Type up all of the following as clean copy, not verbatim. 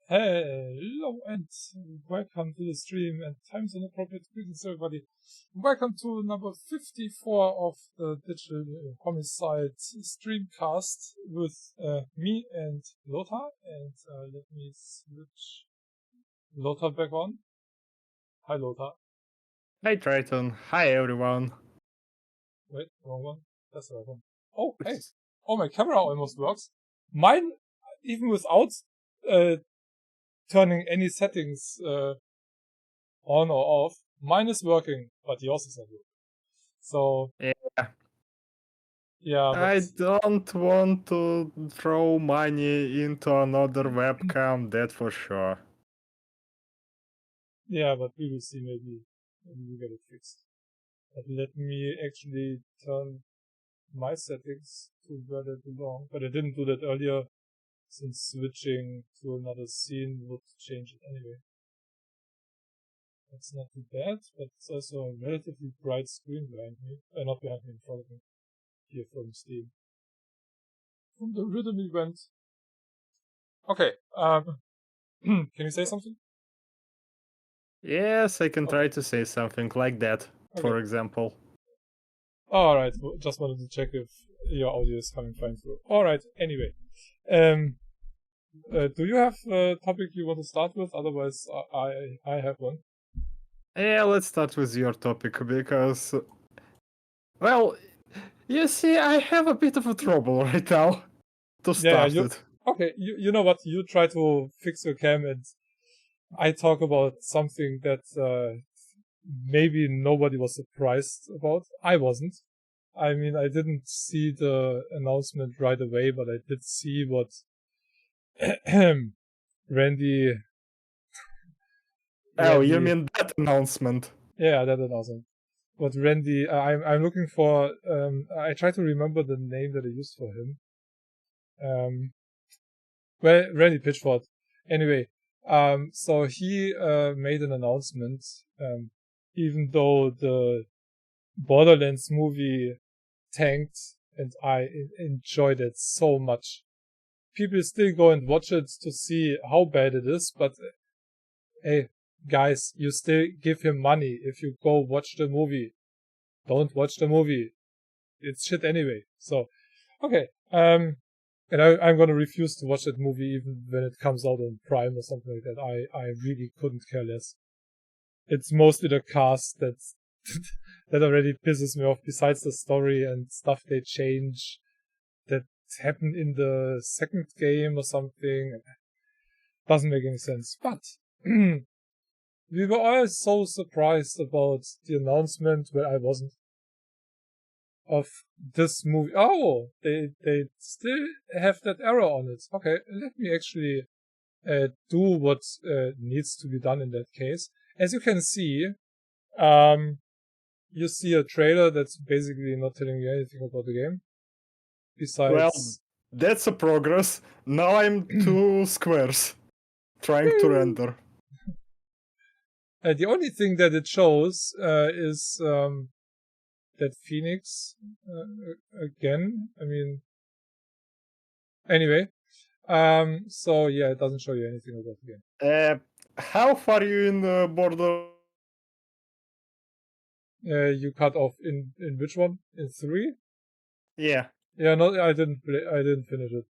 Hello and welcome to the stream and times inappropriate greetings everybody. Welcome to number 54 of the Digital Homicides Streamcast with me and Lothar. And let me switch Lothar back on. Hi Lothar. Hi Triton, hi everyone. Wait, wrong one. That's the right one. Oh, hey. Oh, my camera almost works. Mine, even without turning any settings on or off, mine is working, but yours is not working. So yeah, I don't want to throw money into another webcam, that for sure. Yeah, but we will see. Maybe we get it fixed. But let me actually turn my settings to where they belong. But I didn't do that earlier, since switching to another scene would change it anyway. That's not too bad, but it's also a relatively bright screen behind me. Not behind me, in front of me. Here from Steam. From the rhythm event. Okay, can you say something? Yes, I can try to say something like that, for example. Alright, just wanted to check if your audio is coming fine through. Alright, anyway. Do you have a topic you want to start with? Otherwise, I have one. Yeah, let's start with your topic, because... Well, you see, I have a bit of a trouble right now to start it. Okay, you know what? You try to fix your cam and I talk about something that maybe nobody was surprised about. I wasn't. I mean, I didn't see the announcement right away, but I did see what Randy... Oh, you mean that announcement? Yeah, that announcement. What Randy... I'm looking for... I try to remember the name that I used for him. Well, Randy Pitchford. Anyway, so he made an announcement, even though the Borderlands movie tanked and I enjoyed it so much. People still go and watch it to see how bad it is, but hey, guys, you still give him money if you go watch the movie. Don't watch the movie. It's shit anyway. So, okay. And I'm gonna refuse to watch that movie even when it comes out on Prime or something like that. I really couldn't care less. It's mostly the cast that's that already pisses me off, besides the story and stuff they change that happened in the second game or something. Doesn't make any sense. But we were all so surprised about the announcement, well, I wasn't, of this movie. Oh, they still have that error on it. Okay, let me actually do what needs to be done in that case. As you can see, you see a trailer that's basically not telling you anything about the game. Besides... Well, that's a progress. Now I'm 2 squares trying to render. The only thing that it shows is that Phoenix again. I mean, anyway. So yeah, it doesn't show you anything about the game. How far are you in the border? You cut off in which one? In 3? Yeah. Yeah, no, I didn't finish it.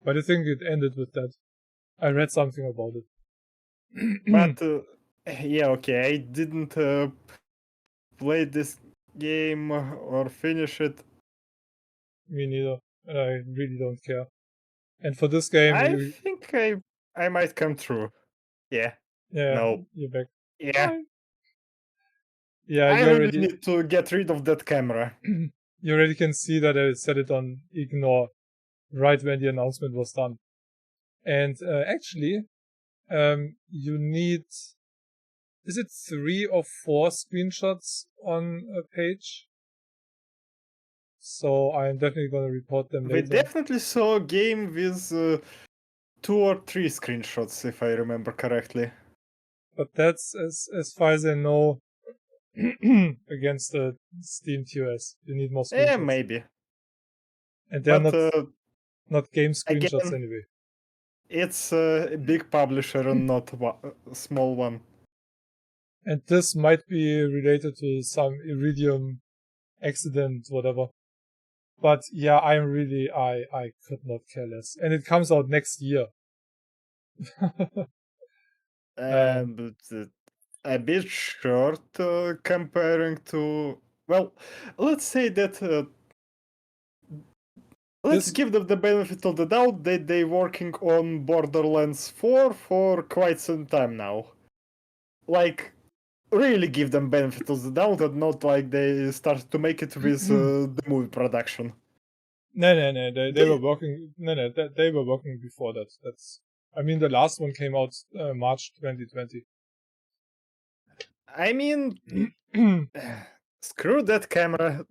But I think it ended with that. I read something about it. But yeah, okay, I didn't play this game or finish it. Me neither. And I really don't care. And for this game, I think I might come through. Yeah. Yeah. No. You're back. Yeah. Fine. Yeah, I really need to get rid of that camera. You already can see that I set it on ignore right when the announcement was done. And actually, you need... Is it 3 or 4 screenshots on a page? So I'm definitely going to report them later. We definitely saw a game with 2 or 3 screenshots, if I remember correctly. But that's, as far as I know, against the Steam TOS. You need more screenshots. Yeah, maybe. And they're not game screenshots anyway. It's a big publisher and not a small one. And this might be related to some iridium accident, whatever. But yeah, I could not care less. And it comes out next year. And a bit short comparing to. Well, let's say that. Let's This- give them the benefit of the doubt that they're working on Borderlands 4 for quite some time now. Like, really give them benefit of the doubt and not like they started to make it with the movie production. No, they were working. No, they were working before that. I mean, the last one came out March 2020. I mean, screw that camera.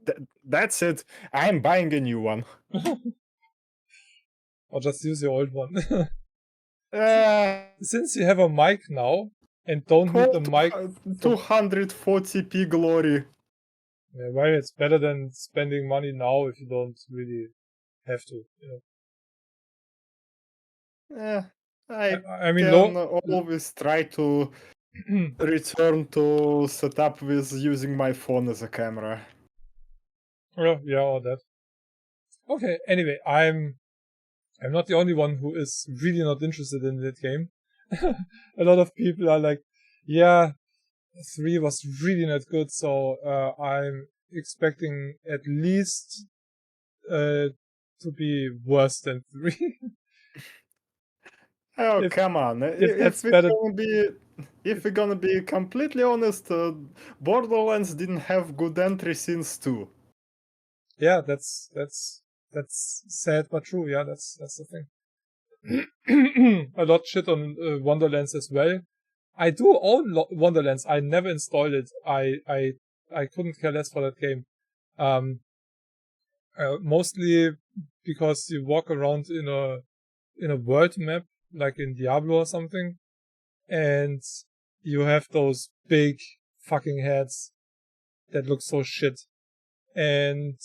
That's it. I'm buying a new one. Or just use your old one. Uh, Since you have a mic now and don't need the mic, 240p glory. well, it's better than spending money now if you don't really have to. You know? I mean, can always try to return to setup with using my phone as a camera. Yeah, or that. Okay. Anyway, I'm not the only one who is really not interested in that game. A lot of people are like, yeah, 3 was really not good, so I'm expecting at least to be worse than 3. Oh, come on. If better. If we're gonna be completely honest, Borderlands didn't have good entry since 2. Yeah, that's sad but true. Yeah, that's the thing. A lot shit on Wonderlands as well. I do own Wonderlands. I never installed it. I couldn't care less for that game. Mostly because you walk around in a world map like in Diablo or something, and you have those big fucking heads that look so shit. And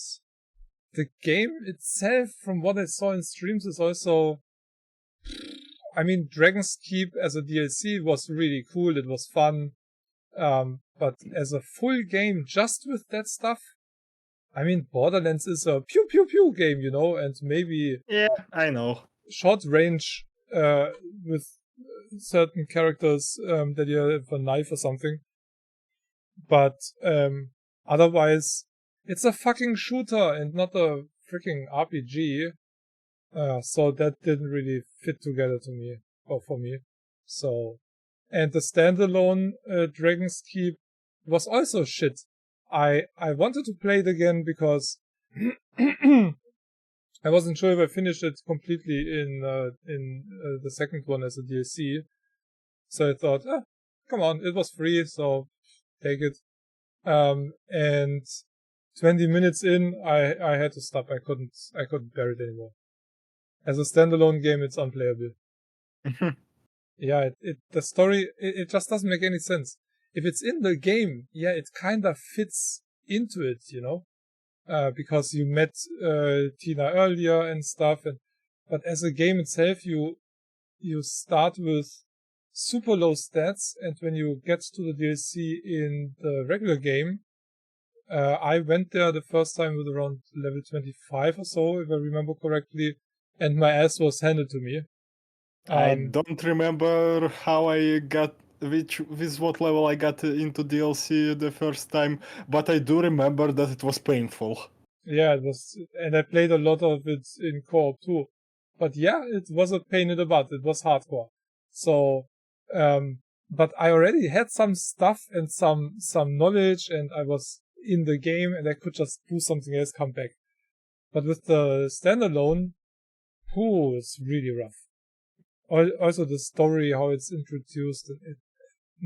the game itself, from what I saw in streams, is also, I mean, Dragon's Keep as a DLC was really cool. It was fun. But as a full game, just with that stuff, I mean, Borderlands is a pew pew pew game, you know, and maybe Yeah, I know. short range, with certain characters, that you have a knife or something. But, otherwise, it's a fucking shooter and not a freaking RPG. So that didn't really fit together to me, or for me. So, and the standalone Dragon's Keep was also shit. I wanted to play it again because I wasn't sure if I finished it completely in the second one as a DLC. So I thought, come on, it was free, so take it. And 20 minutes in, I had to stop. I couldn't bear it anymore. As a standalone game, it's unplayable. Yeah, the story, it just doesn't make any sense. If it's in the game, yeah, it kinda fits into it, you know? Because you met, Tina earlier and stuff, but as a game itself, you start with super low stats, and when you get to the DLC in the regular game, I went there the first time with around level 25 or so, if I remember correctly, and my ass was handed to me. I don't remember how I got with what level I got into DLC the first time, but I do remember that it was painful. Yeah, it was, and I played a lot of it in co-op too. But yeah, it was a pain in the butt. It was hardcore. So, but I already had some stuff and some knowledge, and I was in the game, and I could just do something else, come back. But with the standalone, it's really rough. Also the story, how it's introduced, it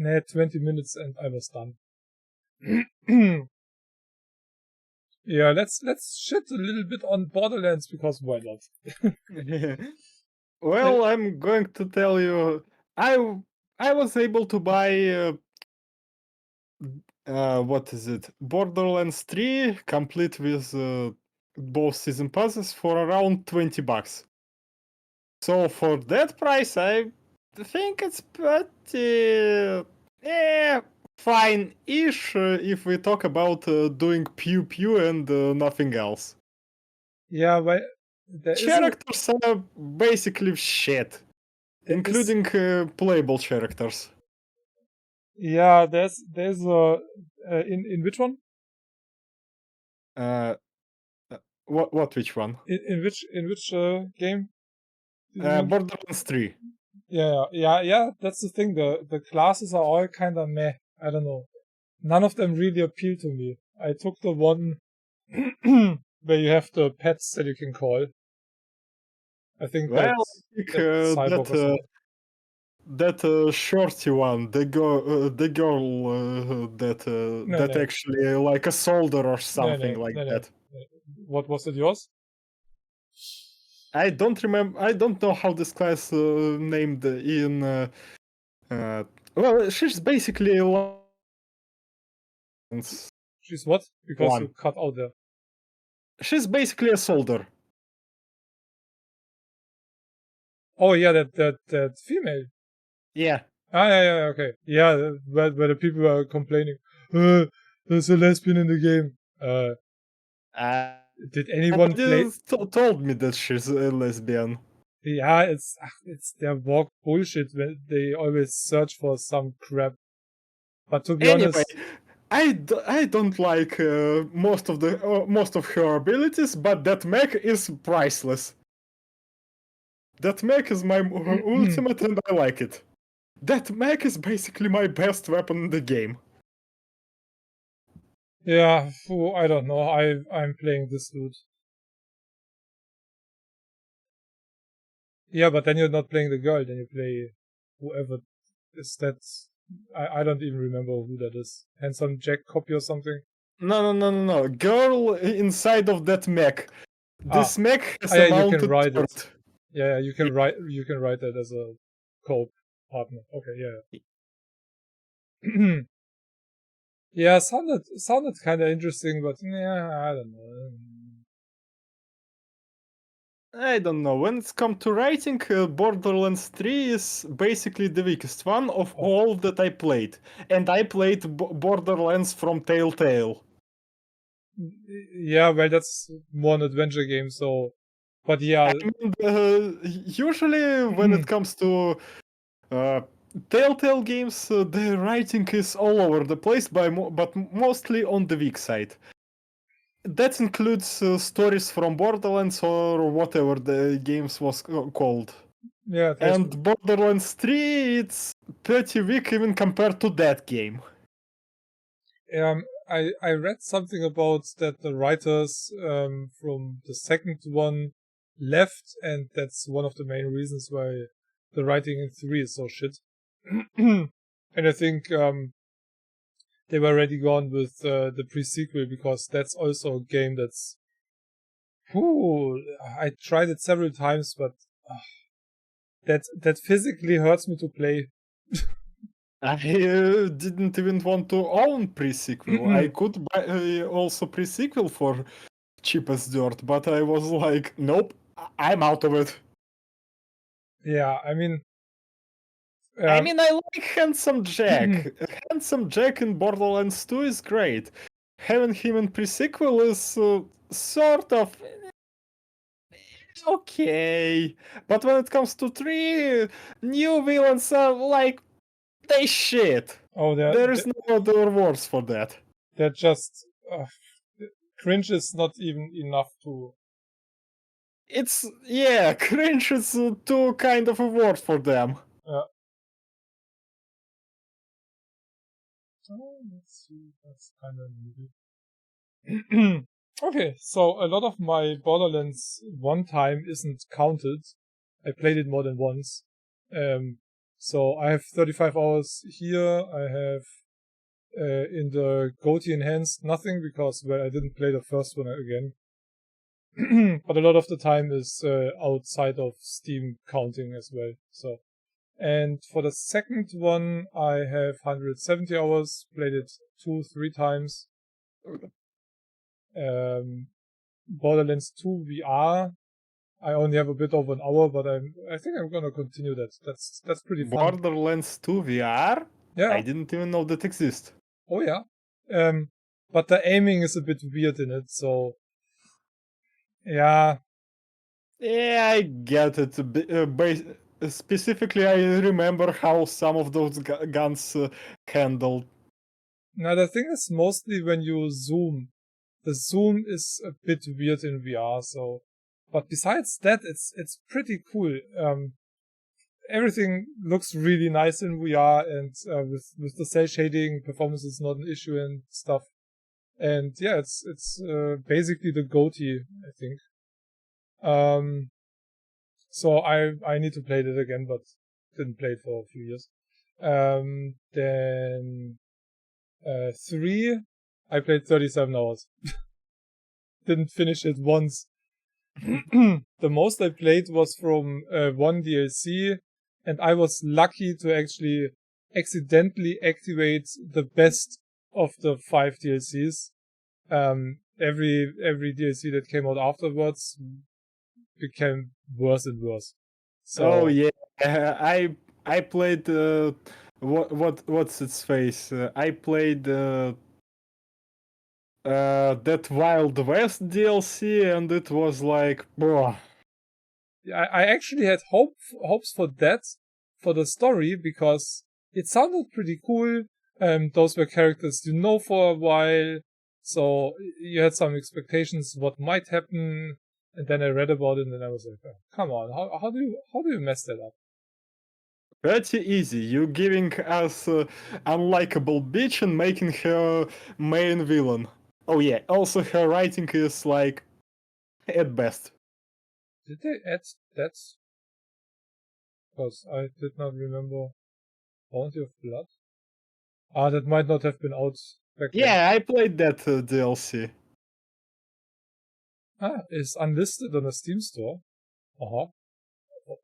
had 20 minutes and I was done. Yeah, let's shit a little bit on Borderlands because why not? Well, I'm going to tell you, I was able to buy what is it? Borderlands 3 complete with both season passes for around $20. So for that price, I think it's pretty fine-ish if we talk about doing pew pew and nothing else. Yeah, but there is Characters are basically shit, including playable characters. Yeah, there's a in which one? Which one? In which game? Do you mean? Borderlands 3. Yeah. That's the thing. The classes are all kind of meh. I don't know. None of them really appeal to me. I took the one where you have the pets that you can call. I think Well, that's I think Cyborg or something. that shorty one, the girl No, that no, actually like a soldier or no, something no, like no, no. that. What was it yours? I don't remember. I don't know how this class named in. Well, she's basically She's what? Because you one. cut out there. She's basically a soldier. Oh yeah, that female. Yeah. Yeah, okay. Yeah, where the people are complaining, there's a lesbian in the game. Did anyone play? Told me that she's a lesbian. Yeah, it's their walk bullshit when they always search for some crap. But to be Anyway, honest, I don't like most of her abilities, but that mech is priceless. That mech is my ultimate, and I like it. That mech is basically my best weapon in the game. yeah, I don't know. I'm playing this dude. Yeah, but then you're not playing the girl. Then you play whoever is that. I don't even remember who that is. Handsome Jack copy or something. No. Girl inside of that mech. This mech has a Yeah, you can mounted write it. turret. Yeah, you can write that as a co partner. Okay, yeah. Yeah, sounded kind of interesting, but yeah, I don't know. I don't know. When it's come to writing, Borderlands 3 is basically the weakest one of all that I played. And I played Borderlands from Telltale. Yeah, well, that's more an adventure game, so. But yeah. I mean, usually when it comes to Telltale games, the writing is all over the place, but mostly on the weak side. That includes stories from Borderlands or whatever the games was called. Yeah, And Borderlands 3, it's pretty weak even compared to that game. I read something about that the writers from the second one left, and that's one of the main reasons why the writing in 3 is so shit. And I think they were already gone with the pre-sequel, because that's also a game that's. I tried it several times, but that physically hurts me to play. I didn't even want to own pre-sequel. I could buy also pre-sequel for cheap as dirt, but I was like, nope, I'm out of it. Yeah, I mean, I like Handsome Jack. Handsome Jack in Borderlands 2 is great. Having him in pre-sequel is sort of okay. But when it comes to 3, new villains are like, they shit. Oh, there is no other words for that. They're just cringe is not even enough to. It's cringe is too kind of a word for them. Let's see, that's kind of needy. Okay, so a lot of my Borderlands 1 time isn't counted. I played it more than once. So I have 35 hours here. I have in the GOTY Enhanced nothing, because, well, I didn't play the first one again. But a lot of the time is outside of Steam counting as well. So, and for the second one, I have 170 hours. Played it 2-3 times. Borderlands 2 VR, I only have a bit over an hour, but I think I'm gonna continue that. That's pretty fun. Borderlands 2 VR? Yeah. I didn't even know that exists. Oh yeah. But the aiming is a bit weird in it, so yeah. Yeah, I get it. Specifically, I remember how some of those guns handled. Now the thing is mostly when you zoom. The zoom is a bit weird in VR, so but besides that it's pretty cool. Everything looks really nice in VR, and with the cel shading, performance is not an issue and stuff. And yeah, it's basically the GOTY, I think. So I need to play that again, but didn't play it for a few years. Then 3, I played 37 hours. Didn't finish it once. The most I played was from one DLC, and I was lucky to actually accidentally activate the best of the 5 DLCs. Every DLC that came out afterwards became worse and worse. So, oh yeah, I played what's its face? I played that Wild West DLC, and it was like, bro. I actually had hopes for that, for the story, because it sounded pretty cool. Those were characters you know for a while, so you had some expectations what might happen. And then I read about it, and then I was like, oh, "Come on, how do you mess that up?" Pretty easy. You giving us unlikable bitch and making her main villain. Oh yeah. Also, her writing is like at best. Did they add that? Because I did not remember Bounty of Blood. That might not have been out back then. Yeah, I played that DLC. It's unlisted on the Steam store. Uh-huh.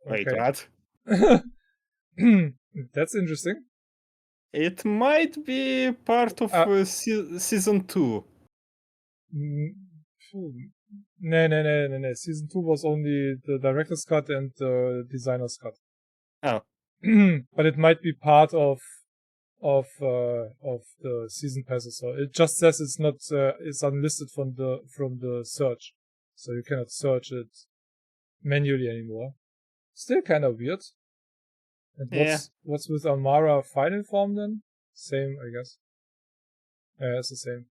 Wait, Okay. what? That's interesting. It might be part of season 2. No. Season 2 was only the director's cut and the designer's cut. Oh. But it might be part of the season passes. So it just says it's not it's unlisted from the search, so you cannot search it manually anymore. Still kind of weird. And what's with Amara final form then? Same, I guess. Yeah, it's the same.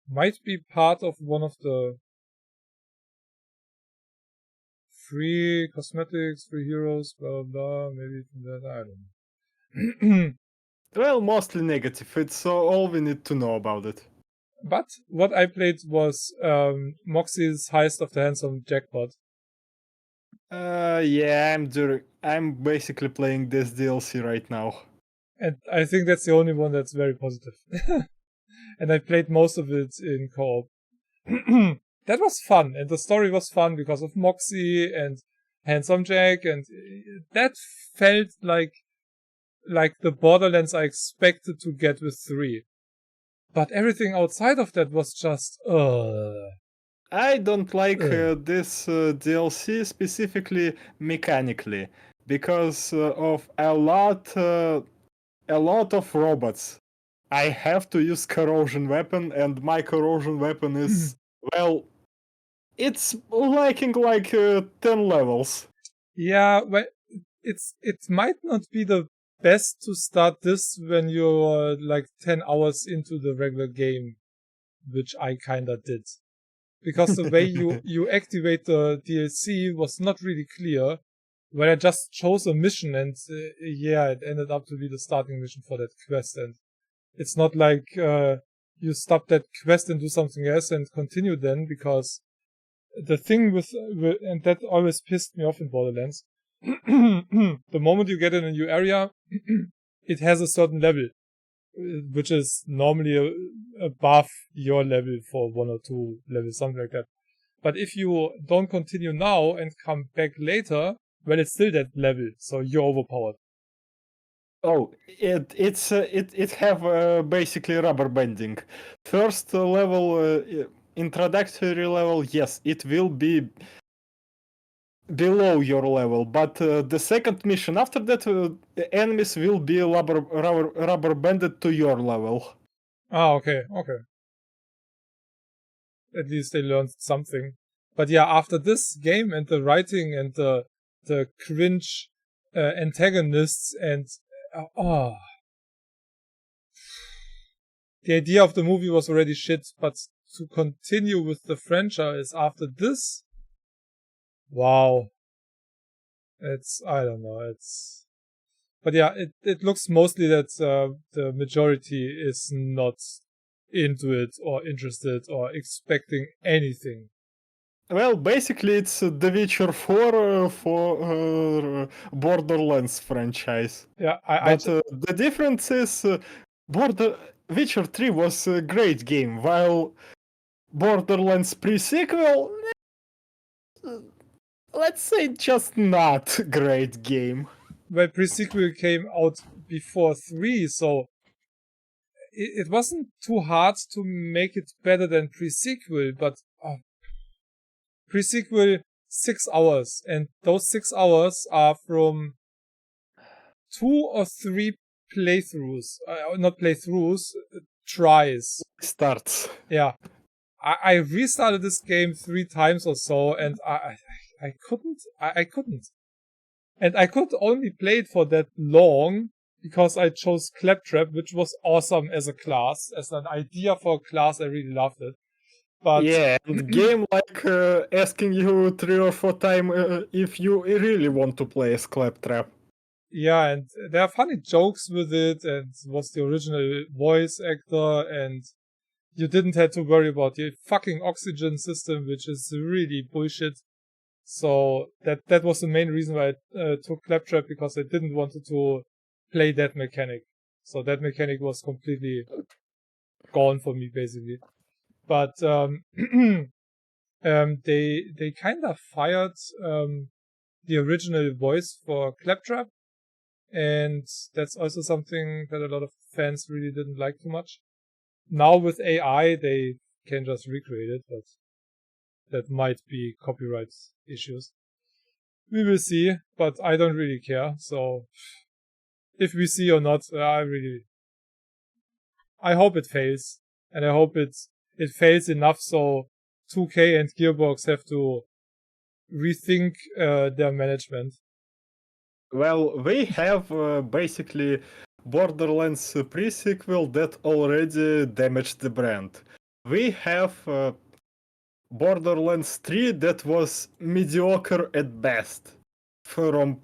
Might be part of one of the free cosmetics, free heroes, blah blah blah. Maybe from that, I don't know. Well, mostly negative. It's all we need to know about it. But what I played was Moxie's Heist of the Handsome Jackpot. Yeah, I'm basically playing this DLC right now. And I think that's the only one that's very positive. And I played most of it in co-op. That was fun, and the story was fun because of Moxie and Handsome Jack, and that felt like the Borderlands I expected to get with 3. But everything outside of that was just, I don't like this DLC specifically mechanically because of a lot of robots. I have to use corrosion weapon, and my corrosion weapon is well, it's lacking like 10 levels. Yeah, well, it might not be the best to start this when you're like 10 hours into the regular game, which I kinda did. Because the way you activate the DLC was not really clear. When I just chose a mission, and it ended up to be the starting mission for that quest, and it's not like you stop that quest and do something else and continue then, because the thing with and that always pissed me off in Borderlands, the moment you get in a new area, it has a certain level, which is normally above your level for 1 or 2 levels, something like that. But if you don't continue now and come back later, well, it's still that level, so you're overpowered. Oh, it have basically rubber banding. First level, introductory level, yes, it will be below your level, but the second mission after that, the enemies will be rubber banded to your level. Ah, okay. At least they learned something. But yeah, after this game and the writing and the cringe antagonists and the idea of the movie was already shit, but to continue with the franchise after this, wow. I don't know, but yeah, it looks mostly that the majority is not into it or interested or expecting anything. Well, basically, it's The Witcher 4 for Borderlands franchise. Yeah, But the difference is Witcher 3 was a great game, while Borderlands pre-sequel, let's say, just not great game. Well, pre-sequel came out before 3, so it wasn't too hard to make it better than pre-sequel, but pre-sequel 6 hours, and those 6 hours are from 2 or 3 playthroughs, not playthroughs, tries. Starts. Yeah. I restarted this game 3 times or so, and I couldn't. And I could only play it for that long because I chose Claptrap, which was awesome as a class. As an idea for a class, I really loved it. But yeah, and the game like asking you 3 or 4 times if you really want to play as Claptrap. Yeah, and there are funny jokes with it, and it was the original voice actor, and you didn't have to worry about the fucking oxygen system, which is really bullshit. So that was the main reason why I took Claptrap, because I didn't want to play that mechanic. So that mechanic was completely gone for me, basically. But they kind of fired the original voice for Claptrap, and that's also something that a lot of fans really didn't like too much. Now with AI, they can just recreate it, but that might be copyright issues. We will see, but I don't really care. So if we see or not, I hope it fails, and I hope it fails enough so 2K and Gearbox have to rethink their management. Well, we have basically Borderlands pre-sequel that already damaged the brand. We have Borderlands 3 that was mediocre at best from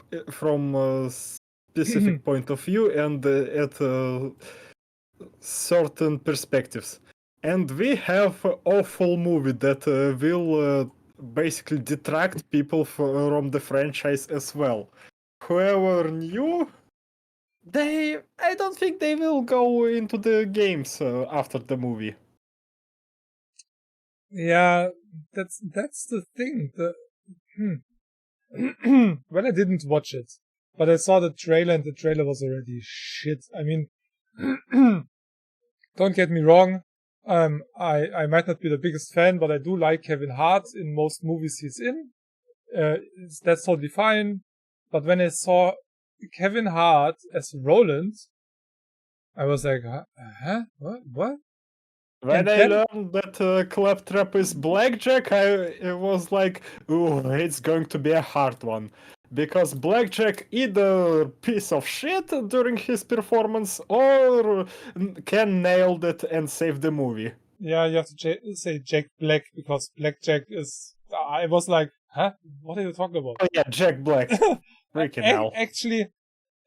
a specific point of view and at certain perspectives. And we have an awful movie that will basically detract people from the franchise as well. Whoever knew, I don't think they will go into the games after the movie. Yeah, that's the thing. Well, I didn't watch it, but I saw the trailer, and the trailer was already shit. I mean, don't get me wrong. I might not be the biggest fan, but I do like Kevin Hart in most movies he's in. That's totally fine. But when I saw Kevin Hart as Roland, I was like, huh? What? When I learned that Claptrap is Blackjack, I was like, ooh, it's going to be a hard one. Because Blackjack either piece of shit during his performance or can nail it and save the movie. Yeah, you have to say Jack Black, because Blackjack is... I was like, huh? What are you talking about? Oh yeah, Jack Black. Freaking hell. Actually,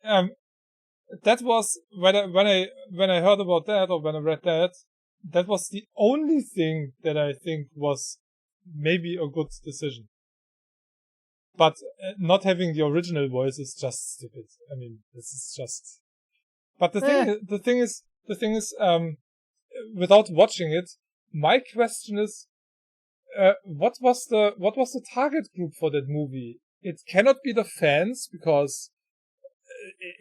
that was when I heard about that, or when I read that was the only thing that I think was maybe a good decision. But not having the original voice is just stupid. I mean, this is just... But the thing is, without watching it, my question is, what was the target group for that movie? It cannot be the fans, because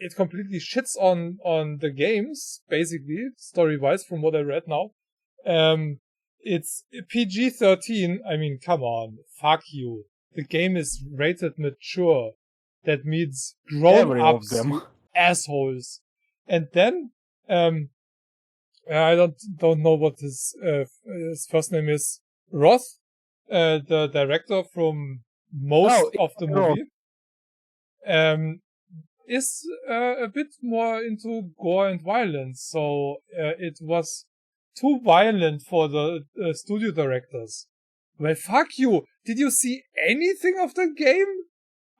it completely shits on the games, basically, story-wise, from what I read now. It's PG-13. I mean, come on, fuck you. the game is rated mature. That means grown-ups, you assholes. And then, I don't know what his first name is. Roth, the director from most of the movie, is a bit more into gore and violence. So it was too violent for the studio directors. Well, fuck you. Did you see anything of the game?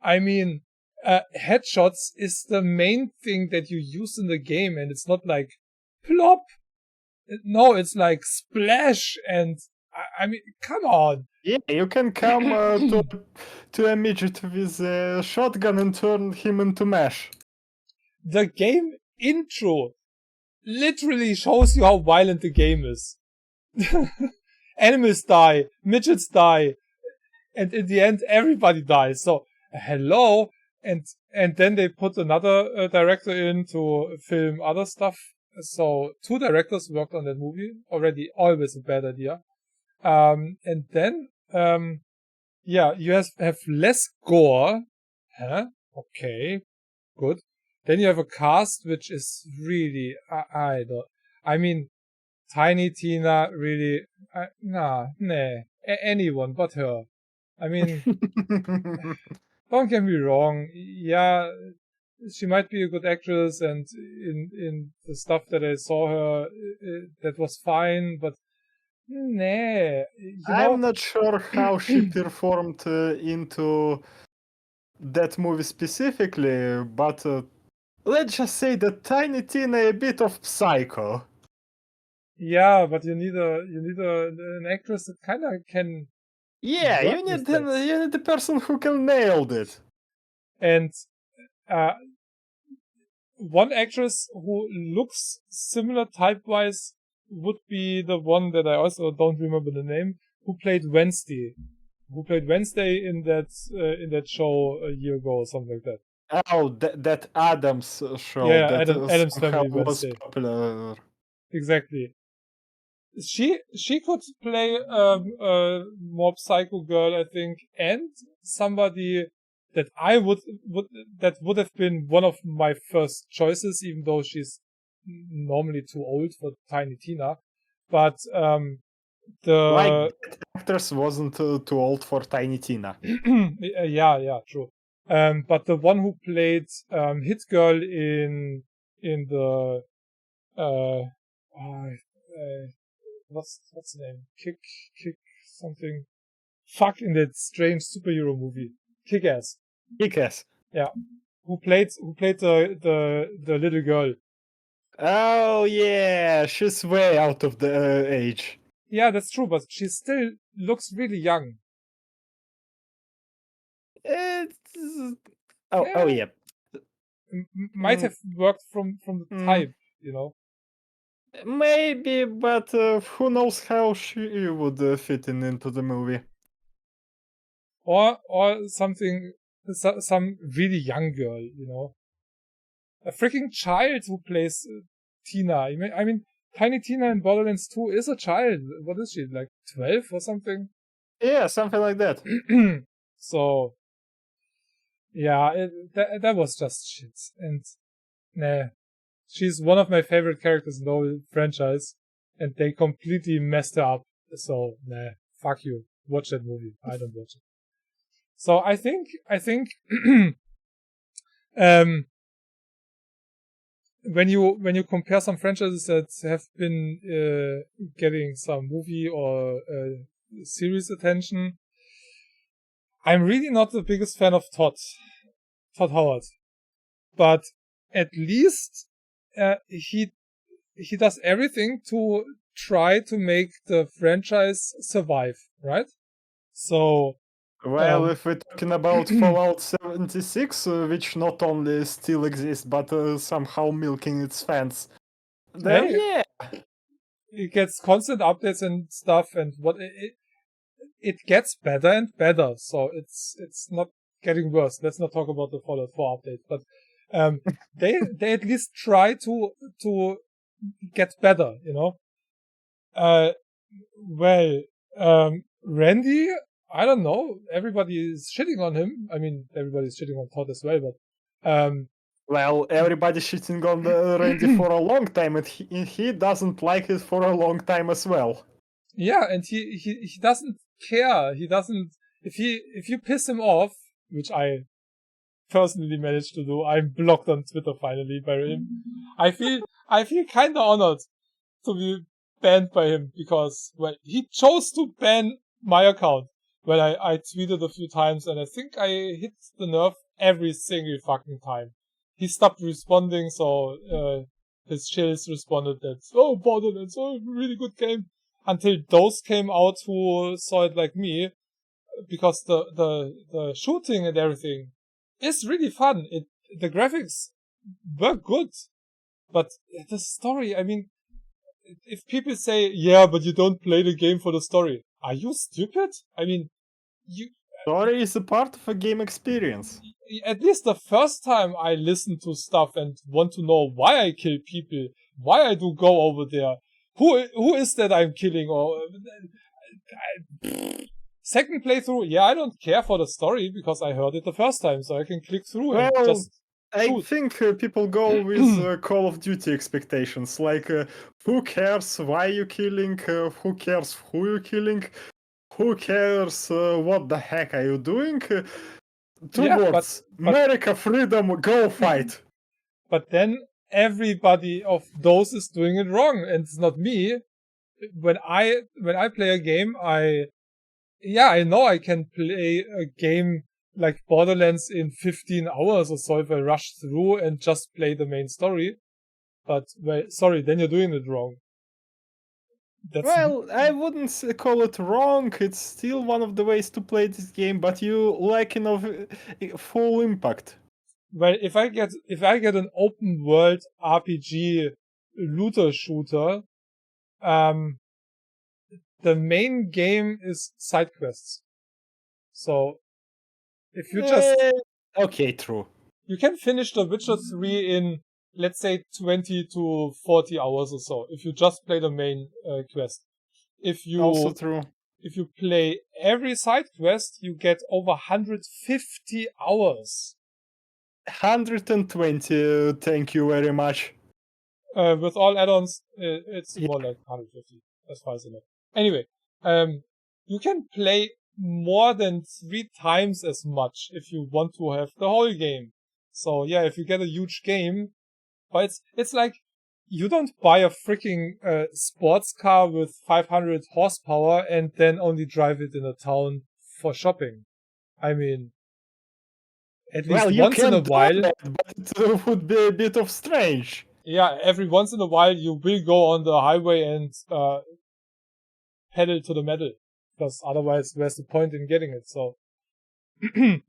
I mean, headshots is the main thing that you use in the game, and it's not like plop. No, it's like splash, and I mean, come on. Yeah, you can come to a midget with a shotgun and turn him into mash. The game intro literally shows you how violent the game is. Animals die, midgets die, and in the end, everybody dies. So, hello, and then they put another director in to film other stuff. So 2 directors worked on that movie already. Always a bad idea. And then, you have less gore. Huh? Okay, good. Then you have a cast which is really, I mean, Tiny Tina really, anyone but her. I mean, don't get me wrong. Yeah, she might be a good actress, and in the stuff that I saw her, that was fine, but I'm not sure how she performed into that movie specifically, but let's just say that Tiny Tina a bit of psycho. Yeah, but you need an actress that kind of can. Yeah, you need the person who can nail it. And one actress who looks similar type-wise would be the one that I also don't remember the name, who played Wednesday. Who played Wednesday in that show a year ago or something like that. Oh, that Addams show. Yeah, that Addams Family was Wednesday. Popular. Exactly. She could play a more psycho girl, I think, and somebody that I would have been one of my first choices, even though she's normally too old for Tiny Tina. But the actress wasn't too old for Tiny Tina. yeah, true. But the one who played Hit Girl in the what's the name? Kick something. Fuck, in that strange superhero movie. Kick-Ass. Kick-Ass. Yeah. Who played the little girl. Oh yeah, she's way out of the age. Yeah, that's true, but she still looks really young. Oh yeah. Might have worked from the type, you know. Maybe, but who knows how she would fit into the movie. Or something, some really young girl, you know. A freaking child who plays Tina. I mean, Tiny Tina in Borderlands 2 is a child. What is she, like 12 or something? Yeah, something like that. So, yeah, that was just shit. And, she's one of my favorite characters in the whole franchise, and they completely messed her up. So, fuck you. Watch that movie. I don't watch it. So I think, when you compare some franchises that have been getting some movie or series attention, I'm really not the biggest fan of Todd Howard, but at least he does everything to try to make the franchise survive, right? So. Well, if we're talking about Fallout 76, which not only still exists, but somehow milking its fans, then yeah. It gets constant updates and stuff, and it gets better and better, so it's not getting worse. Let's not talk about the Fallout 4 update, but they at least try to get better, you know. Randy, I don't know. Everybody is shitting on him. I mean, everybody's shitting on Todd as well, but well, everybody's shitting on Randy for a long time, and he doesn't like it for a long time as well. yeah, and he doesn't care. He doesn't. If you piss him off, which I personally managed to do, I'm blocked on Twitter finally by him. I feel kind of honored to be banned by him because he chose to ban my account when I tweeted a few times, and I think I hit the nerve every single fucking time. He stopped responding, so his chills responded that, oh, Borderlands, oh, really good game. Until those came out who saw it like me, because the shooting and everything is really fun. The graphics were good, but the story, I mean, if people say, yeah, but you don't play the game for the story, are you stupid? I mean, Story is a part of a game experience. At least the first time I listen to stuff and want to know why I kill people, why I do go over there, who is that I'm killing, or second playthrough, yeah, I don't care for the story because I heard it the first time, so I can click through and just shoot. I think people go with Call of Duty expectations, like who cares why you killing, who cares who you killing, who cares what the heck are you doing? Two words, America, freedom, go fight. But then everybody of those is doing it wrong, and it's not me. When I play a game, I know I can play a game like Borderlands in 15 hours or so if I rush through and just play the main story. But, sorry, then you're doing it wrong. I wouldn't call it wrong. It's still one of the ways to play this game, but you lacking of full impact. Well, if I get an open world RPG looter shooter, the main game is side quests. So, if you just... Okay, true. You can finish The Witcher 3 in, let's say, 20 to 40 hours or so, if you just play the main quest. Also true. If you play every side quest, you get over 150 hours. 120, thank you very much. With all add-ons, it's more like 150, as far as I know. Anyway, you can play more than 3 times as much if you want to have the whole game. So yeah, if you get a huge game, but it's like you don't buy a freaking sports car with 500 horsepower and then only drive it in a town for shopping. I mean, at least once in a while. That, but it would be a bit of strange. Yeah, every once in a while you will go on the highway and pedal to the metal, because otherwise where's the point in getting it? So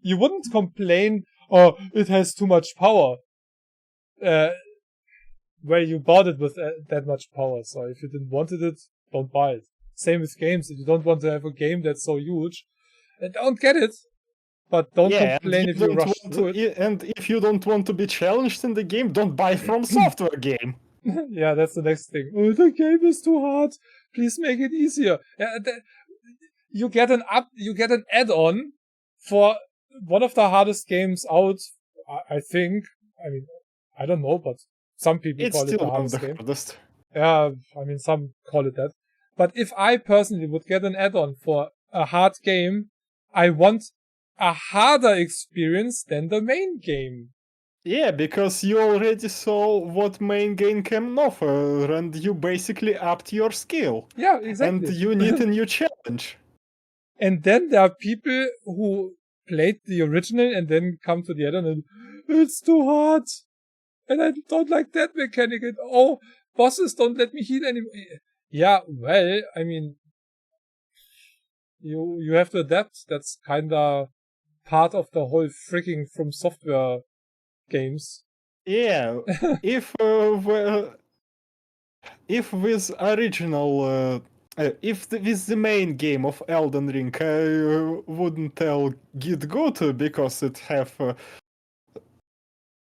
you wouldn't complain, oh, it has too much power. Well, you bought it with that much power, so if you didn't wanted it, don't buy it. Same with games. If you don't want to have a game that's so huge, don't get it. But don't complain if you rush through it. And if you don't want to be challenged in the game, don't buy From Software game. Yeah, that's the next thing. Oh, the game is too hard. Please make it easier. You get an add-on for one of the hardest games out, I think. I mean, I don't know, but some people call it the hardest game. Yeah, I mean, some call it that. But if I personally would get an add-on for a hard game, I want a harder experience than the main game. Yeah, because you already saw what main game can offer, and you basically upped your skill. Yeah, exactly. And you need a new challenge. And then there are people who played the original and then come to the add-on and it's too hard. And I don't like that mechanic. And oh, bosses don't let me heal anymore. Yeah, well, I mean, you have to adapt. That's kinda part of the whole freaking From Software games. Yeah, if with original, with the main game of Elden Ring, I wouldn't tell Git Good because it have,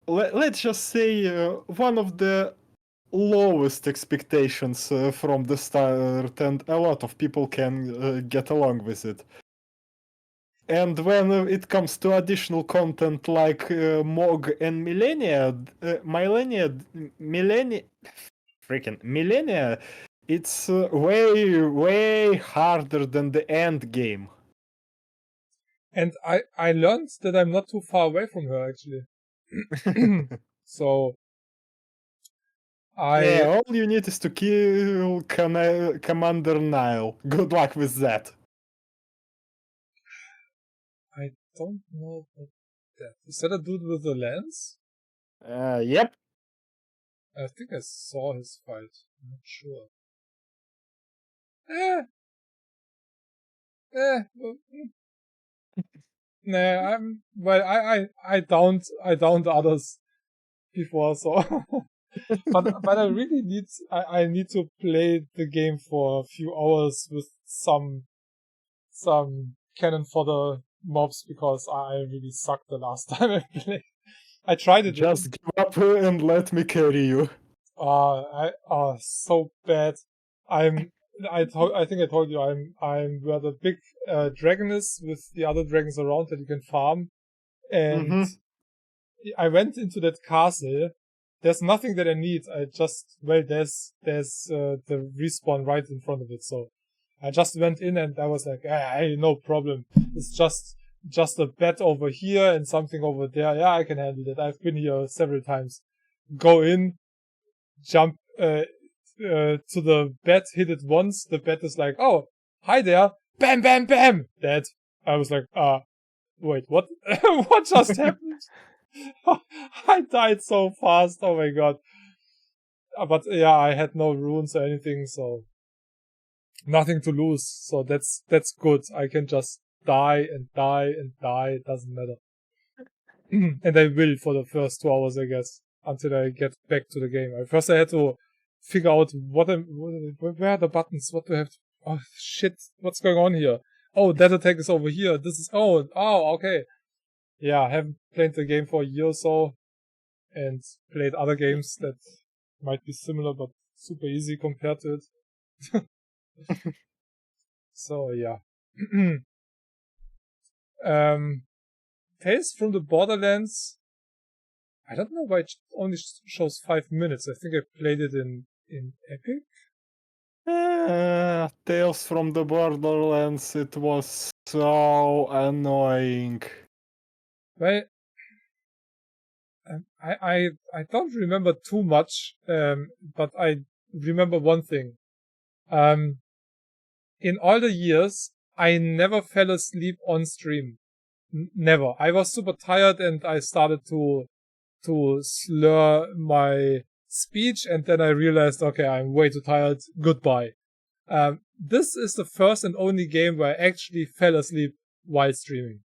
let's just say, one of the lowest expectations from the start, and a lot of people can get along with it. And when it comes to additional content like Mog and Millennia, it's way harder than the end game. And I learned that I'm not too far away from her, actually. So Yeah, all you need is to kill Commander Nile. Good luck with that. I don't know what that is. That a dude with a lens? Yep. I think I saw his fight. I'm not sure. Eh. Nah, I downed others before, so but I really I need to play the game for a few hours with some cannon fodder mobs, because I really sucked the last time I played. I tried it. Just give up and let me carry you. So bad. I think I told you I'm where the big dragon is with the other dragons around that you can farm, and I went into that castle. There's nothing that I need. There's the respawn right in front of it, so I just went in and I was like, hey, no problem. It's just a bed over here and something over there. Yeah, I can handle that. I've been here several times. Go in, jump to the bed, hit it once. The bed is like, oh, hi there. Bam, bam, bam. Dead. I was like, wait, what? What just happened? I died so fast. Oh my god. But yeah, I had no runes or anything, so nothing to lose. So that's good. I can just die and die and die. It doesn't matter. And I will for the first 2 hours, I guess, until I get back to the game. First, I had to figure out where are the buttons? What do I have to... Oh, shit. What's going on here? Oh, that attack is over here. This is... Oh, okay. Yeah, I haven't played the game for a year or so, and played other games that might be similar, but super easy compared to it. So, yeah. Tales from the Borderlands. I don't know why it only shows 5 minutes. I think I played it in Epic. Tales from the Borderlands, it was so annoying. Well, I don't remember too much, but I remember one thing. In all the years, I never fell asleep on stream. Never. I was super tired and I started to slur my speech, and then I realized, okay, I'm way too tired. Goodbye. This is the first and only game where I actually fell asleep while streaming.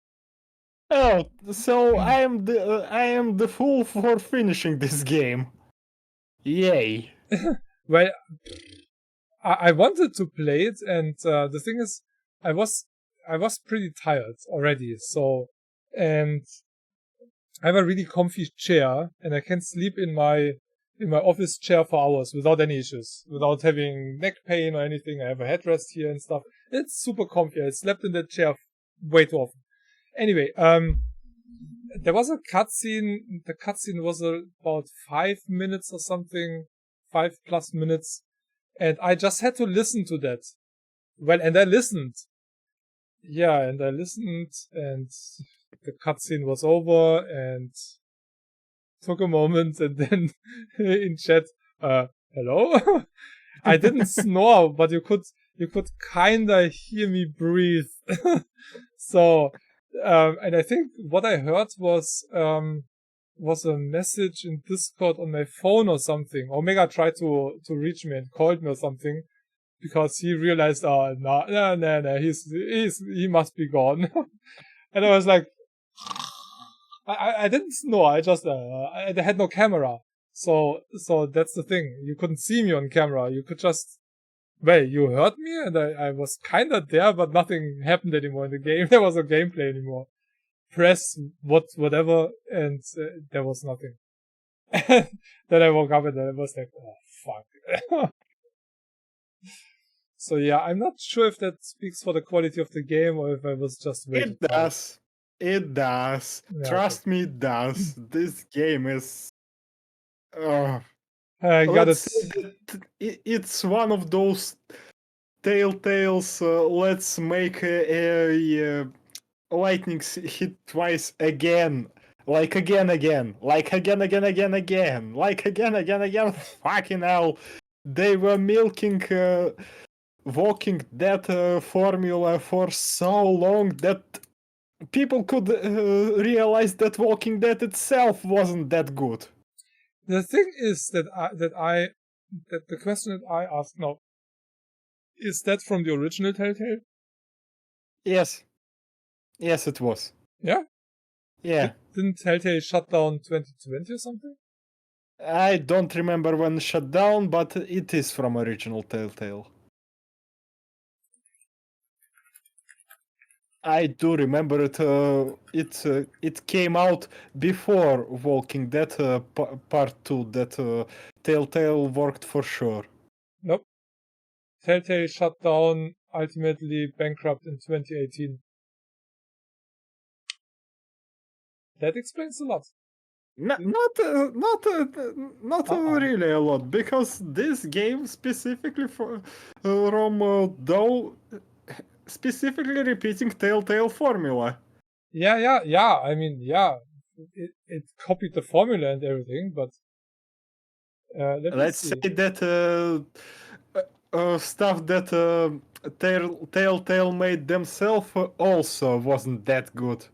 Oh, so I am the fool for finishing this game. Yay. Well, I wanted to play it, and the thing is, I was pretty tired already, so, and I have a really comfy chair, and I can sleep in my office chair for hours without any issues, without having neck pain or anything. I have a headrest here and stuff. It's super comfy. I slept in that chair way too often. Anyway, there was a cutscene. The cutscene was about 5 minutes or something, 5+ minutes, and I just had to listen to that. Well, and I listened. Yeah, and I listened, and the cutscene was over, and took a moment, and then in chat, hello? I didn't snore, but you could kinda hear me breathe. So, and I think what I heard was a message in Discord on my phone or something. Omega tried to reach me and called me or something, because he realized, no, he must be gone. And I was like, I didn't snore. I just I had no camera, so that's the thing. You couldn't see me on camera. You could just, well, you heard me, and I was kinda there, but nothing happened anymore in the game. There was no gameplay anymore. Press whatever, and there was nothing. Then I woke up and I was like, oh fuck. So yeah, I'm not sure if that speaks for the quality of the game or if I was just way too It tired. does. It does. Yeah, Trust me, it does. This game is. I got Let's it. say that it's one of those Telltales. Let's make a lightning hit twice again. Like again, like again, like again. Fucking hell. They were milking Walking Dead formula for so long that people could realize that Walking Dead itself wasn't that good. The thing is that the question that I ask now, is that from the original Telltale? Yes. Yes, it was. Yeah? Yeah. Didn't Telltale shut down 2020 or something? I don't remember when it shut down, but it is from original Telltale. I do remember it. It came out before Walking Dead Part 2 that Telltale worked for sure. Nope. Telltale shut down, ultimately bankrupt in 2018. That explains a lot. Not really a lot, because this game specifically from though specifically repeating Telltale formula. Yeah. I mean, yeah, it copied the formula and everything, but Let's say that stuff that Telltale made themselves also wasn't that good.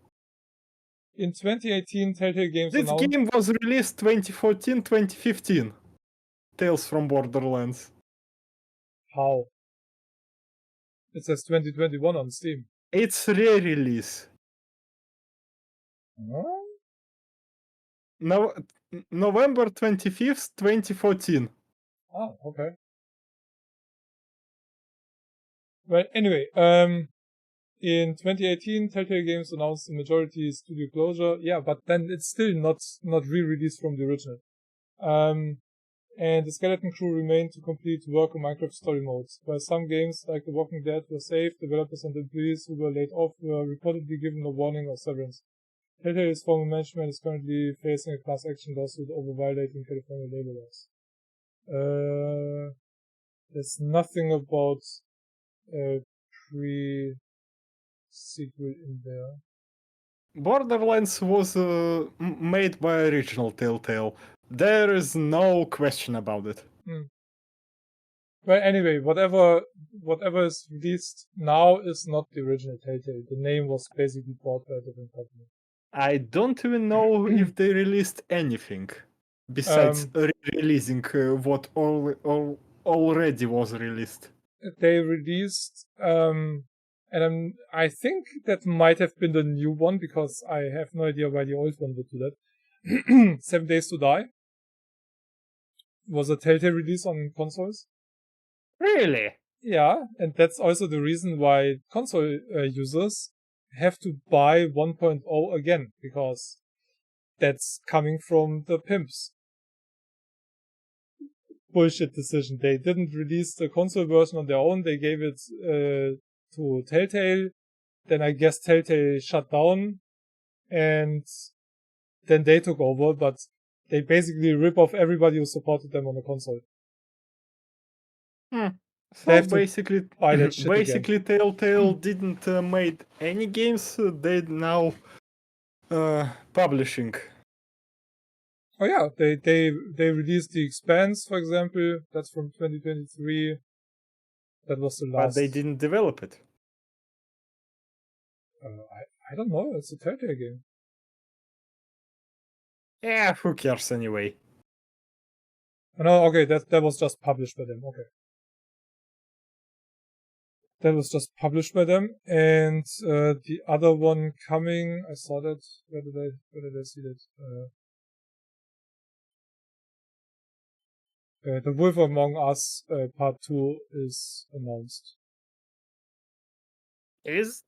In 2018, Telltale Games This announced... game was released 2014, 2015. Tales from Borderlands. How? It says 2021 on Steam. It's re-release. Huh? No, November 25th, 2014. Oh, okay. Well, anyway, in 2018, Telltale Games announced the majority studio closure. Yeah, but then it's still not re-released from the original. And the skeleton crew remained to complete work on Minecraft story modes. While some games, like The Walking Dead, were saved, developers and employees who were laid off were reportedly given a warning or severance. Telltale's former management is currently facing a class action lawsuit over violating California labor laws. There's nothing about pre-sequel in there. Borderlands was made by original Telltale. There is no question about it. Well, anyway, whatever is released now is not the original Telltale. The name was basically bought by a different company. I don't even know if they released anything besides releasing what already was released. They released, and I think that might have been the new one, because I have no idea why the old one would do that. 7 Days to Die was a Telltale release on consoles. Really? Yeah, and that's also the reason why console users have to buy 1.0 again, because that's coming from the pimps. Bullshit decision. They didn't release the console version on their own. They gave it to Telltale. Then I guess Telltale shut down, and then they took over, but they basically rip off everybody who supported them on the console. So basically, again. Telltale didn't made any games. They now publishing. Oh yeah, they released The Expanse, for example. That's from 2023. That was the last. But they didn't develop it. I don't know. It's a Telltale game. Yeah, who cares anyway? No, okay, that was just published by them. Okay. That was just published by them, and the other one coming, I saw that. Where did I see that? The Wolf Among Us Part 2 is announced. Is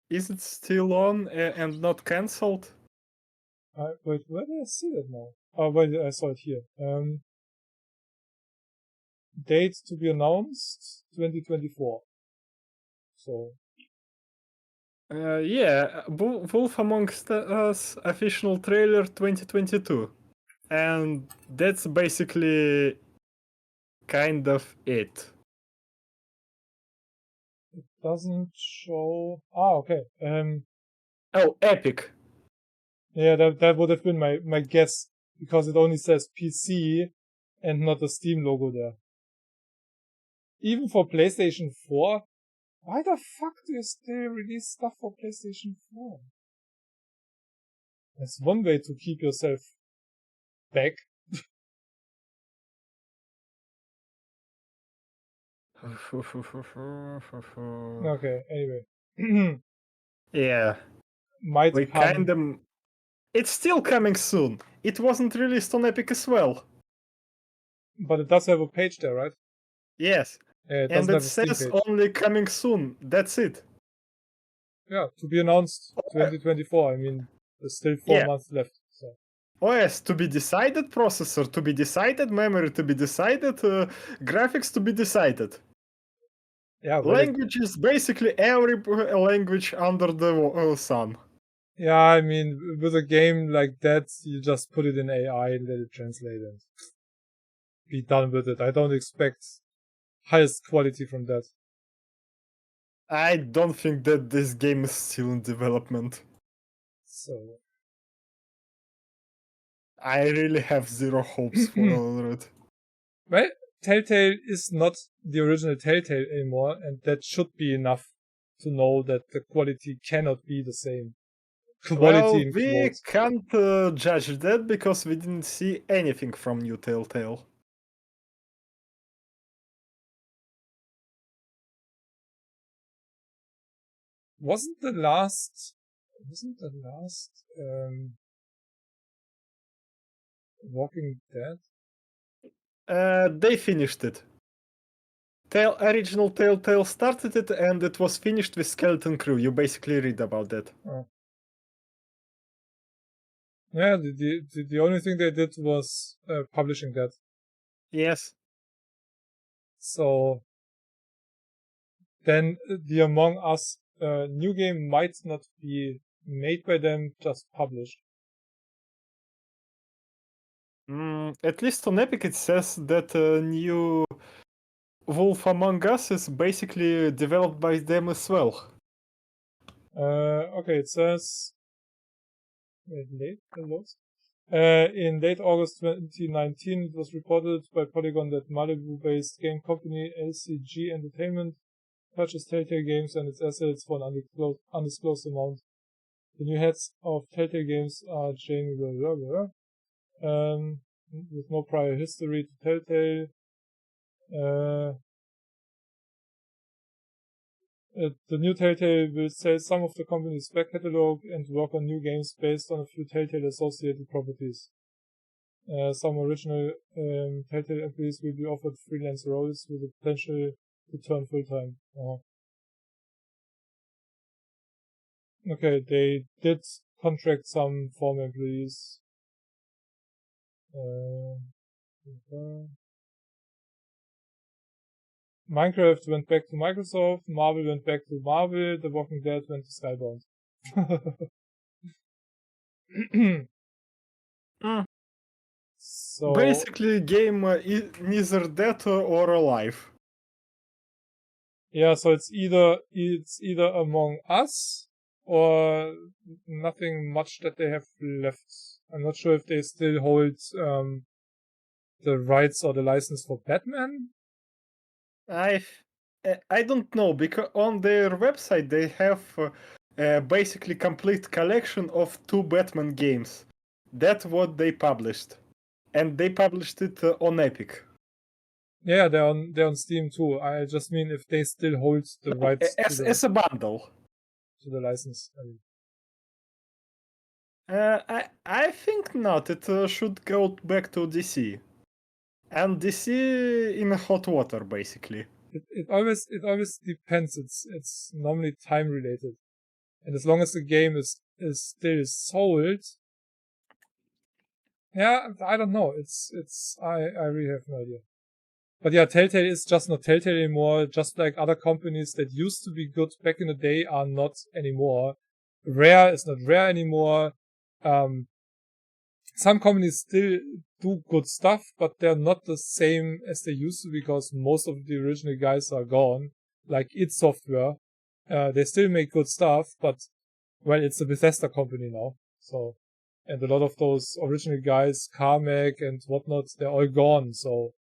it still on and not cancelled? Wait, where did I see that now? Oh, wait, I saw it here. date to be announced 2024. So. Yeah, Wolf Amongst Us official trailer 2022. And that's basically kind of it. It doesn't show. Okay. Oh, Epic. Yeah, that would have been my guess, because it only says PC and not the Steam logo there. Even for PlayStation 4, why the fuck do you still release stuff for PlayStation 4? That's one way to keep yourself back. Okay, anyway. Yeah. Might We come. kind of. It's still coming soon. It wasn't released on Epic as well. But it does have a page there, right? Yes. Yeah, it And doesn't it have a Steam says page. only coming soon. That's it. Yeah, to be announced 2024. I mean, there's still 4 months left. So. OS to be decided, processor to be decided, memory to be decided, graphics to be decided. Yeah, well, language is basically every language under the sun. Yeah, I mean, with a game like that, you just put it in AI and let it translate and be done with it. I don't expect highest quality from that. I don't think that this game is still in development. So. I really have zero hopes for it. Well, Telltale is not the original Telltale anymore, and that should be enough to know that the quality cannot be the same. Quality in we quotes. can't judge that because we didn't see anything from new Telltale. Wasn't the last Walking Dead? They finished it. Original Telltale started it and it was finished with Skeleton Crew. You basically read about that. Oh. Yeah, the only thing they did was publishing that. Yes. So then the Among Us new game might not be made by them, just published. At least on Epic it says that new Wolf Among Us is basically developed by them as well. Okay, it says in late August 2019, it was reported by Polygon that Malibu-based game company LCG Entertainment purchased Telltale Games and its assets for an undisclosed amount. The new heads of Telltale Games are Jamie with no prior history to Telltale. The new Telltale will sell some of the company's back catalog and work on new games based on a few Telltale associated properties. Some original Telltale employees will be offered freelance roles with the potential to turn full-time. Okay, they did contract some former employees. Minecraft went back to Microsoft, Marvel went back to Marvel, The Walking Dead went to Skybound. So basically, game neither dead or alive. Yeah, so it's either Among Us or nothing much that they have left. I'm not sure if they still hold the rights or the license for Batman. I don't know, because on their website they have basically complete collection of 2 Batman games. That's what they published, and they published it on Epic. Yeah, they're on Steam too. I just mean if they still hold the rights as a bundle to the license. I mean. I think not. It should go back to DC, and DC in hot water basically. It always depends. It's normally time related, and as long as the game is still sold, yeah, I don't know. I really have no idea. But yeah, Telltale is just not Telltale anymore, just like other companies that used to be good back in the day are not anymore. Rare is not Rare anymore. Some companies still do good stuff, but they're not the same as they used to because most of the original guys are gone. Like id Software. They still make good stuff, but, well, it's a Bethesda company now. So, and a lot of those original guys, Carmack and whatnot, they're all gone. So,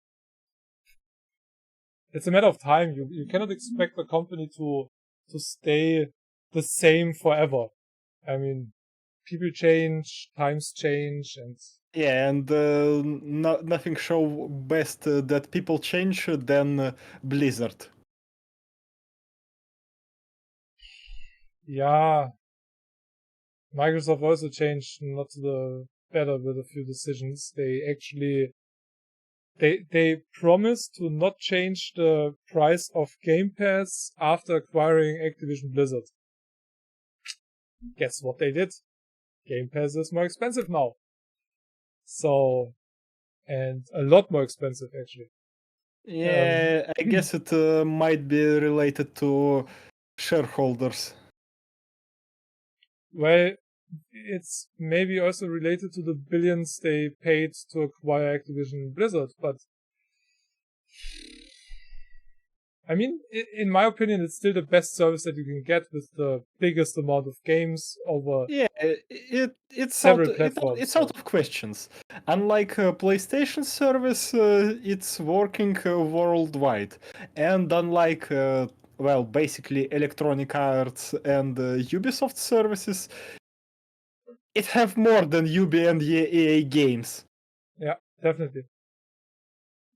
it's a matter of time. You cannot expect a company to stay the same forever. I mean, people change, times change, and Yeah, and nothing show best that people change than Blizzard. yeah, Microsoft also changed not to the better with a few decisions. They actually they promised to not change the price of Game Pass after acquiring Activision Blizzard. Guess what they did? Game Pass is more expensive now. So, and a lot more expensive actually. Yeah, I guess it might be related to shareholders. Well, it's maybe also related to the billions they paid to acquire Activision Blizzard, but I mean, in my opinion, it's still the best service that you can get with the biggest amount of games over It's several platforms. it's out of questions. Unlike PlayStation service, it's working worldwide, and unlike well, basically Electronic Arts and Ubisoft services, it have more than Ubi and EA games. Yeah, definitely.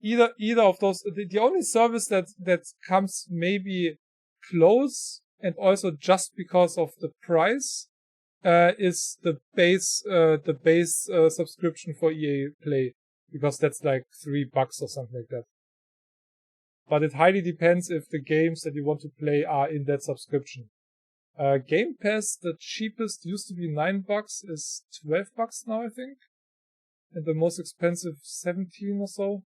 Either of those. The only service that comes maybe close, and also just because of the price, is the base subscription for EA Play, because that's like $3 or something like that. But it highly depends if the games that you want to play are in that subscription. Game Pass, the cheapest used to be $9, is $12 now, I think. And the most expensive 17 or so.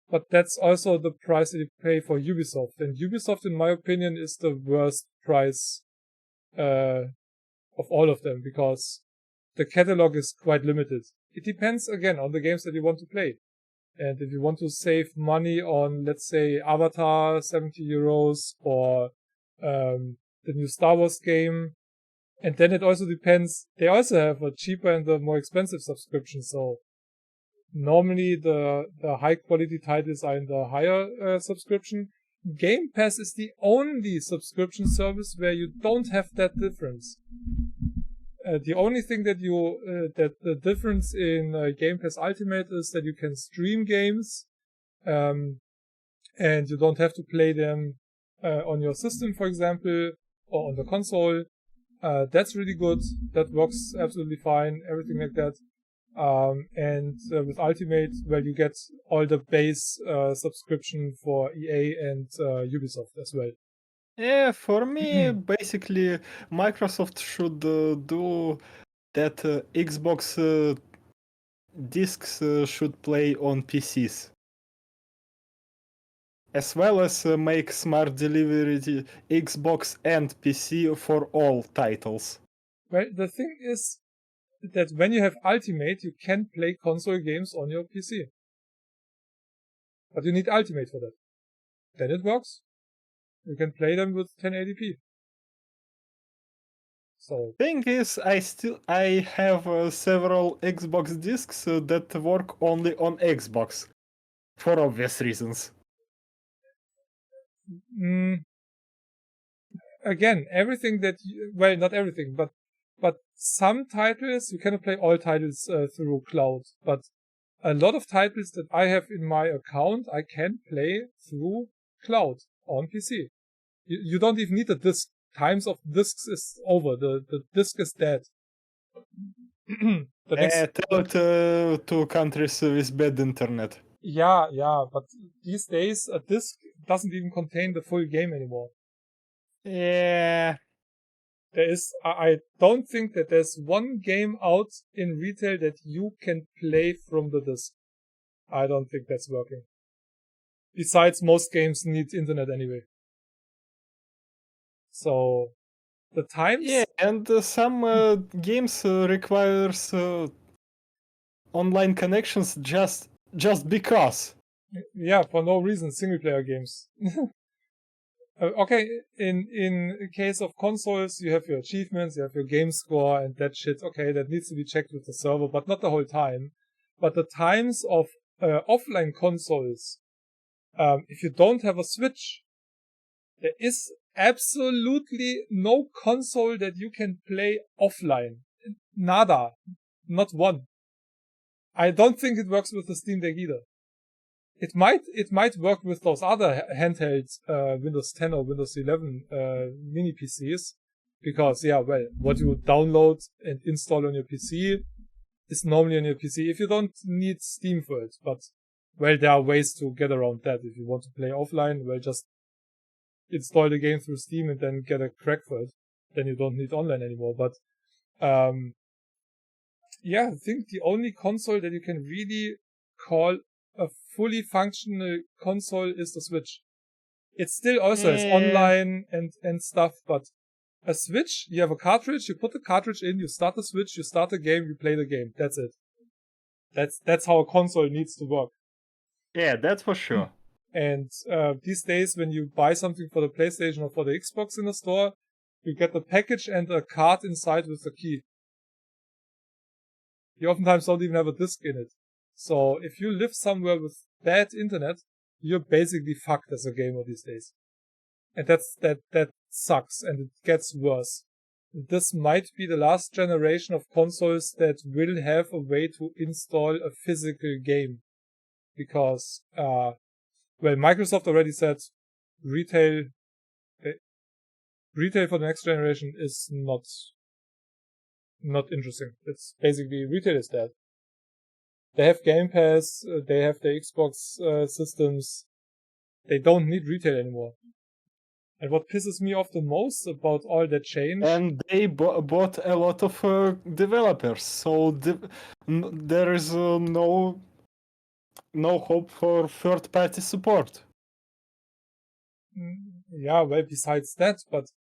But that's also the price that you pay for Ubisoft. And Ubisoft, in my opinion, is the worst price of all of them, because the catalog is quite limited. It depends, again, on the games that you want to play. And if you want to save money on, let's say, Avatar, 70 euros, or the new Star Wars game, and then it also depends, they also have a cheaper and a more expensive subscription, so normally the high quality titles are in the higher subscription. Game Pass is the only subscription service where you don't have that difference. The only thing that that the difference in Game Pass Ultimate is that you can stream games, and you don't have to play them on your system, for example, or on the console. That's really good. That works absolutely fine. Everything like that. And with Ultimate, well, you get all the base subscription for EA and Ubisoft as well. Yeah, for me, basically, Microsoft should do that. Xbox discs should play on PCs, as well as make smart delivery Xbox and PC for all titles. Well, the thing is that when you have Ultimate, you can play console games on your PC. But you need Ultimate for that. Then it works. You can play them with 1080p. So Thing is, I have several Xbox discs that work only on Xbox, for obvious reasons. Again, everything that well, not everything, but some titles you cannot play all titles through cloud. But a lot of titles that I have in my account, I can play through cloud on PC. You don't even need a disc. Times of discs is over. The disc is dead. Tell it to countries with bad internet. Yeah, but these days a disc doesn't even contain the full game anymore. Yeah. I don't think that there's one game out in retail that you can play from the disc. I don't think that's working. Besides, most games need internet anyway. So, the times... Yeah, and some games requires online connections just because. Yeah, for no reason, single-player games. Okay, in case of consoles, you have your achievements, you have your game score, and that shit, okay, that needs to be checked with the server, but not the whole time. But the times of offline consoles, if you don't have a Switch, there is absolutely no console that you can play offline. Nada. Not one. I don't think it works with the Steam Deck either. It might work with those other handheld Windows 10 or Windows 11 mini PCs, because what you download and install on your PC is normally on your PC if you don't need Steam for it. But there are ways to get around that. If you want to play offline, just install the game through Steam and then get a crack for it. Then you don't need online anymore. But I think the only console that you can really call a fully functional console is the Switch. It still also has online and stuff, but a Switch, you have a cartridge, you put the cartridge in, you start the Switch, you start the game, you play the game. That's it. That's how a console needs to work. Yeah, that's for sure. And these days, when you buy something for the PlayStation or for the Xbox in the store, you get the package and a card inside with the key. You oftentimes don't even have a disc in it. So if you live somewhere with bad internet, you're basically fucked as a gamer these days. And that sucks, and it gets worse. This might be the last generation of consoles that will have a way to install a physical game. Because, Microsoft already said retail for the next generation is not interesting. It's basically, retail is dead. They have Game Pass, they have the Xbox systems. They don't need retail anymore. And what pisses me off the most about all that change... And they bought a lot of developers, so there is no hope for third-party support. Yeah, besides that, but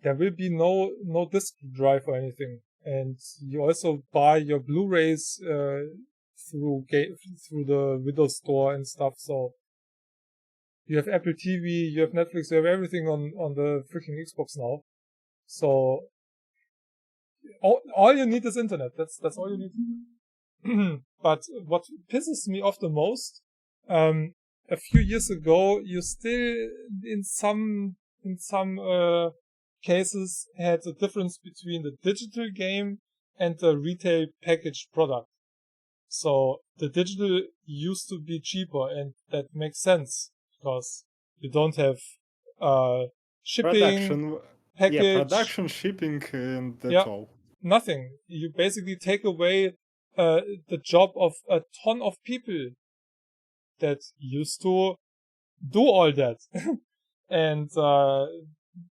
there will be no disk drive or anything. And you also buy your Blu-rays through the Windows Store and stuff, so you have Apple TV, you have Netflix, you have everything on the freaking Xbox now. So all you need is internet. That's all you need. But what pisses me off the most, a few years ago, you still in some cases had a difference between the digital game and the retail packaged product. So the digital used to be cheaper, and that makes sense because you don't have shipping, production, shipping, and that's all. Nothing. You basically take away the job of a ton of people that used to do all that. And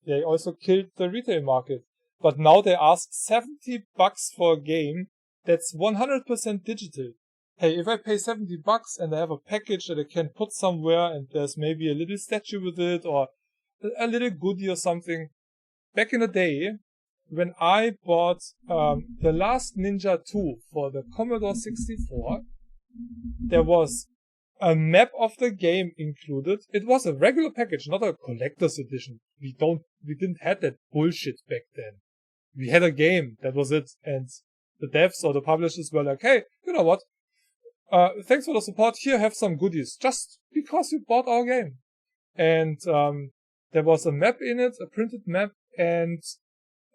they also killed the retail market. But now they ask $70 for a game that's 100% digital. Hey, if I pay $70 and I have a package that I can put somewhere and there's maybe a little statue with it or a little goodie or something. Back in the day, when I bought The Last Ninja 2 for the Commodore 64, there was a map of the game included. It was a regular package, not a collector's edition. We didn't have that bullshit back then. We had a game, that was it. And the devs or the publishers were like, hey, you know what? Thanks for the support. Here, have some goodies. Just because you bought our game. And there was a map in it, a printed map, and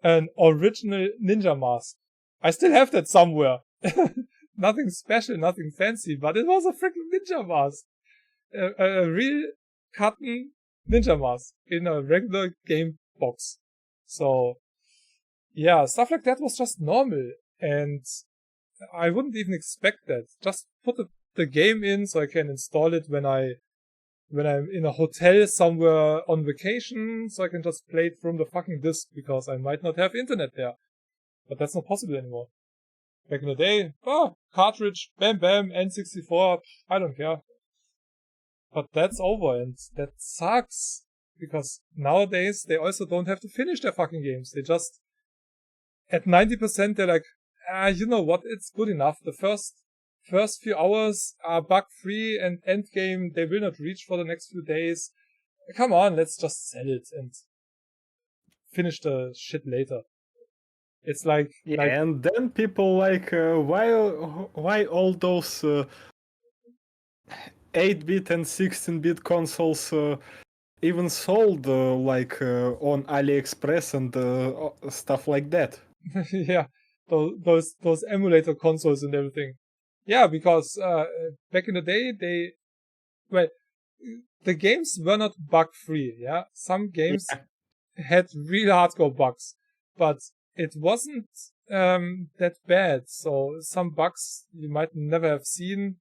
an original ninja mask. I still have that somewhere. Nothing special, nothing fancy, but it was a freaking ninja mask. A real cotton ninja mask in a regular game box. So, yeah, stuff like that was just normal. And I wouldn't even expect that. Just put the game in so I can install it when I'm in a hotel somewhere on vacation, so I can just play it from the fucking disc because I might not have internet there. But that's not possible anymore. Back in the day, cartridge, bam bam, N64, I don't care. But that's over, and that sucks. Because nowadays, they also don't have to finish their fucking games. They just, at 90%, they're like, you know what, it's good enough. The first few hours are bug-free, and endgame, they will not reach for the next few days. Come on, let's just sell it and finish the shit later. It's like, and then people why all those 8-bit and 16-bit consoles even sold on AliExpress and stuff like that. yeah, those emulator consoles and everything. Yeah, because back in the day, the games were not bug-free, yeah? Some games had real hardcore bugs, but it wasn't that bad. So some bugs you might never have seen,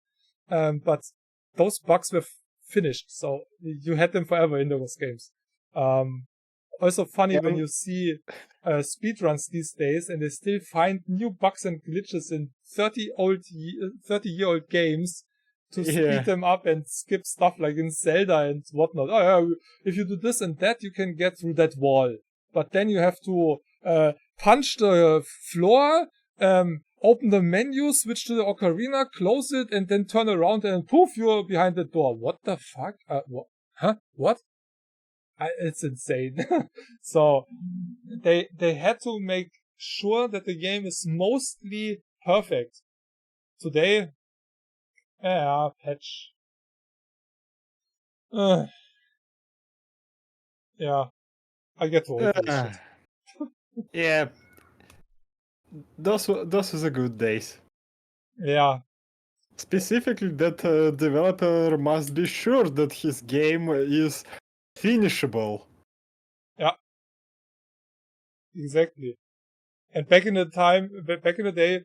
but those bugs were finished, so you had them forever in those games. Also funny when you see speedruns these days, and they still find new bugs and glitches in 30-year-old games to speed them up and skip stuff like in Zelda and whatnot. Oh yeah, if you do this and that, you can get through that wall. But then you have to punch the floor, open the menu, switch to the ocarina, close it, and then turn around and poof, you're behind the door. What the fuck? What? Huh? What? It's insane. So they had to make sure that the game is mostly perfect. Today, patch. Yeah, I get to old this shit. Yeah, those were the good days. Yeah. Specifically, that developer must be sure that his game is finishable. Yeah. Exactly. And back in the day,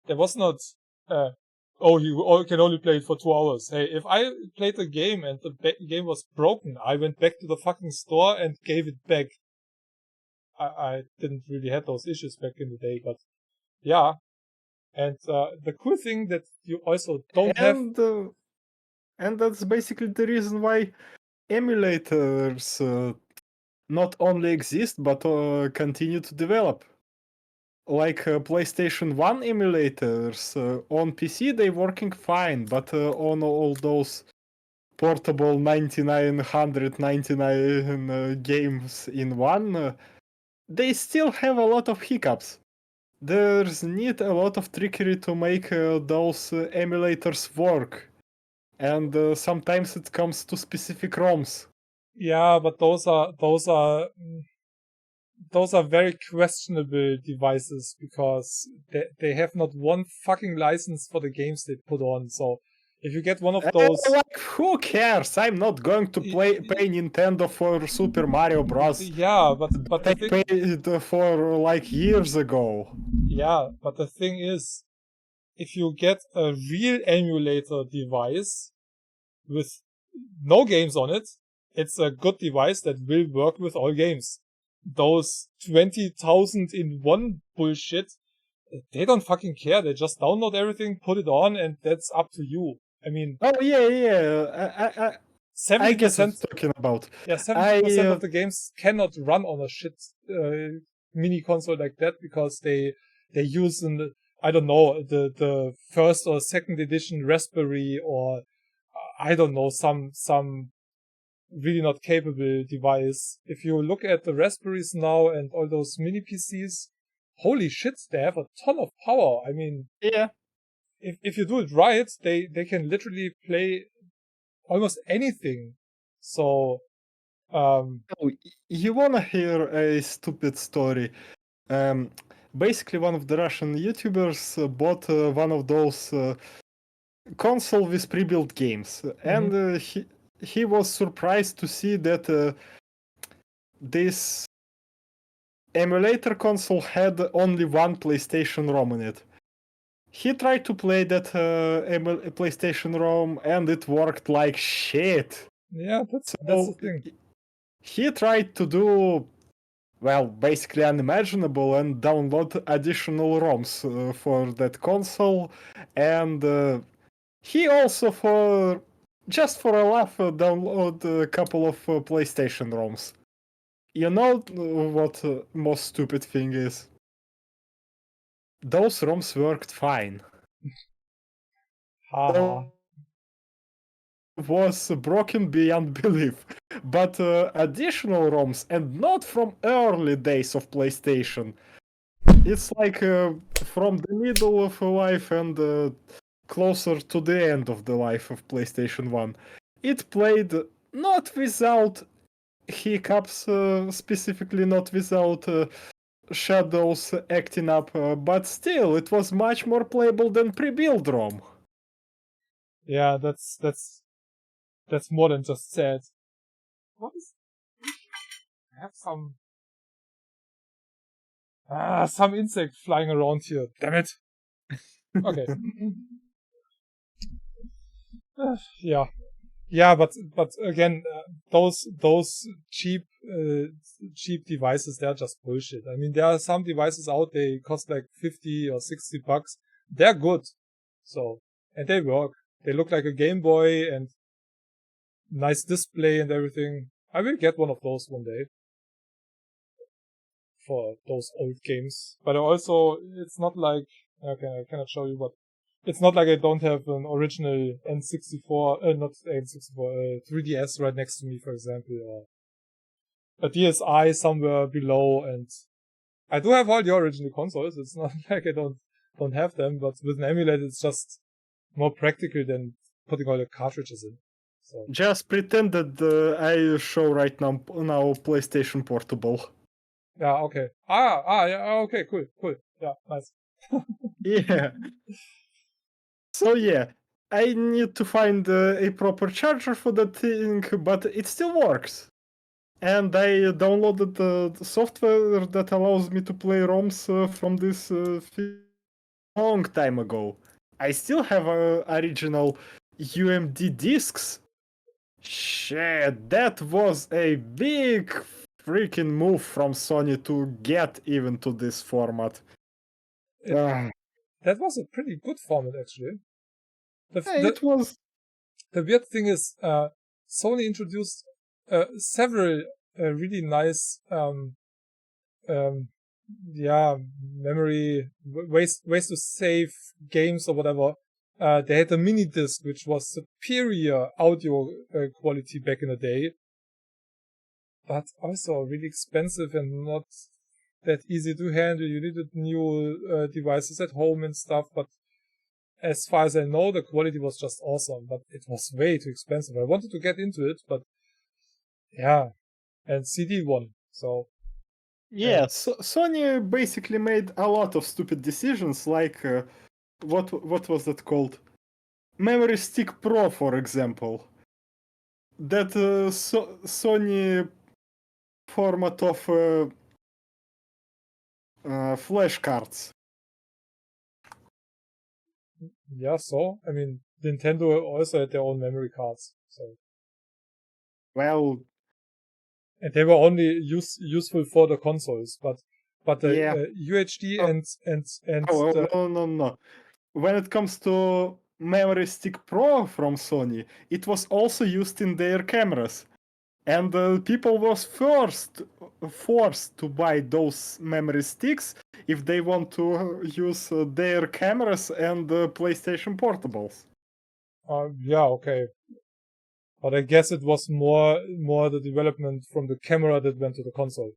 there was not, you can only play it for 2 hours. Hey, if I played a game and the game was broken, I went back to the fucking store and gave it back. I didn't really have those issues back in the day, but yeah. And the cool thing that you also don't have... And that's basically the reason why emulators not only exist, but continue to develop. Like PlayStation 1 emulators on PC, they're working fine, but on all those portable 9999 games in one, they still have a lot of hiccups. There's need a lot of trickery to make those emulators work. And sometimes it comes to specific ROMs. Yeah, but those are very questionable devices because they have not one fucking license for the games they put on. So if you get one of those, who cares? I'm not going to pay Nintendo for Super Mario Bros. Yeah, but they paid for like years ago. Yeah, but the thing is, if you get a real emulator device with no games on it, it's a good device that will work with all games. Those 20,000 in one bullshit, they don't fucking care. They just download everything, put it on, and that's up to you. I mean... Oh, yeah. 70% talking about. Yeah, 70% of the games cannot run on a shit mini console like that because they use the first or second edition Raspberry or I don't know, some really not capable device. If you look at the Raspberries now and all those mini PCs, holy shit, they have a ton of power. I mean, yeah. If you do it right, they can literally play almost anything. So, you wanna hear a stupid story? Basically, one of the Russian YouTubers bought one of those console with pre-built games, and he was surprised to see that this emulator console had only one PlayStation ROM in it. He tried to play that PlayStation ROM, and it worked like shit. Yeah, that's the thing. He tried to do, well, basically unimaginable and download additional ROMs for that console, and he also, for just for a laugh, download a couple of PlayStation ROMs. You know what most stupid thing is? Those ROMs worked fine. Haha. Was broken beyond belief. But additional ROMs, and not from early days of PlayStation. It's like from the middle of life and closer to the end of the life of PlayStation 1. It played not without hiccups, specifically not without shadows acting up, but still, it was much more playable than pre-build ROM. Yeah, that's more than just sad. What is? I have some insect flying around here. Damn it. Okay. Yeah. Yeah, but again, those cheap devices, they're just bullshit. I mean, there are some devices out, they cost like 50 or 60 bucks. They're good. So, and they work. They look like a Game Boy and nice display and everything. I will get one of those one day for those old games. But also, it's not like, okay, I cannot show you, but it's not like I don't have an original N64, not N64, 3DS right next to me, for example, or a DSi somewhere below, and I do have all the original consoles. It's not like I don't have them, but with an emulator, it's just more practical than putting all the cartridges in. So Just pretend that I show right now PlayStation Portable. yeah, okay. Yeah, okay, cool, yeah, nice. Yeah. So yeah, I need to find a proper charger for that thing, but it still works. And I downloaded the software that allows me to play ROMs from this long time ago. I still have original UMD discs. Shit, that was a big freaking move from Sony to get even to this format. That was a pretty good format, actually. It was. The weird thing is, Sony introduced several really nice, memory ways to save games or whatever. They had a mini disc which was superior audio quality back in the day, but also really expensive and not that easy to handle. You needed new devices at home and stuff, but as far as I know, the quality was just awesome, but it was way too expensive. I wanted to get into it, but yeah, and CD won. So Yeah, Sony basically made a lot of stupid decisions, like what was that called? Memory Stick Pro, for example. That Sony format of flash cards. yeah, so I mean, Nintendo also had their own memory cards, so Well, and they were only useful for the consoles, but the yeah. UHD and No. When it comes to Memory Stick Pro from Sony, it was also used in their cameras. And people was forced to buy those memory sticks if they want to use their cameras and PlayStation portables. yeah, okay. But I guess it was more the development from the camera that went to the console.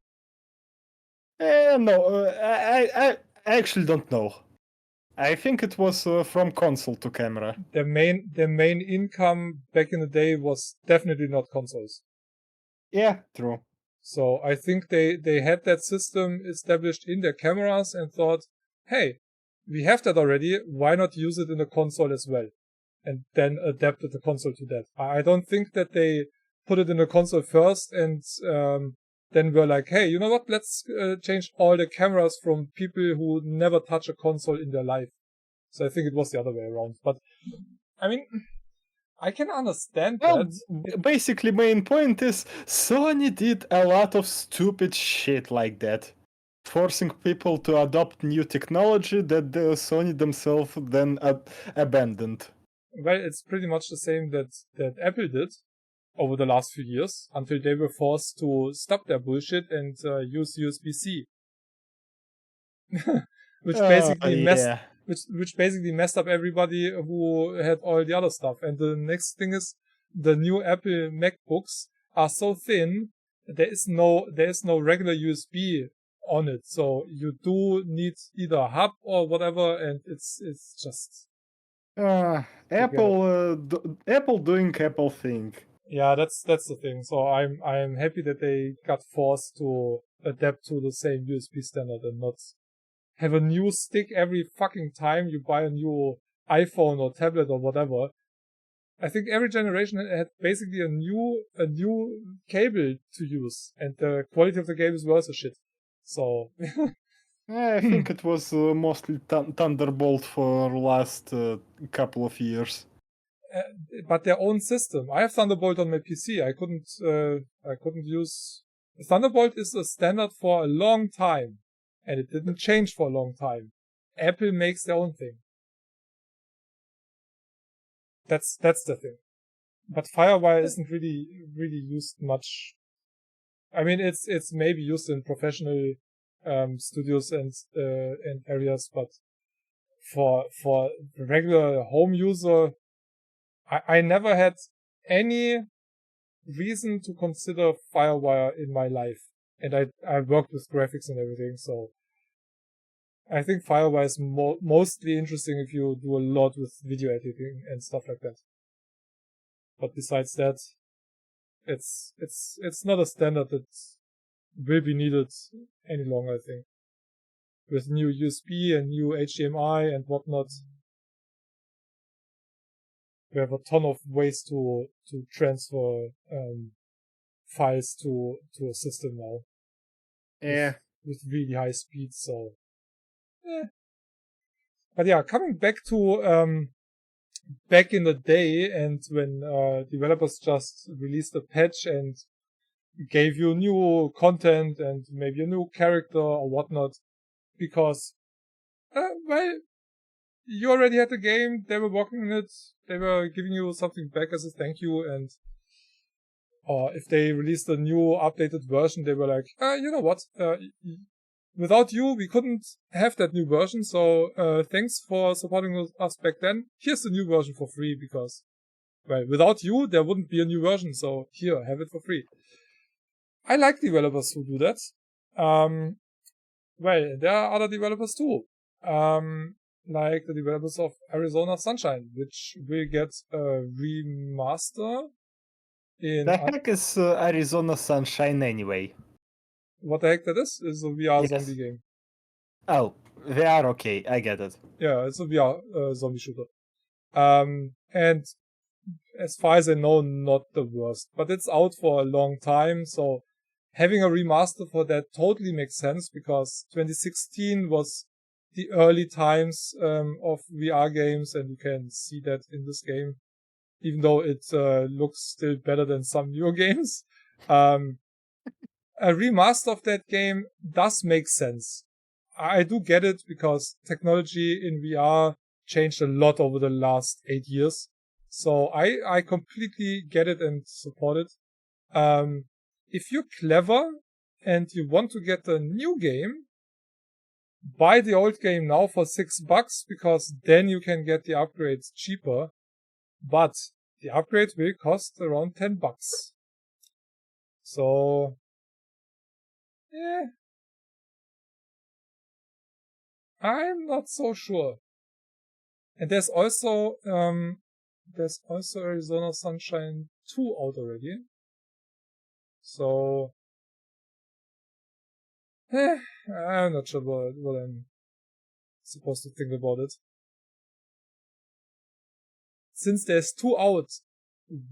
No, I actually don't know. I think it was from console to camera. Their main income back in the day was definitely not consoles. Yeah, true. So I think they had that system established in their cameras and thought, hey, we have that already. Why not use it in the console as well? And then adapted the console to that. I don't think that they put it in the console first and then were like, hey, you know what? Let's change all the cameras from people who never touch a console in their life. So I think it was the other way around. But I mean, I can understand that. Basically, main point is Sony did a lot of stupid shit like that, forcing people to adopt new technology that Sony themselves then abandoned. Well, it's pretty much the same that Apple did over the last few years until they were forced to stop their bullshit and use USB-C. which basically yeah. basically messed up everybody who had all the other stuff. And the next thing is the new Apple MacBooks are so thin, there is no regular USB on it. So you do need either a hub or whatever, and it's just Apple doing Apple thing. yeah, that's the thing. So I'm happy that they got forced to adapt to the same USB standard and not have a new stick every fucking time you buy a new iPhone or tablet or whatever. I think every generation had basically a new cable to use, and the quality of the cable is worse as shit. So I think it was mostly Thunderbolt for last couple of years. But their own system. I have Thunderbolt on my PC. I couldn't use Thunderbolt is a standard for a long time, and it didn't change for a long time. Apple makes their own thing. That's the thing. But FireWire isn't really used much. I mean, it's maybe used in professional studios and areas, but for the regular home user, I never had any reason to consider FireWire in my life, and I worked with graphics and everything, so I think FireWire is mostly interesting if you do a lot with video editing and stuff like that. But besides that, it's not a standard that will be needed any longer, I think. With new USB and new HDMI and whatnot, we have a ton of ways to transfer files to a system now. Yeah. With really high speed, so But yeah, coming back to back in the day and when developers just released a patch and gave you new content and maybe a new character or whatnot, because well, you already had the game, they were working on it, they were giving you something back as a thank you, and or if they released a new updated version, they were like, you know what, without you, we couldn't have that new version, so thanks for supporting us back then. Here's the new version for free, because, well, without you, there wouldn't be a new version, so here, have it for free. I like developers who do that. Well, there are other developers too. Like the developers of Arizona Sunshine, which will get a remaster in... The heck is Arizona Sunshine anyway? What the heck that is? It's a VR Yes. zombie game. Oh, they are okay, I get it. Yeah, it's a VR zombie shooter. And as far as I know, not the worst. But it's out for a long time, so having a remaster for that totally makes sense, because 2016 was the early times of VR games, and you can see that in this game, even though it looks still better than some newer games. A remaster of that game does make sense. I do get it, because technology in VR changed a lot over the last 8 years. So I completely get it and support it. If you're clever and you want to get a new game, buy the old game now for $6, because then you can get the upgrades cheaper. But the upgrade will cost around $10. So, yeah. I'm not so sure. And there's also Arizona Sunshine 2 out already. So, I'm not sure what I'm supposed to think about it. Since there's 2 out,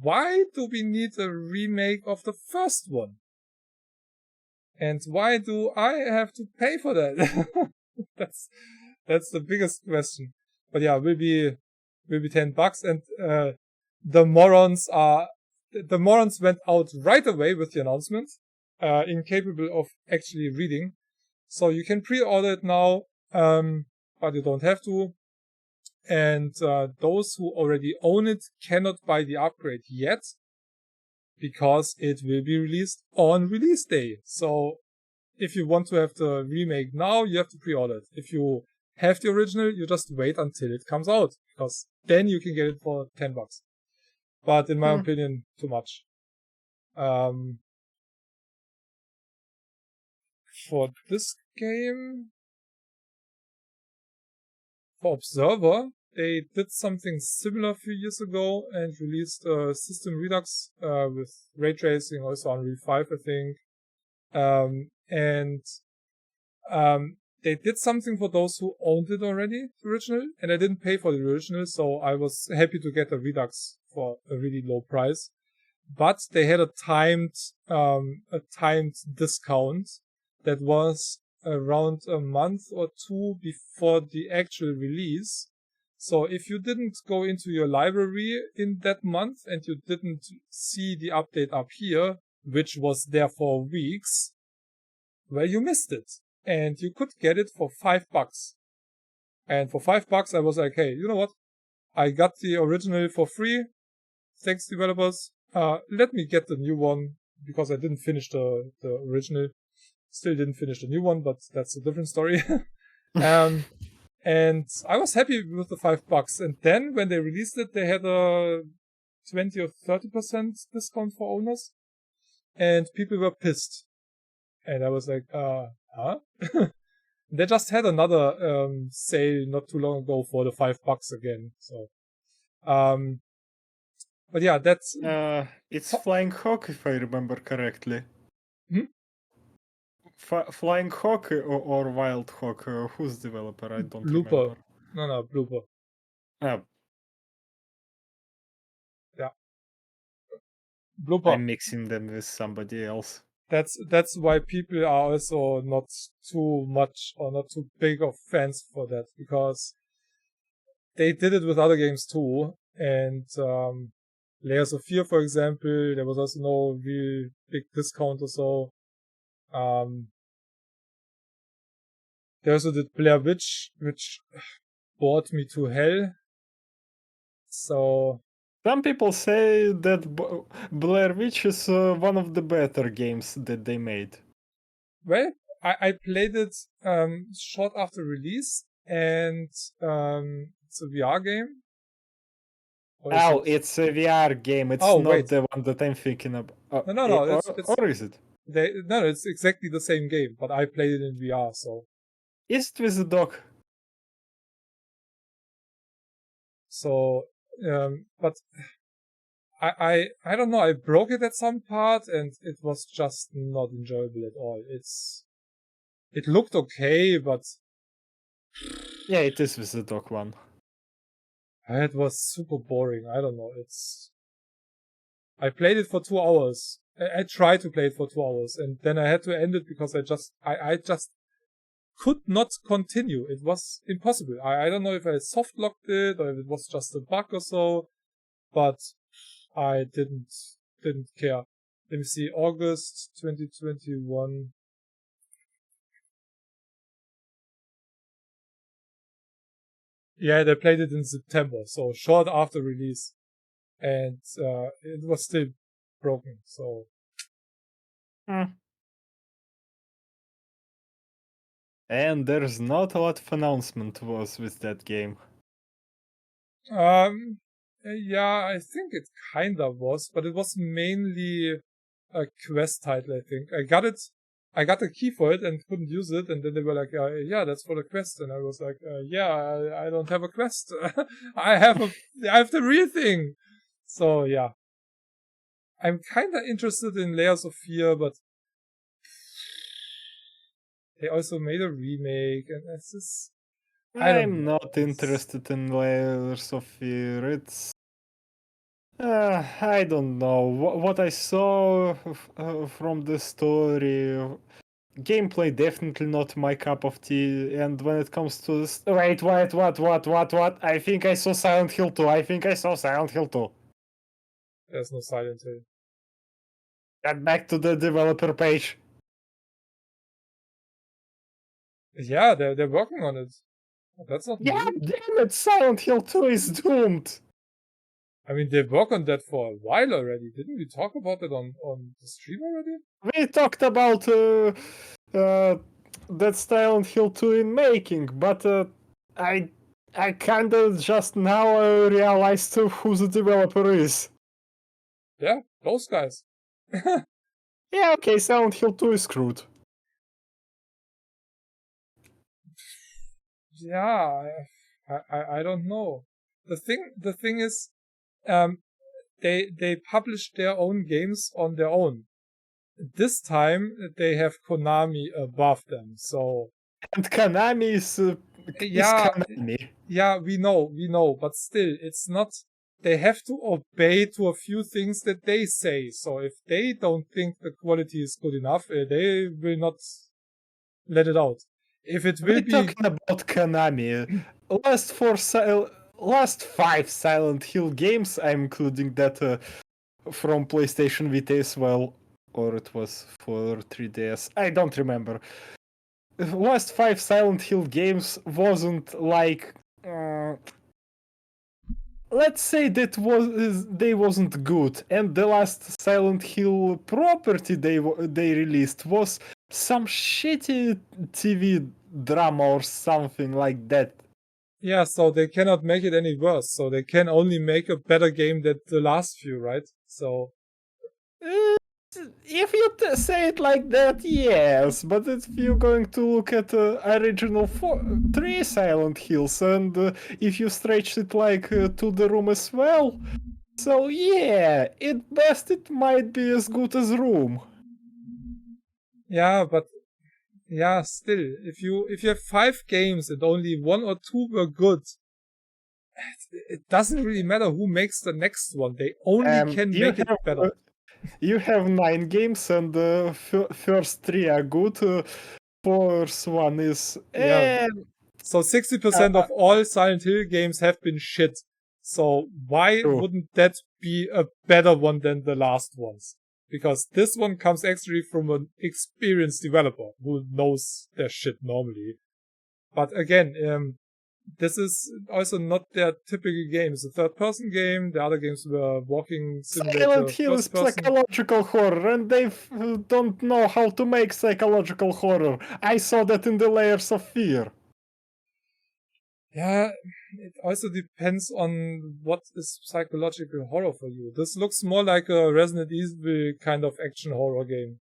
why do we need a remake of the first one? And why do I have to pay for that? That's the biggest question. But yeah, will be $10, and the morons went out right away with the announcement, incapable of actually reading. So you can pre-order it now, but you don't have to. and those who already own it cannot buy the upgrade yet because it will be released on release day. So if you want to have the remake now, you have to pre-order it. If you have the original, you just wait until it comes out, because then you can get it for $10. But in my opinion, too much. For this game, for Observer, they did something similar a few years ago and released System Redux with ray tracing, also on Unreal 5, I think. They did something for those who owned it already, the original, and I didn't pay for the original, so I was happy to get a Redux for a really low price. But they had a timed discount that was around a month or two before the actual release. So if you didn't go into your library in that month and you didn't see the update up here, which was there for weeks, well, you missed it. And you could get it for $5. And for $5, I was like, hey, you know what? I got the original for free. Thanks, developers. Let me get the new one, because I didn't finish the original. Still didn't finish the new one, but that's a different story. And I was happy with the $5. And then when they released it, they had a 20 or 30% discount for owners. And people were pissed. And I was like, huh? They just had another sale not too long ago for the $5 again. So, but yeah, that's it's Flying Hawk, if I remember correctly. Flying Hawk or Wild Hawk? Who's developer? I don't remember. No, Blooper. Yeah. Blooper. I'm mixing them with somebody else. That's why people are also not too much or not too big of fans for that, because they did it with other games too. And Layers of Fear, for example, there was also no real big discount or so. They also did Blair Witch, which bored me to hell. So some people say that Blair Witch is one of the better games that they made. Well, I played it short after release, and it's a VR game. It's a VR game. It's not the one that I'm thinking about. No. Or is it? No, it's exactly the same game, but I played it in VR, so. Is it with the dog? So, but I don't know, I broke it at some part and it was just not enjoyable at all. It looked okay, but. Yeah, it is with the dog one. It was super boring. I don't know. I played it for 2 hours. I tried to play it for 2 hours, and then I had to end it because I just could not continue. It was impossible. I don't know if I soft locked it or if it was just a bug or so, but I didn't care. Let me see, August 2021. Yeah, they played it in September, so short after release. And it was still broken, so. And there's not a lot of announcement was with that game. Yeah, I think it kinda was, but it was mainly a quest title, I think. I got a key for it and couldn't use it, and then they were like, yeah, that's for the quest, and I was like, yeah, I don't have a quest. I have the real thing. So, yeah. I'm kinda interested in Layers of Fear, but they also made a remake, and it's just... I'm not interested in Layers of Fear. It's... I don't know. What I saw from the story... Gameplay definitely not my cup of tea, and when it comes to this... Wait, what? I think I saw Silent Hill 2. There's no Silent Hill. Get back to the developer page. Yeah, they're working on it. That's not Yeah, new. damn it, Silent Hill 2 is doomed. I mean, they work on that for a while already. Didn't we talk about it on the stream already? We talked about that Silent Hill 2 in making, but I kinda just now realized who the developer is. Yeah, those guys. Yeah, okay, Silent Hill 2 is screwed. Yeah, I don't know. The thing is, they publish their own games on their own. This time they have Konami above them, so And Konami is yeah, Konami. yeah, we know, but still, it's not. They have to obey to a few things that they say. So if they don't think the quality is good enough, they will not let it out. If it will We're be talking about Konami. Last 5 Silent Hill games, I'm including that from PlayStation Vita as well, or it was for 3DS. I don't remember. Last 5 Silent Hill games wasn't like. Let's say that they wasn't good, and the last Silent Hill property they released was some shitty TV drama or something like that. yeah, so they cannot make it any worse. So they can only make a better game than the last few, right? So If you say it like that, yes. But if you're going to look at original 3 Silent Hills, and if you stretch it like to the room as well, so yeah, at best it might be as good as Room. yeah, but yeah, still, if you have 5 games and only 1 or 2 were good, it doesn't really matter who makes the next one. They only can make it better. You have 9 games, and the first 3 are good. Fourth one is Yeah. So 60% of all Silent Hill games have been shit. So why wouldn't that be a better one than the last ones? Because this one comes actually from an experienced developer who knows their shit normally. But again, this is also not their typical game. It's a third-person game. The other games were walking simulator. Silent Hill is psychological horror, and they don't know how to make psychological horror. I saw that in the Layers of Fear. Yeah, it also depends on what is psychological horror for you. This looks more like a Resident Evil kind of action horror game.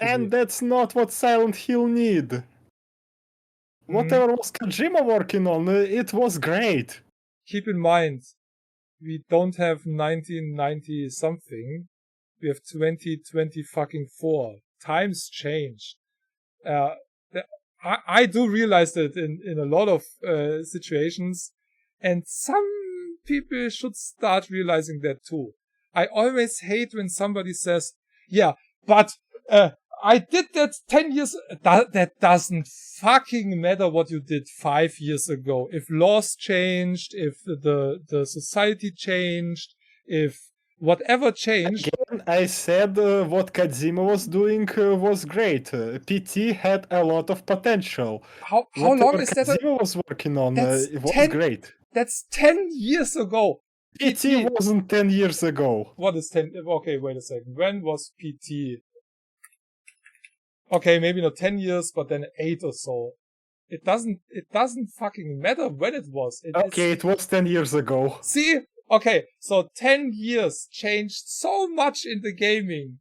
And that's not what Silent Hill need. Whatever was Kojima working on, it was great. Keep in mind, we don't have 1990 something. We have 2020 fucking 4. Times changed. I do realize that in a lot of situations, and some people should start realizing that too. I always hate when somebody says, yeah, but I did that 10 years. That doesn't fucking matter what you did 5 years ago. If laws changed, if the society changed, if whatever changed. Again, I said what Kojima was doing was great. PT had a lot of potential. How long is that? Kojima was working on it was great. That's 10 years ago. PT wasn't 10 years ago. What is 10? Okay, wait a second. When was PT? Okay, maybe not 10 years, but then 8 or so. It doesn't fucking matter when it was. It was 10 years ago. See? Okay, so 10 years changed so much in the gaming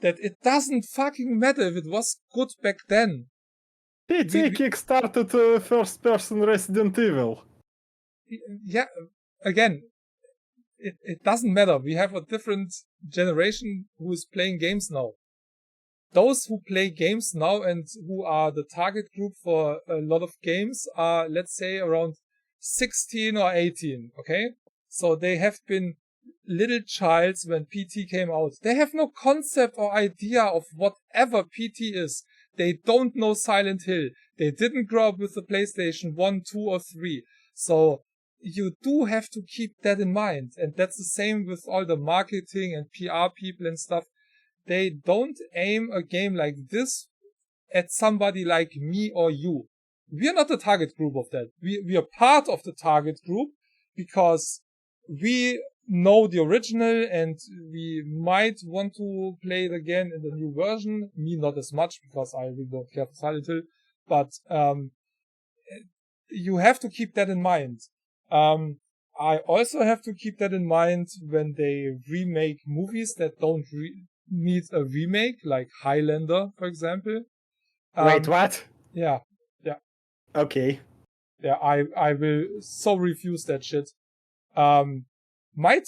that it doesn't fucking matter if it was good back then. PT kickstarted first-person Resident Evil. Yeah, again, it doesn't matter. We have a different generation who is playing games now. Those who play games now and who are the target group for a lot of games are, let's say, around 16 or 18, okay? So they have been little childs when PT came out. They have no concept or idea of whatever PT is. They don't know Silent Hill. They didn't grow up with the PlayStation 1, 2, or 3. So you do have to keep that in mind. And that's the same with all the marketing and PR people and stuff. They don't aim a game like this at somebody like me or you. we are not the target group of that. We are part of the target group because we know the original and we might want to play it again in the new version. Me, not as much because I really don't care for Silent Hill, but, you have to keep that in mind. I also have to keep that in mind when they remake movies that don't need a remake, like Highlander, for example. Wait, what? Yeah. Okay. Yeah, I will so refuse that shit. Might,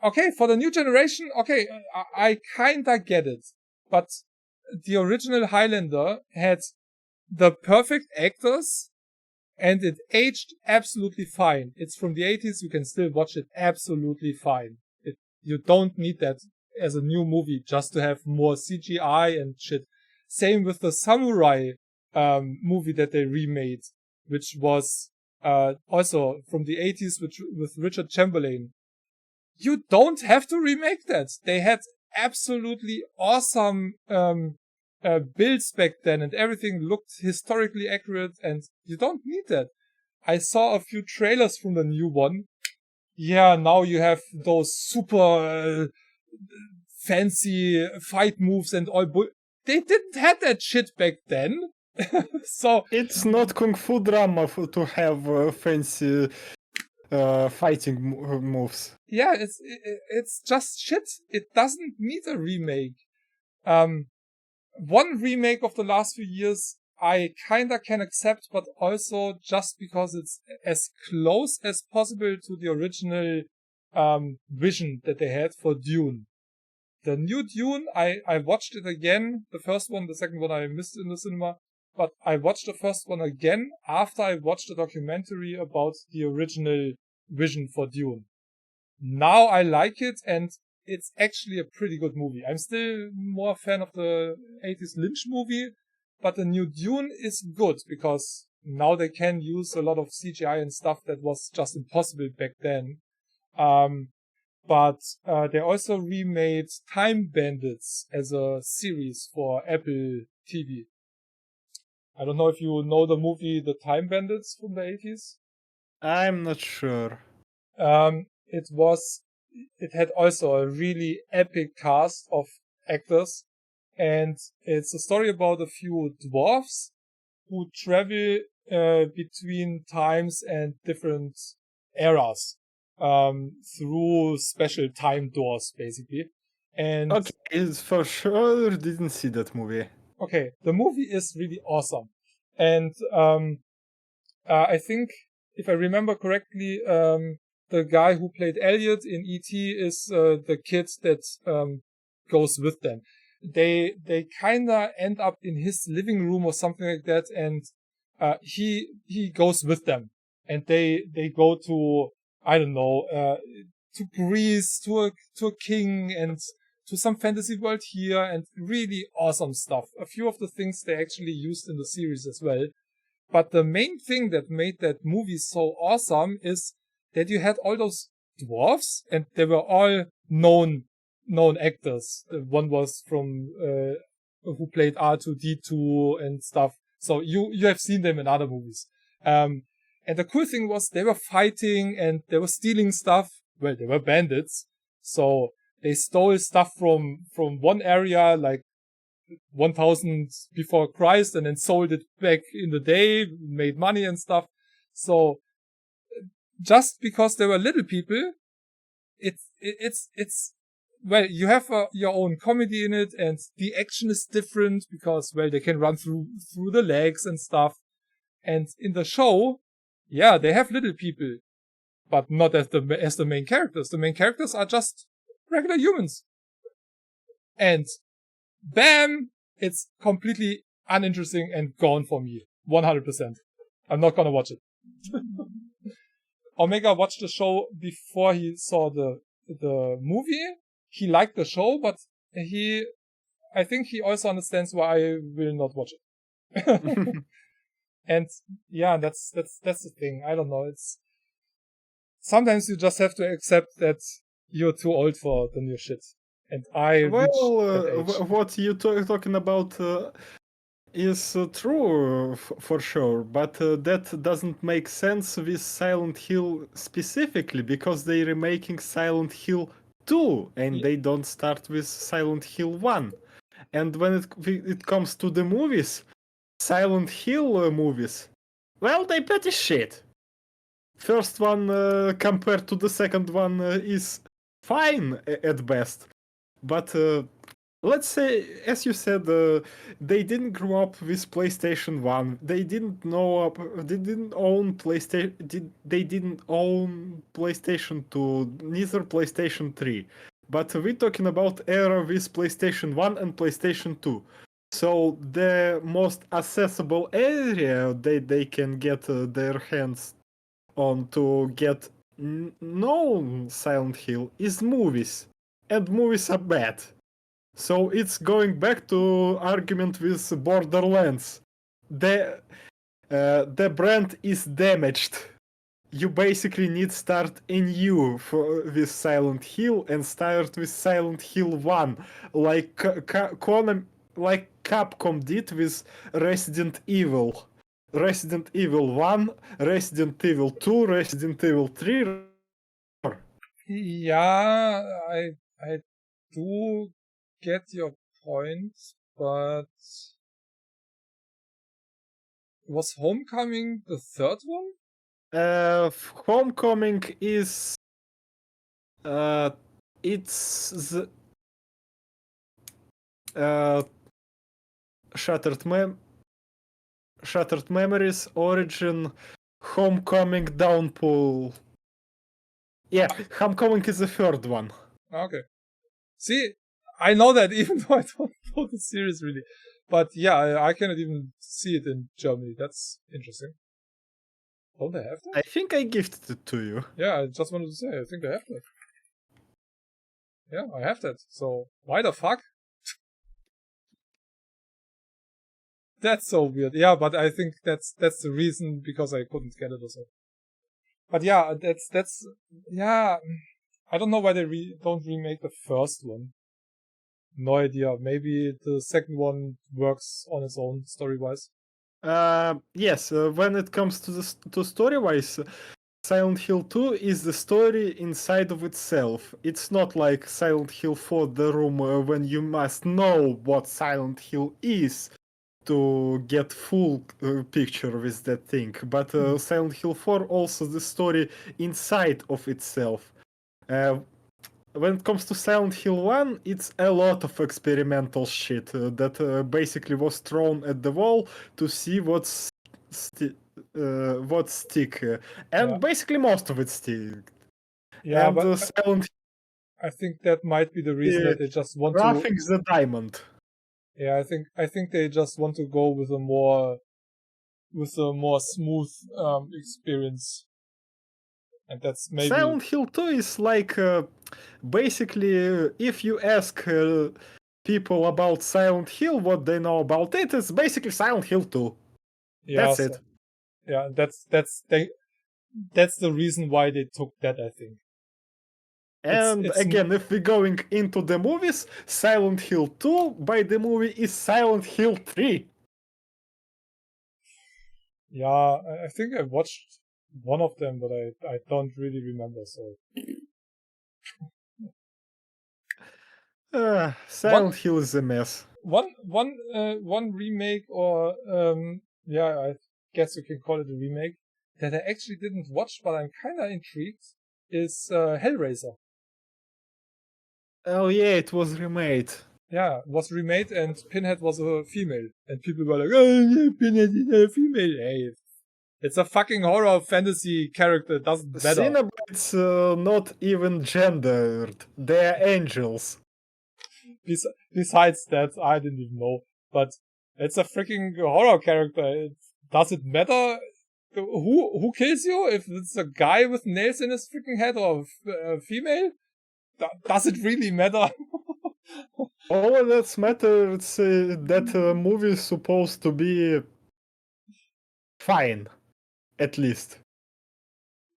okay, for the new generation, okay, I kinda get it. But the original Highlander had the perfect actors, and it aged absolutely fine. It's from the 80s, you can still watch it absolutely fine. You don't need that as a new movie just to have more CGI and shit. Same with the Samurai movie that they remade, which was also from the 80s with Richard Chamberlain. You don't have to remake that. They had absolutely awesome builds back then, and everything looked historically accurate, and you don't need that. I saw a few trailers from the new one. Yeah, now you have those super fancy fight moves and all. They didn't have that shit back then. So it's not kung fu drama to have fancy fighting moves. Yeah, it's just shit. It doesn't need a remake. One remake of the last few years I kinda can accept, but also just because it's as close as possible to the original vision that they had for Dune. The new Dune, I watched it again. The first one, the second one I missed in the cinema. But I watched the first one again after I watched a documentary about the original vision for Dune. Now I like it, and it's actually a pretty good movie. I'm still more a fan of the 80s Lynch movie, but the new Dune is good because now they can use a lot of CGI and stuff that was just impossible back then. But they also remade Time Bandits as a series for Apple TV. I don't know if you know the movie The Time Bandits from the 80s. I'm not sure. It had also a really epic cast of actors, and it's a story about a few dwarfs who travel between times and different eras through special time doors, basically. And okay, for sure didn't see that movie. Okay, the movie is really awesome, and I think if I remember correctly, the guy who played Elliot in E.T. is the kid that goes with them. They kinda end up in his living room or something like that, and he goes with them, and they go to, I don't know, to Greece, to a king, and to some fantasy world here, and really awesome stuff. A few of the things they actually used in the series as well. But the main thing that made that movie so awesome is that you had all those dwarfs, and they were all known actors. One was from who played R2-D2 and stuff. So you have seen them in other movies. And the cool thing was they were fighting and they were stealing stuff. Well, they were bandits, so they stole stuff from one area, like 1000 before Christ, and then sold it back in the day, made money and stuff. So just because they were little people, it's well, you have your own comedy in it, and the action is different because, well, they can run through the legs and stuff. And in the show, yeah, they have little people, but not as the main characters. The main characters are just regular humans. And bam, it's completely uninteresting and gone for me. 100%. I'm not gonna watch it. Omega watched the show before he saw the movie. He liked the show, but I think he also understands why I will not watch it. And yeah, that's the thing. I don't know. It's sometimes you just have to accept that you're too old for the new shit. And I what you talking about is true for sure, but that doesn't make sense with Silent Hill specifically because they're remaking Silent Hill 2 and they don't start with Silent Hill 1. And when it comes to the movies, Silent Hill movies, well, they pretty shit. First one compared to the second one is fine at best, but let's say, as you said, they didn't grow up with PlayStation 1. They didn't they didn't own PlayStation. They didn't own PlayStation 2, neither PlayStation 3. But we're talking about era with PlayStation 1 and PlayStation 2. So the most accessible area they can get their hands on to get known Silent Hill is movies. And movies are bad. So it's going back to argument with Borderlands. The brand is damaged. You basically need start anew with Silent Hill and start with Silent Hill 1, like like Capcom did with Resident Evil. Resident Evil 1, Resident Evil 2, Resident Evil 3. Yeah, I do get your point, but was Homecoming the third one? Homecoming is it's the Shattered Memories, Origin, Homecoming, Downpool. Yeah, Homecoming is the third one. Okay. See, I know that even though I don't know the series really. But yeah, I cannot even see it in Germany. That's interesting. Don't they have that? I think I gifted it to you. Yeah, I just wanted to say, I think they have that. Yeah, I have that. So, why the fuck? That's so weird. Yeah, but I think that's the reason because I couldn't get it or so. But yeah, that's yeah. I don't know why they don't remake the first one. No idea. Maybe the second one works on its own story-wise. Yes. When it comes to story-wise, Silent Hill 2 is the story inside of itself. It's not like Silent Hill 4, the room when you must know what Silent Hill is to get full picture with that thing. But Silent Hill 4 also the story inside of itself. When it comes to Silent Hill 1, it's a lot of experimental shit that basically was thrown at the wall to see what's stick. And basically most of it stick. Yeah, and but Silent I think that might be the reason that they just want Roughing the Diamond. Yeah, I think they just want to go with a more smooth experience. And that's maybe Silent Hill 2 is like basically if you ask people about Silent Hill what they know about it, it's basically Silent Hill 2. yeah, That's so, it. Yeah, that's the reason why they took that, I think. And again, if we're going into the movies, Silent Hill 2 by the movie is Silent Hill 3. Yeah, I think I watched one of them, but I don't really remember, so. Silent Hill is a mess. One remake or, yeah, I guess you can call it a remake, that I actually didn't watch, but I'm kinda intrigued, is Hellraiser. Oh yeah, it was remade. Yeah, it was remade and Pinhead was a female. And people were like, oh, Pinhead is a female. Hey, it's a fucking horror fantasy character. It doesn't matter. Cenobites not even gendered. They're angels. Besides that, I didn't even know. But it's a freaking horror character. Does it matter who kills you? If it's a guy with nails in his freaking head or a female? Does it really matter? All that matters that movie is supposed to be fine, at least.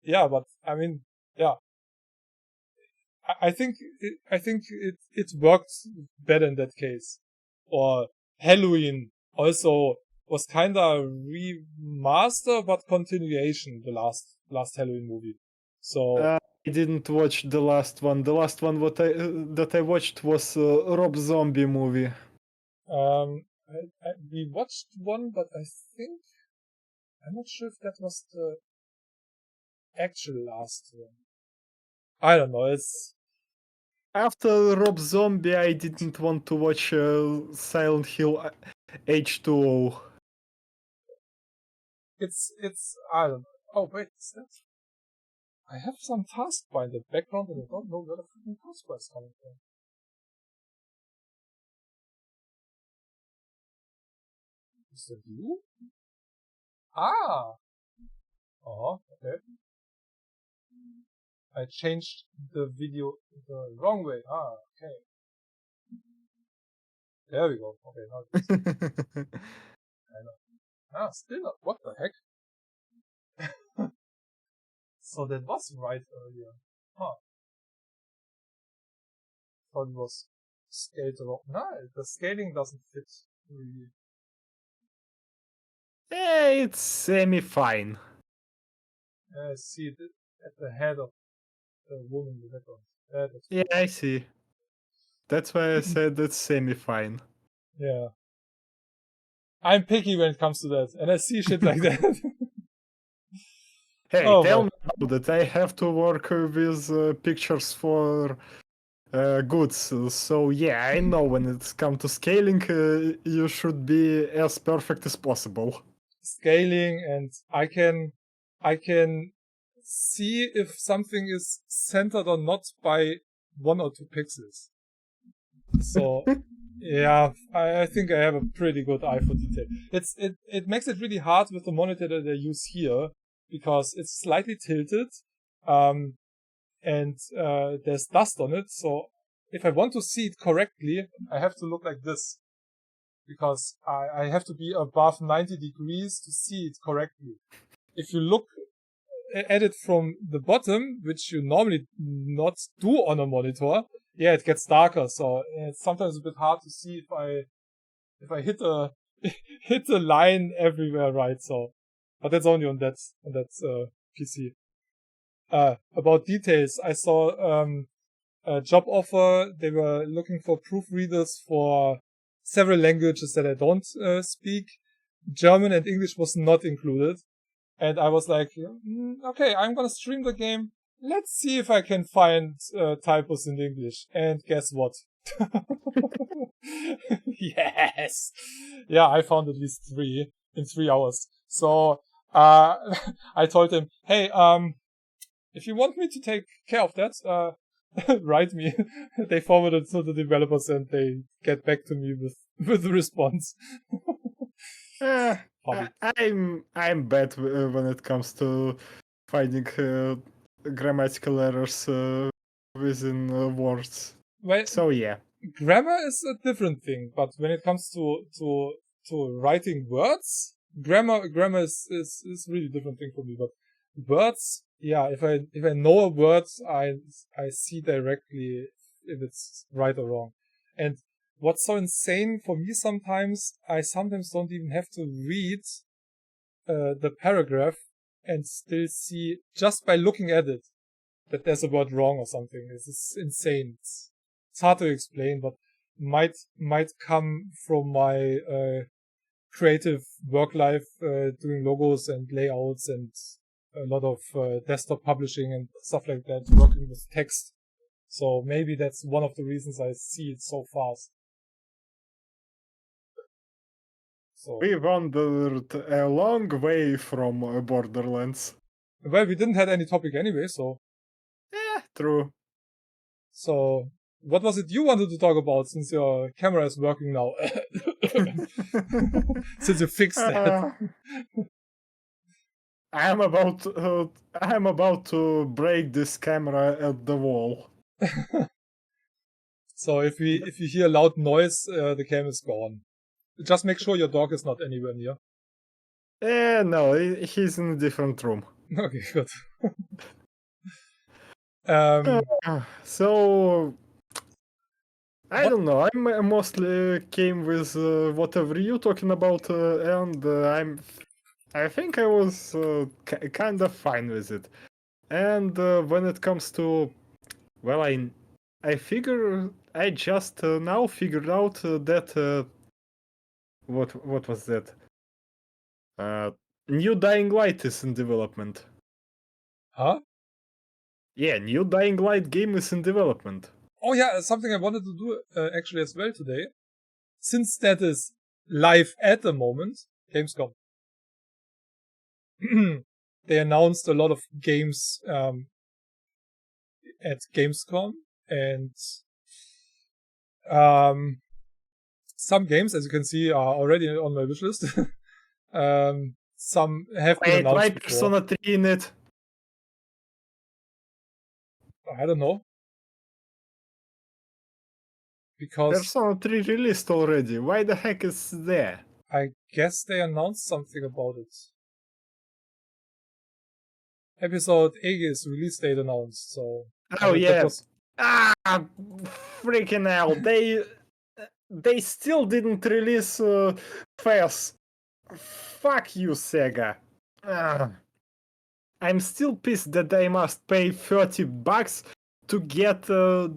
Yeah, but I mean, yeah. I think it worked better in that case. Or Halloween. also was kinda remaster but continuation, the last Halloween movie. So I didn't watch the last one. The last one that I watched was Rob Zombie movie. we watched one, but I think I'm not sure if that was the actual last one. I don't know. It's After Rob Zombie, I didn't want to watch Silent Hill H2O. it's I don't know. Oh wait, is that? I have some taskbar in the background and I don't know where the freaking taskbar is coming from. Is that you? Ah! Oh, okay. I changed the video the wrong way. Ah, okay. There we go. Okay, now it's I know. Ah, still not. What the heck? So that was right earlier. Huh. Thought it was scaled wrong. No, the scaling doesn't fit really. It's semi-fine. I see it at the head of the woman in the background. Yeah, I see. That's why I said it's semi-fine. Yeah. I'm picky when it comes to that, and I see shit like that. Hey, Oh, tell well. me now that I have to work with pictures for goods. So yeah, I know when it's come to scaling, you should be as perfect as possible. Scaling, and I can see if something is centered or not by 1 or 2 pixels. So yeah, I think I have a pretty good eye for detail. It makes it really hard with the monitor that I use here because it's slightly tilted, and there's dust on it. So if I want to see it correctly, I have to look like this because I have to be above 90 degrees to see it correctly. If you look at it from the bottom, which you normally not do on a monitor, yeah, it gets darker. So it's sometimes a bit hard to see if I hit a hit a line everywhere, right? So, but that's only on that PC. About details, I saw a job offer. They were looking for proofreaders for several languages that I don't speak. German and English was not included. And I was like, okay, I'm gonna stream the game. Let's see if I can find typos in English. And guess what? Yes! Yeah, I found at least 3 in 3 hours. So, I told him, hey, if you want me to take care of that, write me. They forwarded it to the developers and they get back to me with the response. I'm bad when it comes to finding grammatical errors within words. Well, So yeah. grammar is a different thing, but when it comes to writing words, grammar is really different thing for me. But words, yeah, if I know a word, I see directly if it's right or wrong. And what's so insane for me sometimes, I sometimes don't even have to read the paragraph and still see just by looking at it that there's a word wrong or something. This is insane. It's hard to explain, but might come from my creative work life, doing logos and layouts and a lot of desktop publishing and stuff like that, working with text. So maybe that's one of the reasons I see it so fast. So We wandered a long way from Borderlands. well, we didn't have any topic anyway, so True. so what was it you wanted to talk about since your camera is working now? Since you fixed that. I'm about to break this camera at the wall. So if you hear loud noise, the cam is gone. Just make sure your dog is not anywhere near. No, he's in a different room. Okay, good. So I don't know. I mostly came with whatever you talking about, and I think I was kind of fine with it. And when it comes to, well, I just now figured out that what was that? Uh, New Dying Light is in development. Huh? Yeah, New Dying Light game is in development. Oh yeah, something I wanted to do actually as well today. Since that is live at the moment, Gamescom. They announced a lot of games at Gamescom, and some games, as you can see, are already on my wishlist. Some have been Wait, announced why before. Persona 3 in it? I don't know. Because Persona 3 released already. Why the heck is there? I guess they announced something about it. Episode 8 is release date announced, so... Oh yeah. Was... Freaking hell. They still didn't release FES. Fuck you, Sega. I'm still pissed that I must pay $30 to get a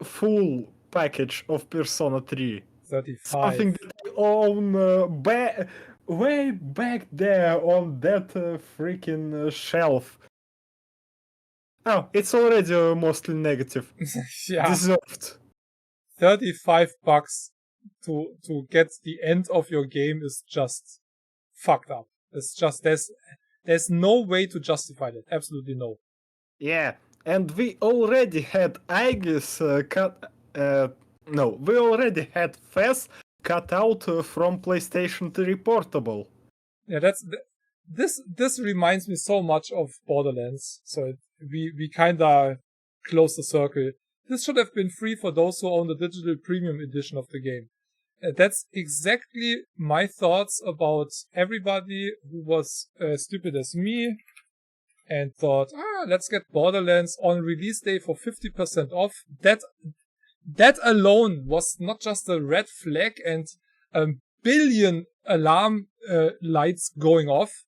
full package of Persona 3. 35. Something that I own way back there on that freaking shelf. Oh, it's already mostly negative. Yeah. Deserved. $35 to get the end of your game is just fucked up. It's just there's no way to justify that. Absolutely no. Yeah, and we already had Aegis we already had FES cut out from PlayStation 3 Portable. Yeah, this reminds me so much of Borderlands. So we kinda closed the circle. This should have been free for those who own the digital premium edition of the game. That's exactly my thoughts about everybody who was stupid as me and thought, let's get Borderlands on release day for 50% off. That alone was not just a red flag and a billion alarm lights going off.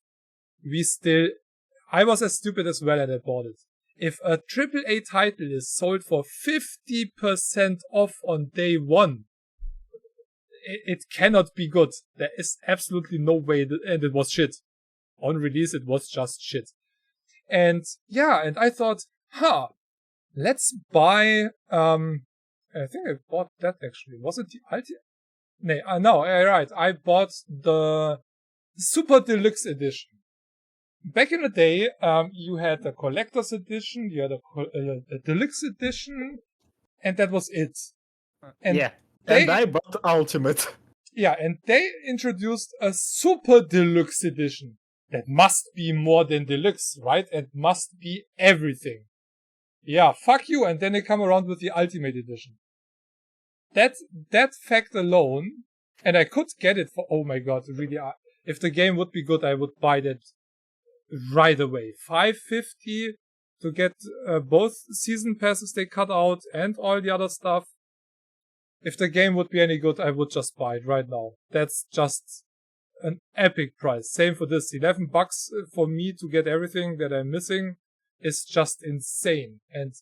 I was as stupid as well and I bought it. If a AAA title is sold for 50% off on day one, it cannot be good. There is absolutely no way, and it was shit. On release, it was just shit. And yeah, and I thought, let's buy, I think I bought that actually. Was it the Ultimate? No, right. I bought the Super Deluxe Edition. Back in the day, you had the Collector's Edition, you had a Deluxe Edition, and that was it. And yeah, and I bought Ultimate. Yeah, and they introduced a Super Deluxe Edition. That must be more than Deluxe, right? And must be everything. Yeah, fuck you, and then they come around with the Ultimate Edition. That fact alone, and I could get it for, oh my god, really, if the game would be good, I would buy that right away. $5.50 to get both season passes they cut out and all the other stuff. If the game would be any good, I would just buy it right now. That's just an epic price. Same for this. $11 for me to get everything that I'm missing is just insane. And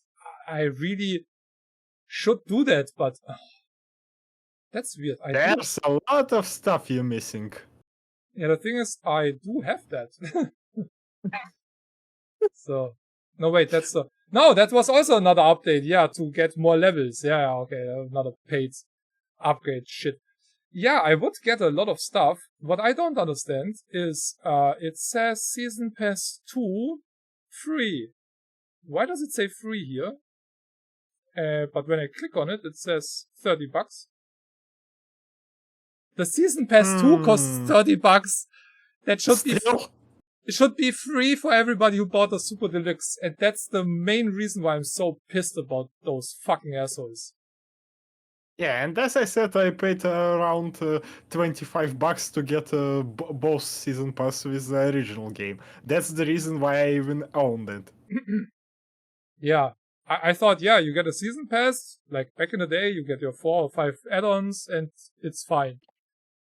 I really should do that, but that's weird. There's a lot of stuff you're missing. Yeah, the thing is, I do have that. So, no, wait, no, that was also another update. Yeah, to get more levels. Yeah, okay, another paid upgrade shit. Yeah, I would get a lot of stuff. What I don't understand is, it says Season Pass 2 free. Why does it say free here? But when I click on it, it says $30. The Season Pass 2 costs $30. That should be... It should be free for everybody who bought the Super Deluxe, and that's the main reason why I'm so pissed about those fucking assholes. Yeah, and as I said, I paid around $25 to get both season pass with the original game. That's the reason why I even owned it. Yeah, I thought, yeah, you get a season pass, like back in the day, you get your 4 or 5 add-ons, and it's fine.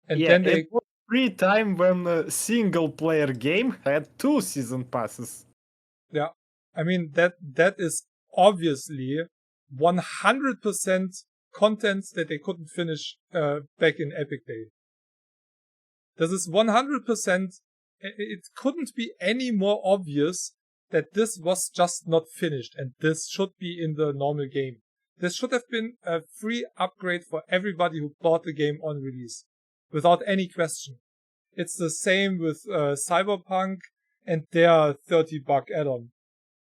And yeah, then they... it was pre-time when a single-player game had 2 season passes. Yeah, I mean, that is obviously 100% content that they couldn't finish back in Epic Day. This is 100%, it couldn't be any more obvious that this was just not finished, and this should be in the normal game. This should have been a free upgrade for everybody who bought the game on release, without any question. It's the same with Cyberpunk and their $30 add-on.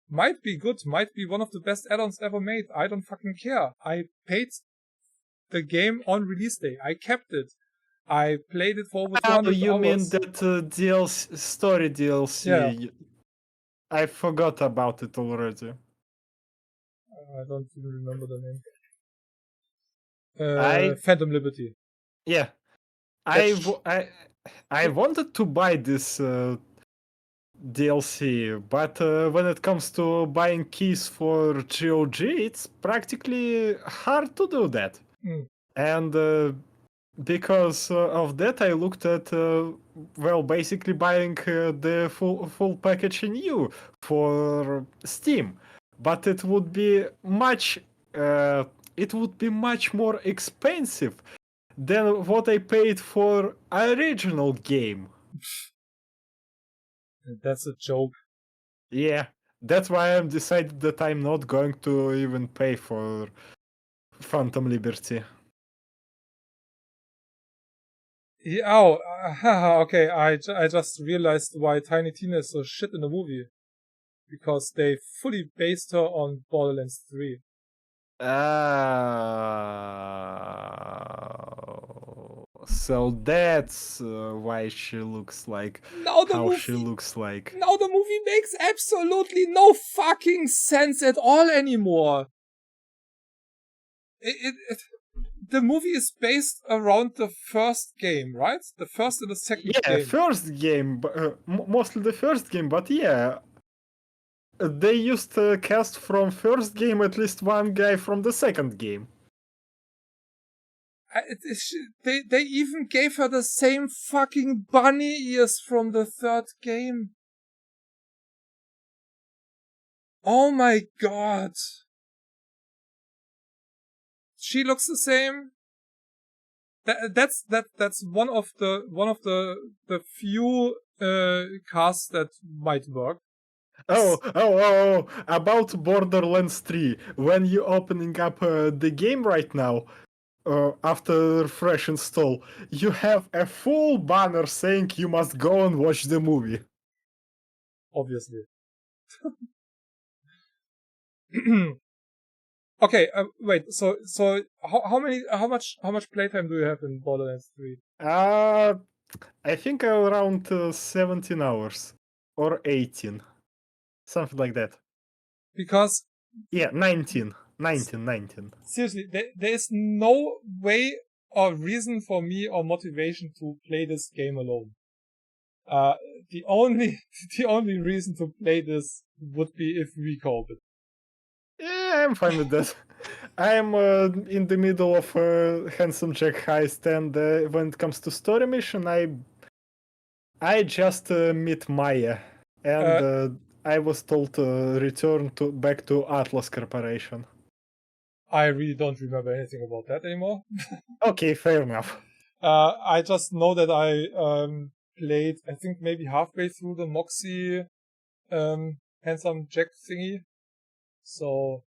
Might be good, might be one of the best add-ons ever made. I don't fucking care. I paid the game on release day. I kept it. I played it for over 200 hours. You mean that DLC, story DLC? Yeah. I forgot about it already. I don't even remember the name. Phantom Liberty. Yeah. I wanted to buy this DLC, but when it comes to buying keys for GOG, it's practically hard to do that. And because of that, I looked at basically buying the full package in EU for Steam, but it would be much more expensive than what I paid for original game. That's a joke. Yeah, that's why I've decided that I'm not going to even pay for Phantom Liberty. Yeah, okay, I just realized why Tiny Tina is so shit in the movie. Because they fully based her on Borderlands 3. So that's why she looks like she looks like. Now the movie makes absolutely no fucking sense at all anymore. The movie is based around the first game, right? The first and the second game. Yeah, first game, mostly the first game, but yeah. They used to cast from first game at least one guy from the second game. They even gave her the same fucking bunny ears from the third game. Oh my god. She looks the same. That's one of the few casts that might work. Oh, about Borderlands 3. When you're opening up the game right now, after fresh install, you have a full banner saying you must go and watch the movie. Obviously. Okay, wait. So how much playtime do you have in Borderlands 3? I think around 17 hours or 18, something like that. Because 19. Seriously, there is no way or reason for me or motivation to play this game alone. The only reason to play this would be if we co-op it. Yeah, I'm fine with that. I'm in the middle of a Handsome Jack heist, and when it comes to story mission, I just meet Maya, and I was told to return back to Atlas Corporation. I really don't remember anything about that anymore. Okay, fair enough. I just know that I played, I think maybe halfway through the Moxie Handsome Jack thingy. So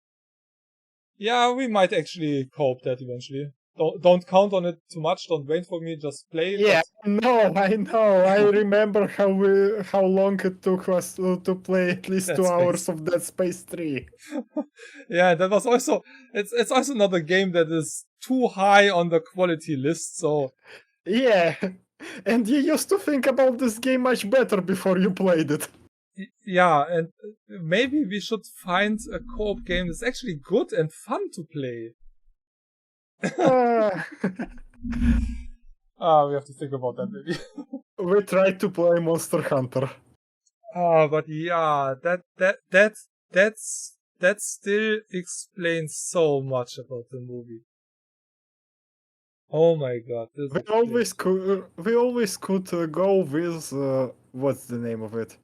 yeah, we might actually co-op that eventually. Don't count on it too much. Don't wait for me. Just play it. Yeah, I know. I remember how long it took us to play at least 2 hours of Dead Space 3. Yeah, that was also. It's also not a game that is too high on the quality list. So yeah, and you used to think about this game much better before you played it. Yeah, and maybe we should find a co-op game that's actually good and fun to play. We have to think about that maybe. We tried to play Monster Hunter. But yeah, that's that still explains so much about the movie. Oh my god, this We always could go with what's the name of it?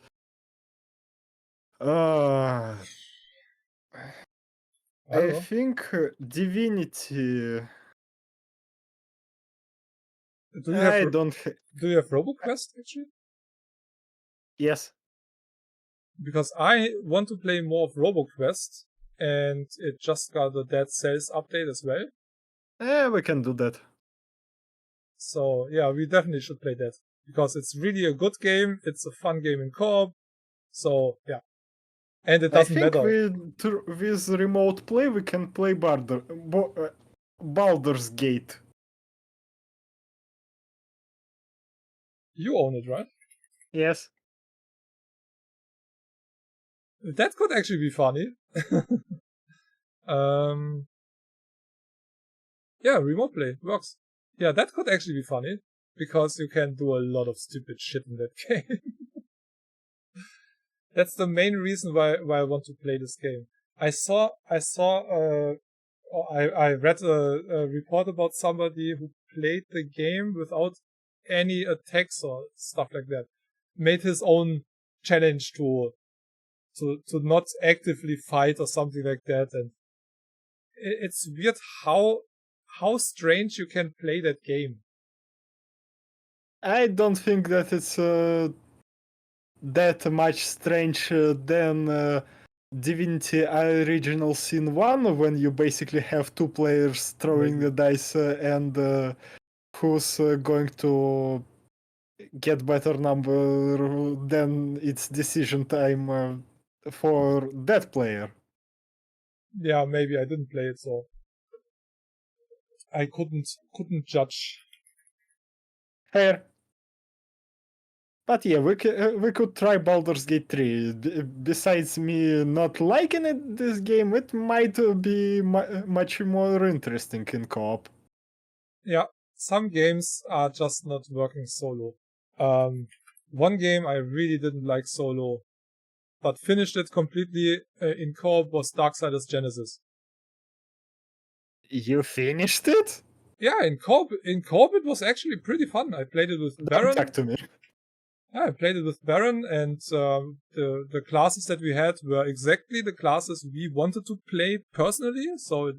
I don't I know. think Divinity. Do you have I don't. do you have RoboQuest actually? Yes. Because I want to play more of RoboQuest, and it just got a Dead Cells update as well. We can do that. So yeah, we definitely should play that because it's really a good game. It's a fun game in co-op. So yeah, and it I doesn't think matter. with remote play we can play Baldur's Gate. You own it, right? Yes. That could actually be funny. Yeah, remote play works. Yeah, that could actually be funny because you can do a lot of stupid shit in that game. That's the main reason why I want to play this game. I read a report about somebody who played the game without any attacks or stuff like that. Made his own challenge to not actively fight or something like that, and it's weird how strange you can play that game. I don't think that it's that much strange than Divinity Original Sin 1, when you basically have two players throwing Maybe. the dice and who's going to get better number, then it's decision time for that player. Yeah, maybe I didn't play it, so I couldn't judge. Fair. But yeah, we could try Baldur's Gate 3. Besides me not liking it, this game, it might be much more interesting in co-op. Yeah, some games are just not working solo. One game I really didn't like solo, but finished it completely in co-op was Darksiders Genesis. You finished it? Yeah, in co-op it was actually pretty fun. I played it with Don't Baron. talk to me. Yeah, I played it with Baron, and the classes that we had were exactly the classes we wanted to play personally. So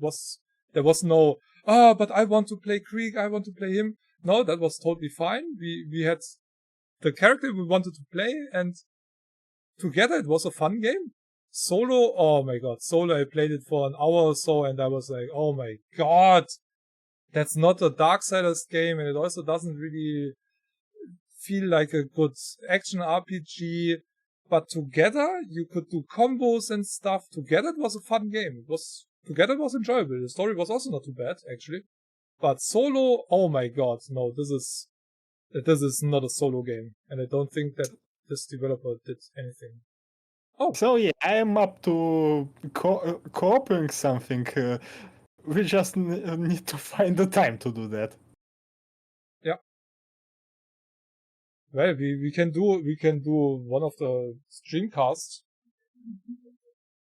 there was no, but I want to play Krieg, I want to play him. No, that was totally fine. We had the character we wanted to play, and together it was a fun game. Solo, oh my god, solo, I played it for an hour or so, and I was like, oh my god, that's not a Darksiders game, and it also doesn't really feel like a good action RPG. But together, you could do combos and stuff. Together, it was a fun game. Together it was enjoyable. The story was also not too bad, actually. But solo, oh my god, no, this is not a solo game, and I don't think that this developer did anything. Oh, So yeah, I am up to co-oping something. We just need to find the time to do that. yeah. Well, we can do one of the streamcasts.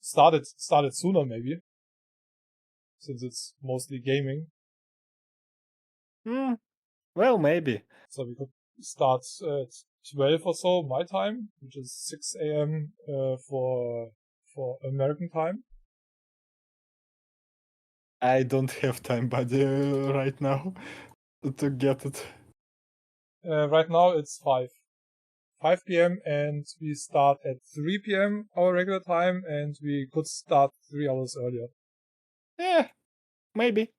Started sooner maybe, since it's mostly gaming. Well, maybe. So we could start at 12 or so my time, which is 6 a.m. For American time. I don't have time, buddy, right now to get it. Right now it's 5 p.m. and we start at 3 p.m. our regular time, and we could start 3 hours earlier. Yeah, maybe.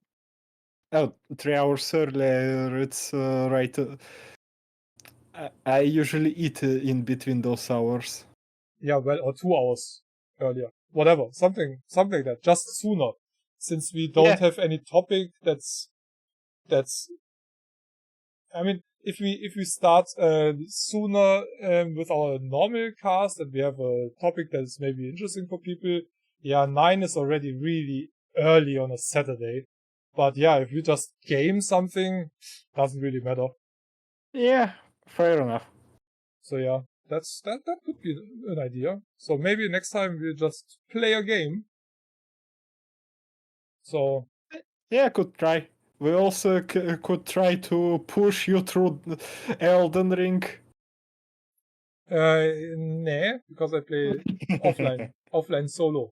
Oh, 3 hours earlier, it's right. I usually eat in between those hours. Yeah, well, or 2 hours earlier. Whatever, something like that, just sooner. Since we don't have any topic that's I mean, if we start sooner with our normal cast and we have a topic that is maybe interesting for people, yeah, 9 is already really early on a Saturday. But yeah, if we just game something, doesn't really matter. Yeah, fair enough. So yeah, that could be an idea. So maybe next time we just play a game So yeah, could try. We also could try to push you through Elden Ring. nah, because I play offline solo.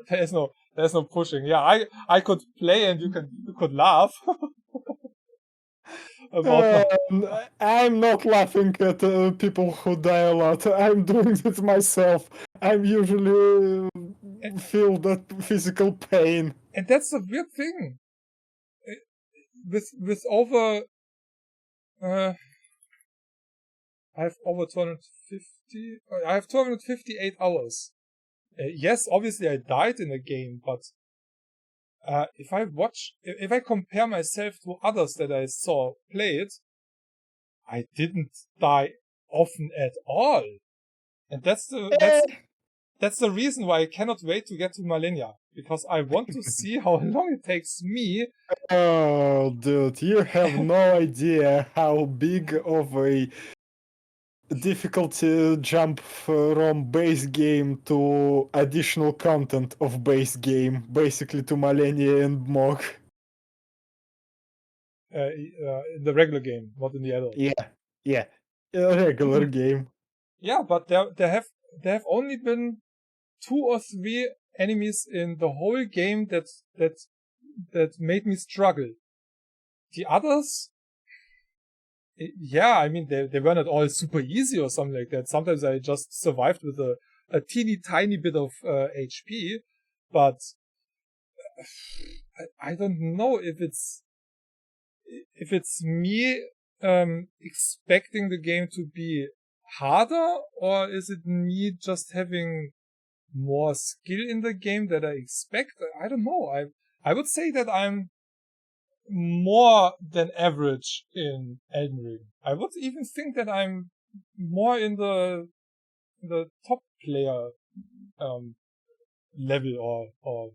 There's no pushing. Yeah, I could play and you could laugh about my. I'm not laughing at people who die a lot. I'm doing it myself. I'm usually feel that physical pain. And that's the weird thing. With over, I have over 250. I have 258 hours. Yes, obviously I died in the game, but if I compare myself to others that I saw play it, I didn't die often at all. And that's the reason why I cannot wait to get to Malenia, because I want to see how long it takes me. Oh, dude, you have no idea how big of a difficulty jump from base game to additional content of base game, basically to Malenia and Mog. In the regular game, not in the adult. Yeah, a regular game. Yeah, but there have only been 2 or 3 enemies in the whole game that made me struggle. The others, yeah, I mean they were not all super easy or something like that. Sometimes I just survived with a teeny tiny bit of HP, but I don't know if it's me expecting the game to be harder, or is it me just having more skill in the game that I expect? I don't know. I would say that I'm more than average in Elden Ring. I would even think that I'm more in the top player level or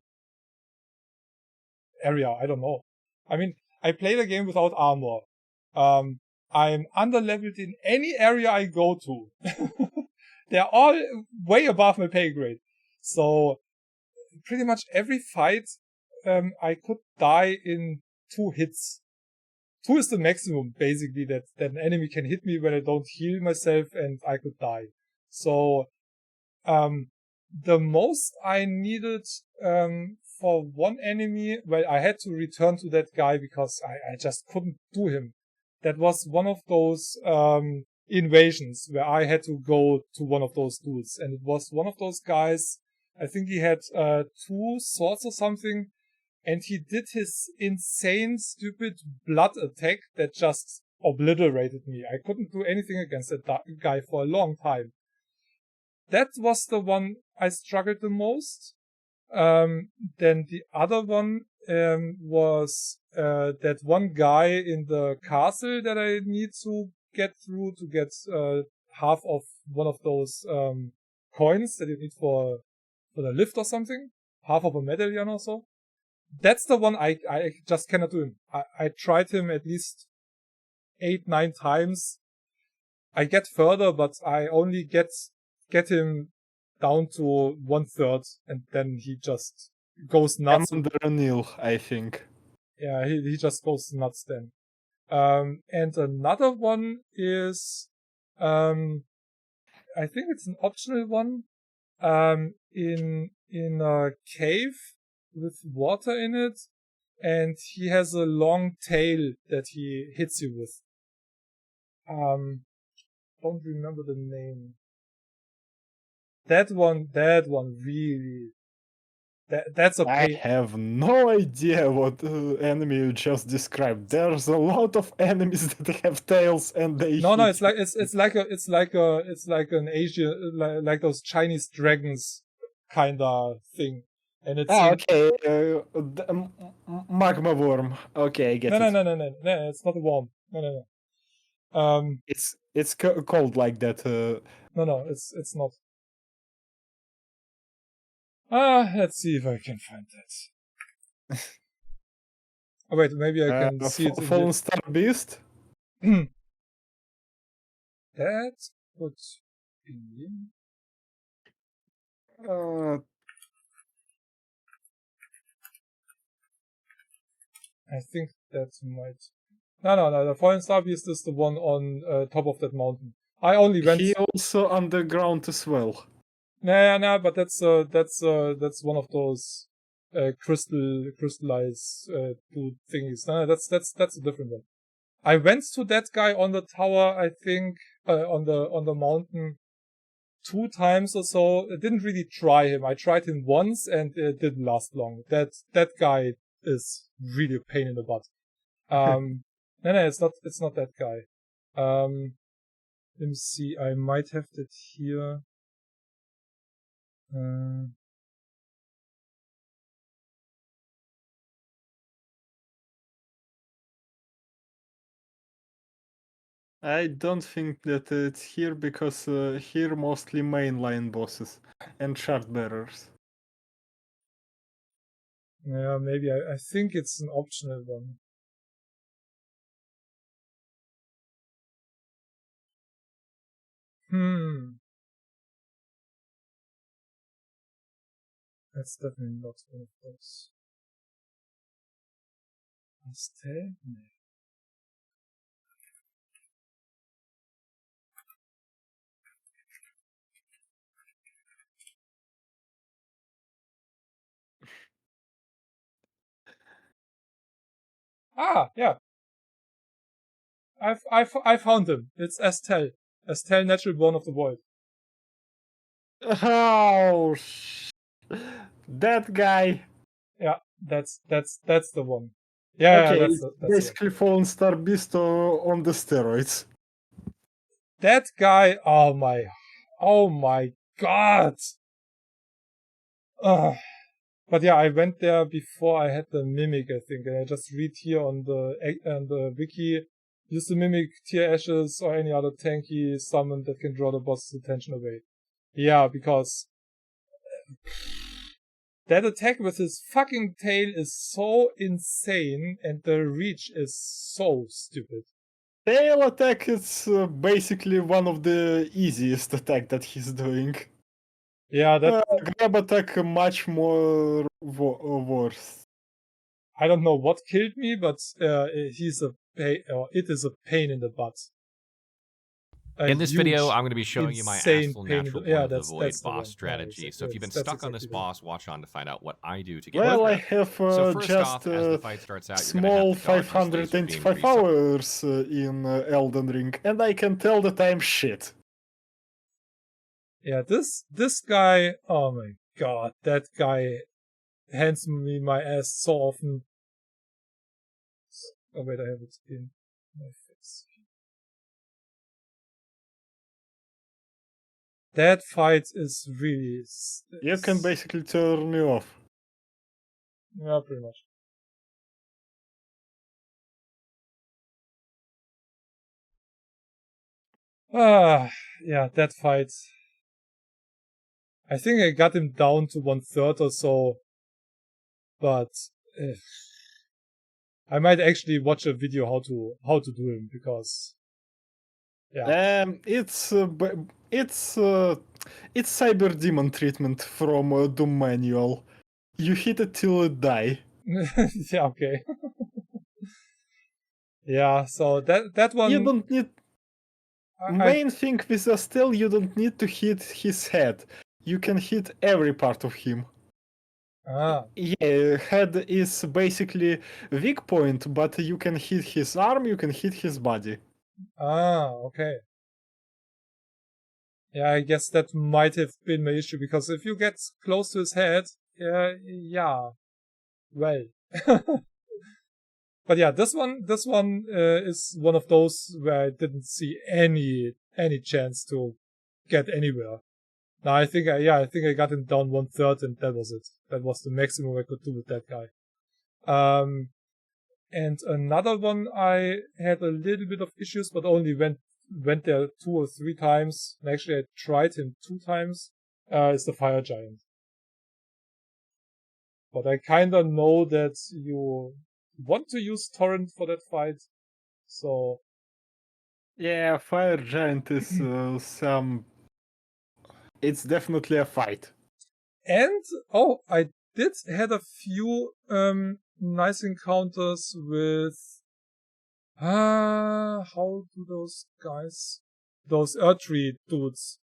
area. I don't know. I mean, I play the game without armor. I'm underleveled in any area I go to. They're all way above my pay grade. So pretty much every fight, I could die in 2 hits. 2 is the maximum, basically, that an enemy can hit me when I don't heal myself, and I could die. So, the most I needed, for one enemy, well, I had to return to that guy because I just couldn't do him. That was one of those, invasions where I had to go to one of those dudes. And it was one of those guys, I think he had, 2 swords or something, and he did his insane, stupid blood attack that just obliterated me. I couldn't do anything against that guy for a long time. That was the one I struggled the most. Then the other one was that one guy in the castle that I need to get through to get half of one of those coins that you need for the lift or something. Half of a medallion or so. That's the one I just cannot do him. I tried him at least 8-9 times. I get further, but I only get him down to 1/3, and then he just goes nuts. Commander O'Neill, I think. Yeah, he just goes nuts then. And another one is, I think it's an optional one, in a cave with water in it, and he has a long tail that he hits you with. Don't remember the name. That one really, that's a I pain. have no idea what enemy you just described. There's a lot of enemies that have tails and they No, hit it's like an Asian, like those Chinese dragons kinda thing. And it's okay. Magma worm. Okay, I get no, it. no, it's not a worm. No. It's called like that. No, it's not. Let's see if I can find that. Oh wait, maybe I can see it in Fallen Star Beast. the... That would be... Uh, I think that might. No. The Fallen Star Beast is the one on top of that mountain. I only went. He also underground as well. Nah, but that's one of those crystallized blue thingies. No, that's a different one. I went to that guy on the tower, I think, on the mountain 2 times or so. I didn't really try him. I tried him once and it didn't last long. That guy is really a pain in the butt. No, it's not that guy. Let me see. I might have that here. I don't think that it's here because here mostly mainline bosses and shard bearers. Yeah, maybe. I think it's an optional one. That's definitely not one of those. Pastel? No. Ah, yeah. I found him. It's Estelle. Estelle, natural born of the void. Oh, that guy. Yeah, that's the one. Yeah, Okay, that's basically Fallen Star Beast on the steroids. That guy. Oh my god. But yeah, I went there before I had the mimic, I think, and I just read here on the wiki. Use the mimic, Tear Ashes, or any other tanky summon that can draw the boss's attention away. Yeah, because that attack with his fucking tail is so insane, and the reach is so stupid. Tail attack is basically one of the easiest attack that he's doing. Yeah, that grab attack much more worse. I don't know what killed me, but it is a pain in the butt. In this video, I'm going to be showing you my Astral Natural Born of the Void boss strategy. So if you've been stuck on this boss, watch on to find out what I do to get well, better. I have So first just off, as the fight starts out, small you're gonna have to dodge these things 525 hours in Elden Ring, and I can tell that I'm shit. Yeah, this guy, oh my god, that guy hands me my ass so often. Oh wait, I have it in my face. That fight is really... You can basically turn me off. Yeah, pretty much. Yeah, that fight. I think I got him down to 1/3 or so, but I might actually watch a video how to do him, because yeah. It's Cyber Demon treatment from Doom Manual. You hit it till it die. Yeah, okay. Yeah, so that one... You don't need... Main thing with Estelle, you don't need to hit his head. You can hit every part of him. Yeah, head is basically weak point, but you can hit his arm, you can hit his body. Okay. Yeah, I guess that might have been my issue, because if you get close to his head, yeah, well. But yeah, this one is one of those where I didn't see any chance to get anywhere. Now I think I got him down 1/3, and that was it. That was the maximum I could do with that guy. And another one I had a little bit of issues, but only went there 2 or 3 times. And actually I tried him 2 times. Is the Fire Giant. But I kinda know that you want to use Torrent for that fight, so... Yeah, Fire Giant is it's definitely a fight. And, I did had a few nice encounters with how do those Erdtree dudes?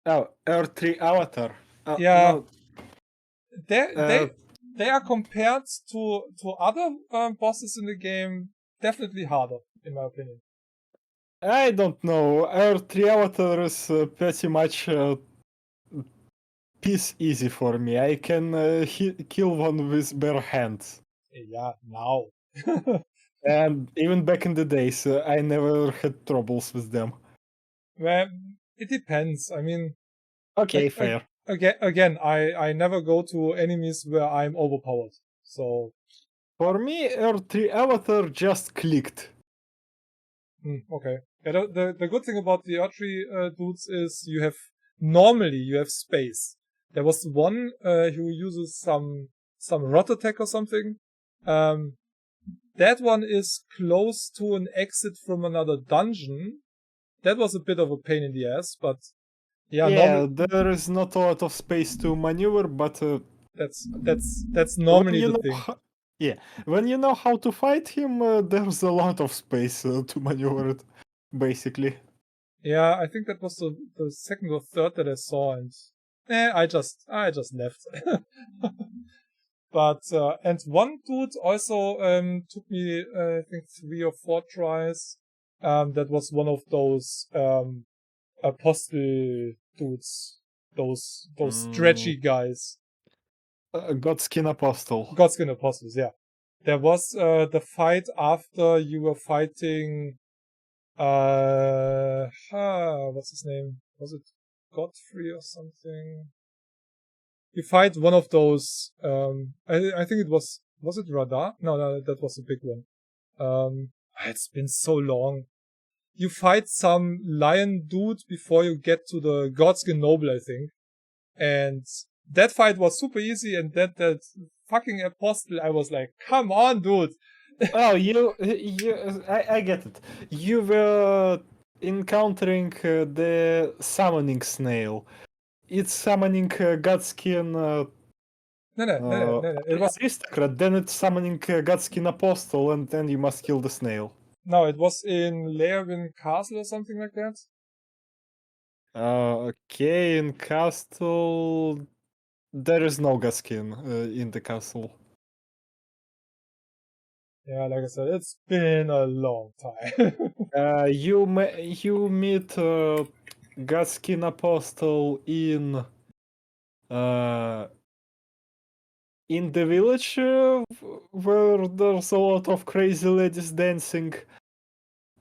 Oh, Erdtree Avatar. Yeah. No. They are compared to other bosses in the game definitely harder, in my opinion. I don't know. Erdtree Avatar is pretty much piece easy for me. I can kill one with bare hands. Yeah, now. And even back in the days, I never had troubles with them. Well, it depends. I mean, okay, fair. Again, I never go to enemies where I'm overpowered. So for me, Erdtree Avatar just clicked. Okay. Yeah, the good thing about the Erdtree dudes is you have space. There was one who uses some rot attack or something. That one is close to an exit from another dungeon. That was a bit of a pain in the ass, but yeah, there is not a lot of space to maneuver, but that's normally the thing. Yeah, when you know how to fight him, there's a lot of space to maneuver it, basically. Yeah, I think that was the second or third that I saw, and I just left. But and one dude also took me I think 3 or 4 tries. That was one of those apostle dudes, those stretchy guys. Godskin Apostle. Godskin Apostles, yeah. There was the fight after you were fighting what's his name? Was it Godfrey or something? You fight one of those I think it was it Radar? No, that was a big one. It's been so long. You fight some lion dude before you get to the Godskin Noble, I think. And that fight was super easy, and that fucking apostle, I was like, come on, dude. Oh, I get it. You were encountering the summoning snail. It's summoning Godskin. No. It was aristocrat. Then it's summoning Godskin Apostle, and then you must kill the snail. No, it was in Leerwin Castle or something like that. Okay, in castle, there is no Godskin in the castle. Yeah, like I said, it's been a long time. You meet Godskin Apostle in the village where there's a lot of crazy ladies dancing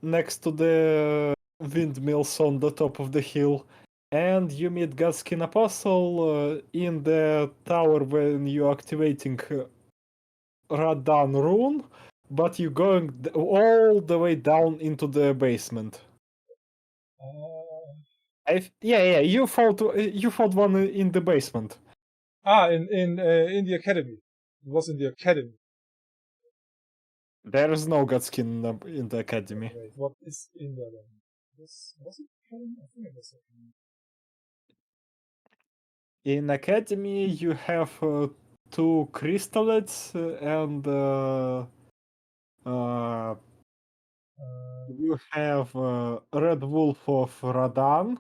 next to the windmills on the top of the hill. And you meet Godskin Apostle in the tower when you're activating Radan rune, but you're going all the way down into the basement. You fought one in the basement. In the academy. It was in the academy. There is no Godskin in the academy. Wait, what is in there then? Was it academy? I think it was academy. In academy, you have 2 crystallets and you have Red Wolf of Radan.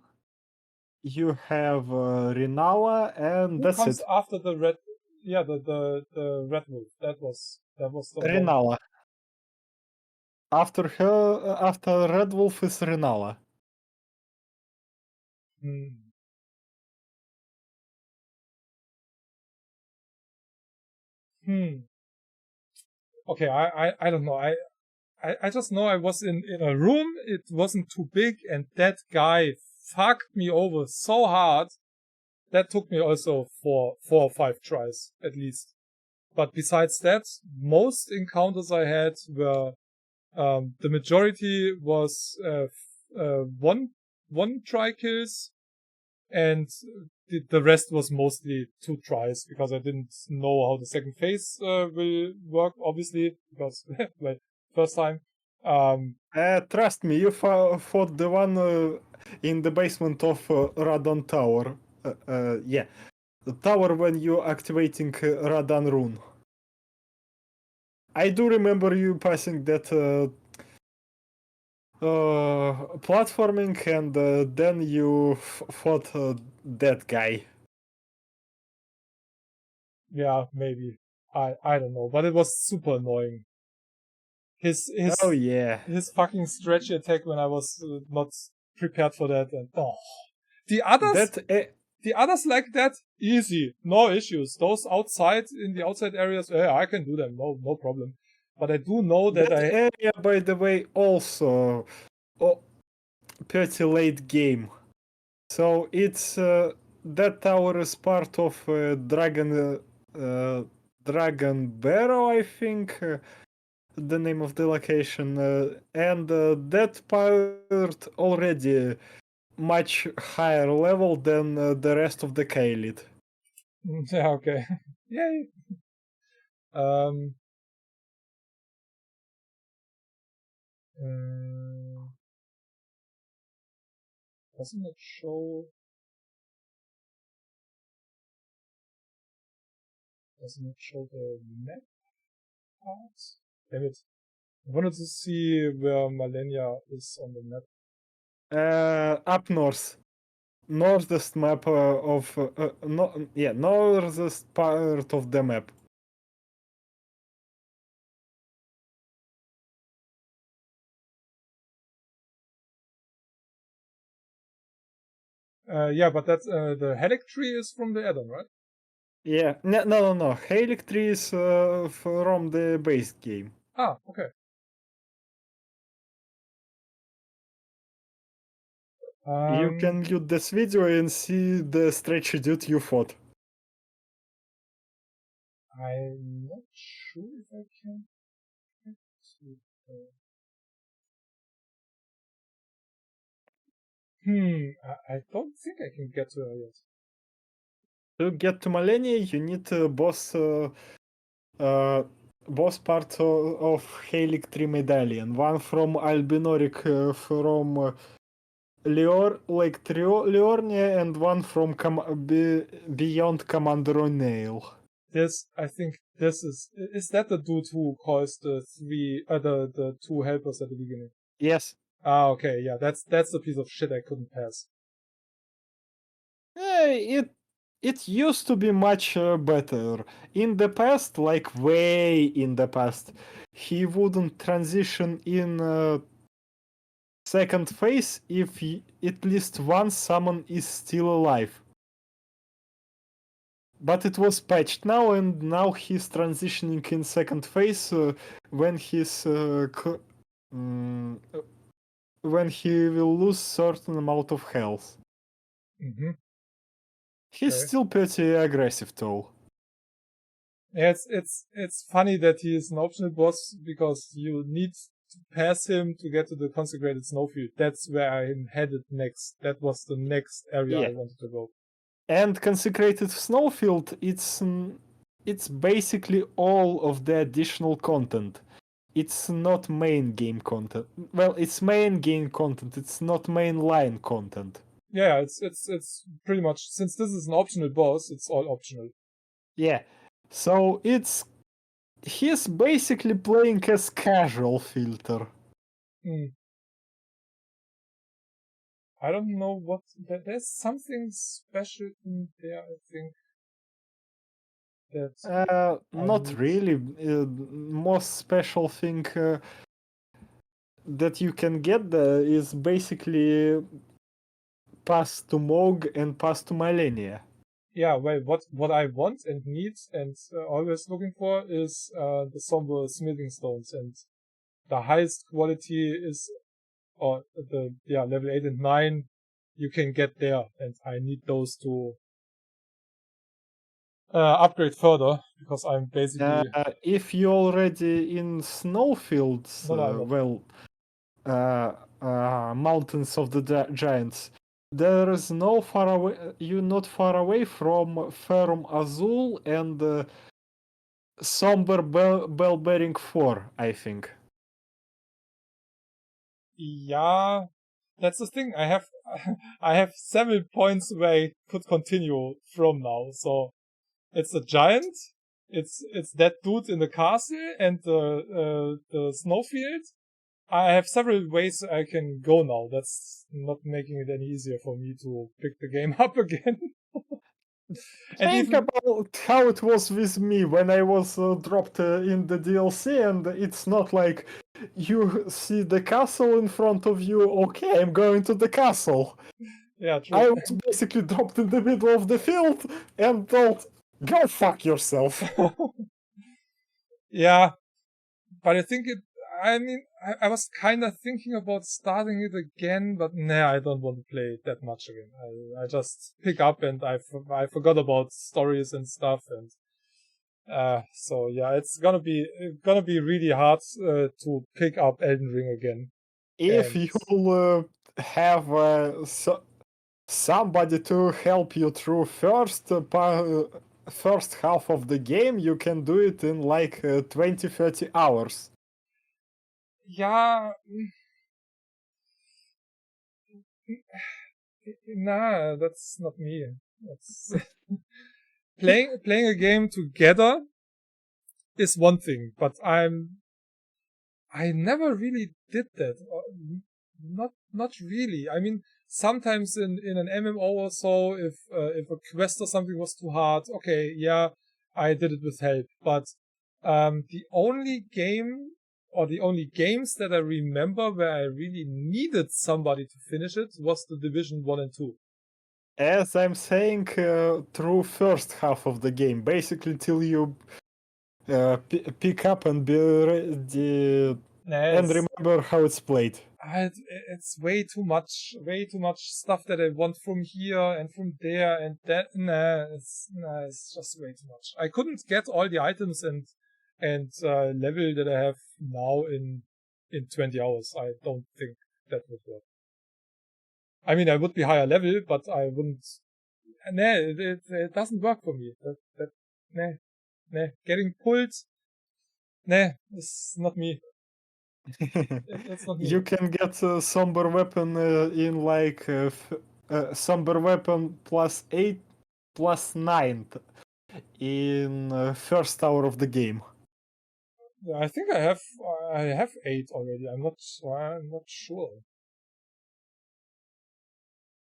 You have Rinala, and Who that's comes it. after the red? Yeah, the Red Wolf. That was the Rinala. one. After Red Wolf is Rinala. Okay, I don't know. I just know I was in a room. It wasn't too big, and that guy fucked me over so hard. That took me also 4 or 5 tries at least. But besides that, most encounters I had were the majority was one try kills, and the rest was mostly 2 tries because I didn't know how the second phase will work. Obviously, because well, first time. Trust me, you fought the one in the basement of Radan Tower. Yeah, the tower when you're activating Radan rune. I do remember you passing that platforming, and then you fought that guy. Yeah, maybe. I don't know, but it was super annoying. His Oh yeah. his fucking stretch attack when I was not prepared for that, and the others like that, easy, no issues. Those outside in the outside areas, I can do them, no problem. But I do know that area, by the way, also pretty late game. So it's that tower is part of Dragon Barrow, I think, the name of the location, and that part already much higher level than the rest of the Kaelid. Yeah, okay. Yay. Doesn't it show? Doesn't it show the map parts? Damn it. I wanted to see where Malenia is on the map. Up north. Northest map of northest part of the map. Yeah, but that's the Headache tree is from the add-on, right? Yeah, no. Headache tree is from the base game. Ah, okay. You can mute this video and see the stretchy dude you fought. I'm not sure if I can. I don't think I can get to her yet. To get to Malenia, you need boss part of Heilic Tree Medallion. One from Albinoric from Lake Liornia, and one from Beyond Commander O'Neill. I think this is that the dude who calls the two helpers at the beginning? Yes. Ah, okay, yeah, that's the piece of shit I couldn't pass. It used to be much better. In the past, like way in the past, he wouldn't transition in second phase if at least one summon is still alive. But it was patched now, and now he's transitioning in second phase when when he will lose certain amount of health. Mm-hmm. He's still pretty aggressive though. Yeah, it's funny that he is an optional boss because you need to pass him to get to the consecrated snowfield. That's where I'm headed next. That was the next area I wanted to go. And consecrated snowfield, it's basically all of the additional content. It's not main game content. Well, it's main game content. It's not main line content. Yeah, it's pretty much, since this is an optional boss, it's all optional. Yeah. So he's basically playing as casual filter. I don't know what, there's something special in there, I think. Not really. Most special thing that you can get there is basically pass to Mog and pass to Malenia. Yeah, well, what I want and need and always looking for is the somber smithing stones, and the highest quality is level 8 and 9 you can get there, and I need those to upgrade further, because I'm basically... if you're already in snowfields, Mountains of the Giants, there is no far away. You're not far away from Ferrum Azul and Somber Bellbearing 4, I think. Yeah, that's the thing. I have several points where I could continue from now. So it's a giant, It's that dude in the castle and the snowfield. I have several ways I can go now. That's not making it any easier for me to pick the game up again. Think about how it was with me when I was dropped in the DLC, and it's not like you see the castle in front of you, okay, I'm going to the castle. Yeah, true. I was basically dropped in the middle of the field and told, go fuck yourself. Yeah, but I think I was kind of thinking about starting it again, but nah, I don't want to play it that much again. I just pick up and I forgot about stories and stuff, and so yeah, it's gonna be really hard to pick up Elden Ring again. If you'll have somebody to help you through first half of the game, you can do it in like 20-30 hours. Yeah. Nah, that's not me. That's playing a game together is one thing, but I never really did that. Not really. I mean, sometimes in an MMO or so, if a quest or something was too hard, okay, yeah, I did it with help. But the only game or the only games that I remember where I really needed somebody to finish it was the Division 1 and 2. As I'm saying, through first half of the game, basically till you pick up and be ready and remember how it's played. It's way too much stuff that I want from here and from there and that. It's just way too much. I couldn't get all the items and level that I have now in 20 hours. I don't think that would work. I mean, I would be higher level, but I wouldn't. Nah, it doesn't work for me. Nah. Getting pulled. Nah, it's not me. That's not me. You can get a somber weapon in like somber weapon +8, +9 in first hour of the game. I think I have 8 already. I'm not sure.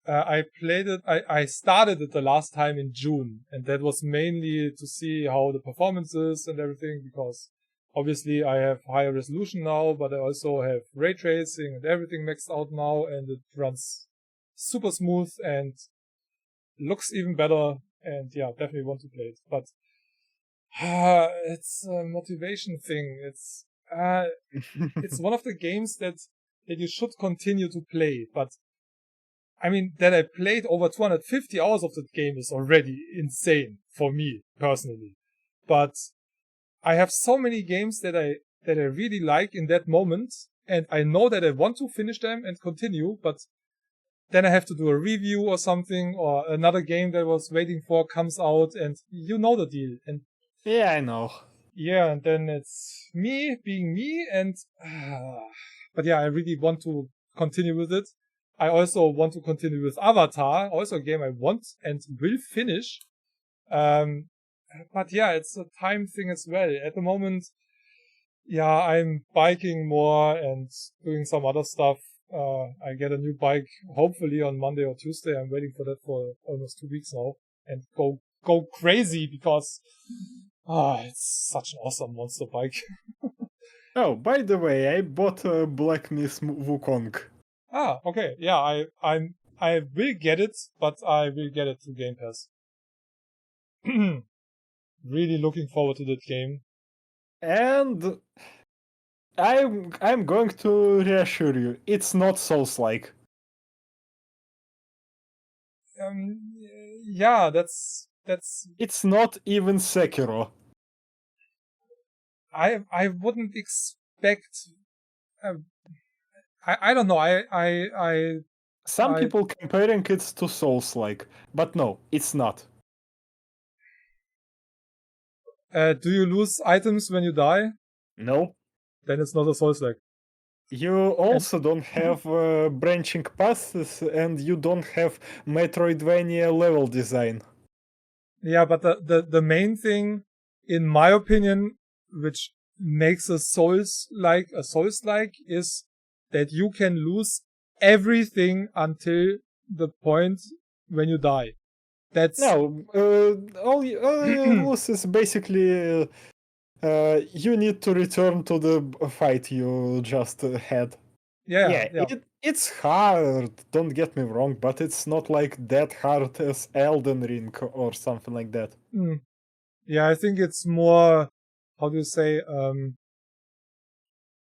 I played it. I started it the last time in June, and that was mainly to see how the performance is and everything, because obviously I have higher resolution now, but I also have ray tracing and everything maxed out now, and it runs super smooth and looks even better. And yeah, definitely want to play it. But it's a motivation thing. It's one of the games that you should continue to play, but I mean, that I played over 250 hours of the game is already insane for me, personally. But I have so many games that I really like in that moment, and I know that I want to finish them and continue, but then I have to do a review or something, or another game that I was waiting for comes out, and you know the deal. And yeah, I know. Yeah, and then it's me being me, and but yeah, I really want to continue with it. I also want to continue with Avatar, also a game I want and will finish. But yeah, it's a time thing as well. At the moment, yeah, I'm biking more and doing some other stuff. I get a new bike, hopefully on Monday or Tuesday. I'm waiting for that for almost 2 weeks now, and go crazy because it's such an awesome monster bike. Oh, by the way, I bought a Black Myth Wukong. Okay. Yeah, I will get it, but I will get it through Game Pass. Really looking forward to that game. And I'm going to reassure you, it's not Souls-like. Yeah, that's. It's not even Sekiro. I wouldn't expect. I don't know. Some people comparing it to Souls-like, but no, it's not. Do you lose items when you die? No. Then it's not a Souls-like. You also don't have branching paths, and you don't have Metroidvania level design. Yeah, but the main thing in my opinion, which makes a Souls-like, is that you can lose everything until the point when you die. That's no. All you lose is basically you need to return to the fight you just had. Yeah. It's hard. Don't get me wrong, but it's not like that hard as Elden Ring or something like that. Yeah, I think it's more, how do you say,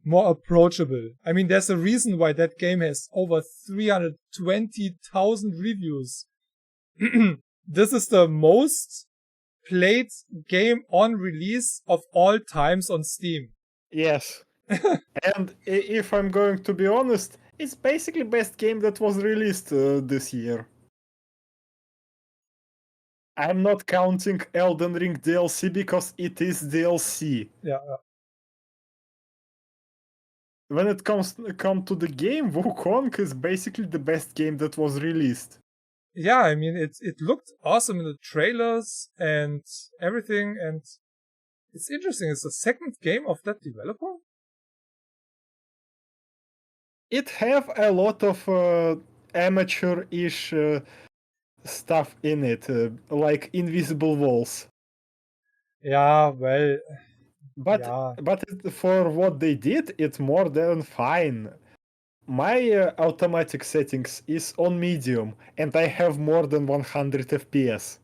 more approachable. I mean, there's a reason why that game has over 320,000 reviews. This is the most played game on release of all times on Steam. Yes. And if I'm going to be honest, it's basically best game that was released this year. I'm not counting Elden Ring DLC because it is DLC. Yeah. When it comes to the game, Wukong is basically the best game that was released. Yeah, I mean, it looked awesome in the trailers and everything, and it's interesting. It's the second game of that developer? It have a lot of amateur-ish stuff in it, like invisible walls. Yeah, well... But for what they did, it's more than fine. My automatic settings is on medium, and I have more than 100 FPS.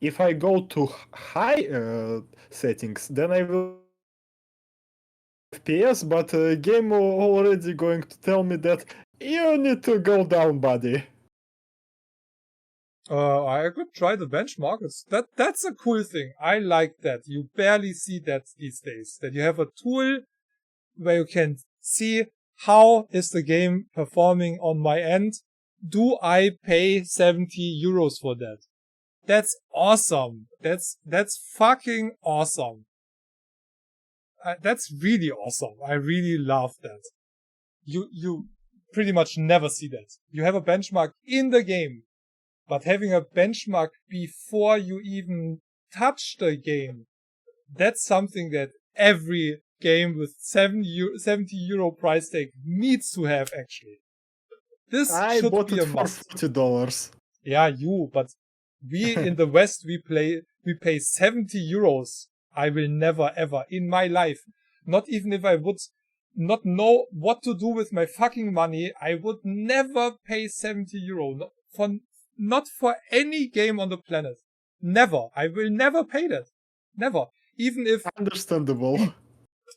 If I go to high settings, then I will FPS, but game already going to tell me that you need to go down, buddy. I could try the benchmark. That's a cool thing. I like that. You barely see that these days. That you have a tool where you can see how is the game performing on my end. Do I pay 70 euros for that? That's awesome. That's fucking awesome. That's really awesome. I really love that. You pretty much never see that. You have a benchmark in the game, but having a benchmark before you even touch the game, that's something that every game with 70 euro price tag needs to have, actually. This should be a must. I bought it for $40. Yeah, but we in the West, we pay 70 euros. I will never ever in my life, not even if I would not know what to do with my fucking money, I would never pay 70 euro not for any game on the planet. Never. I will never pay that. Never. Even if... Understandable.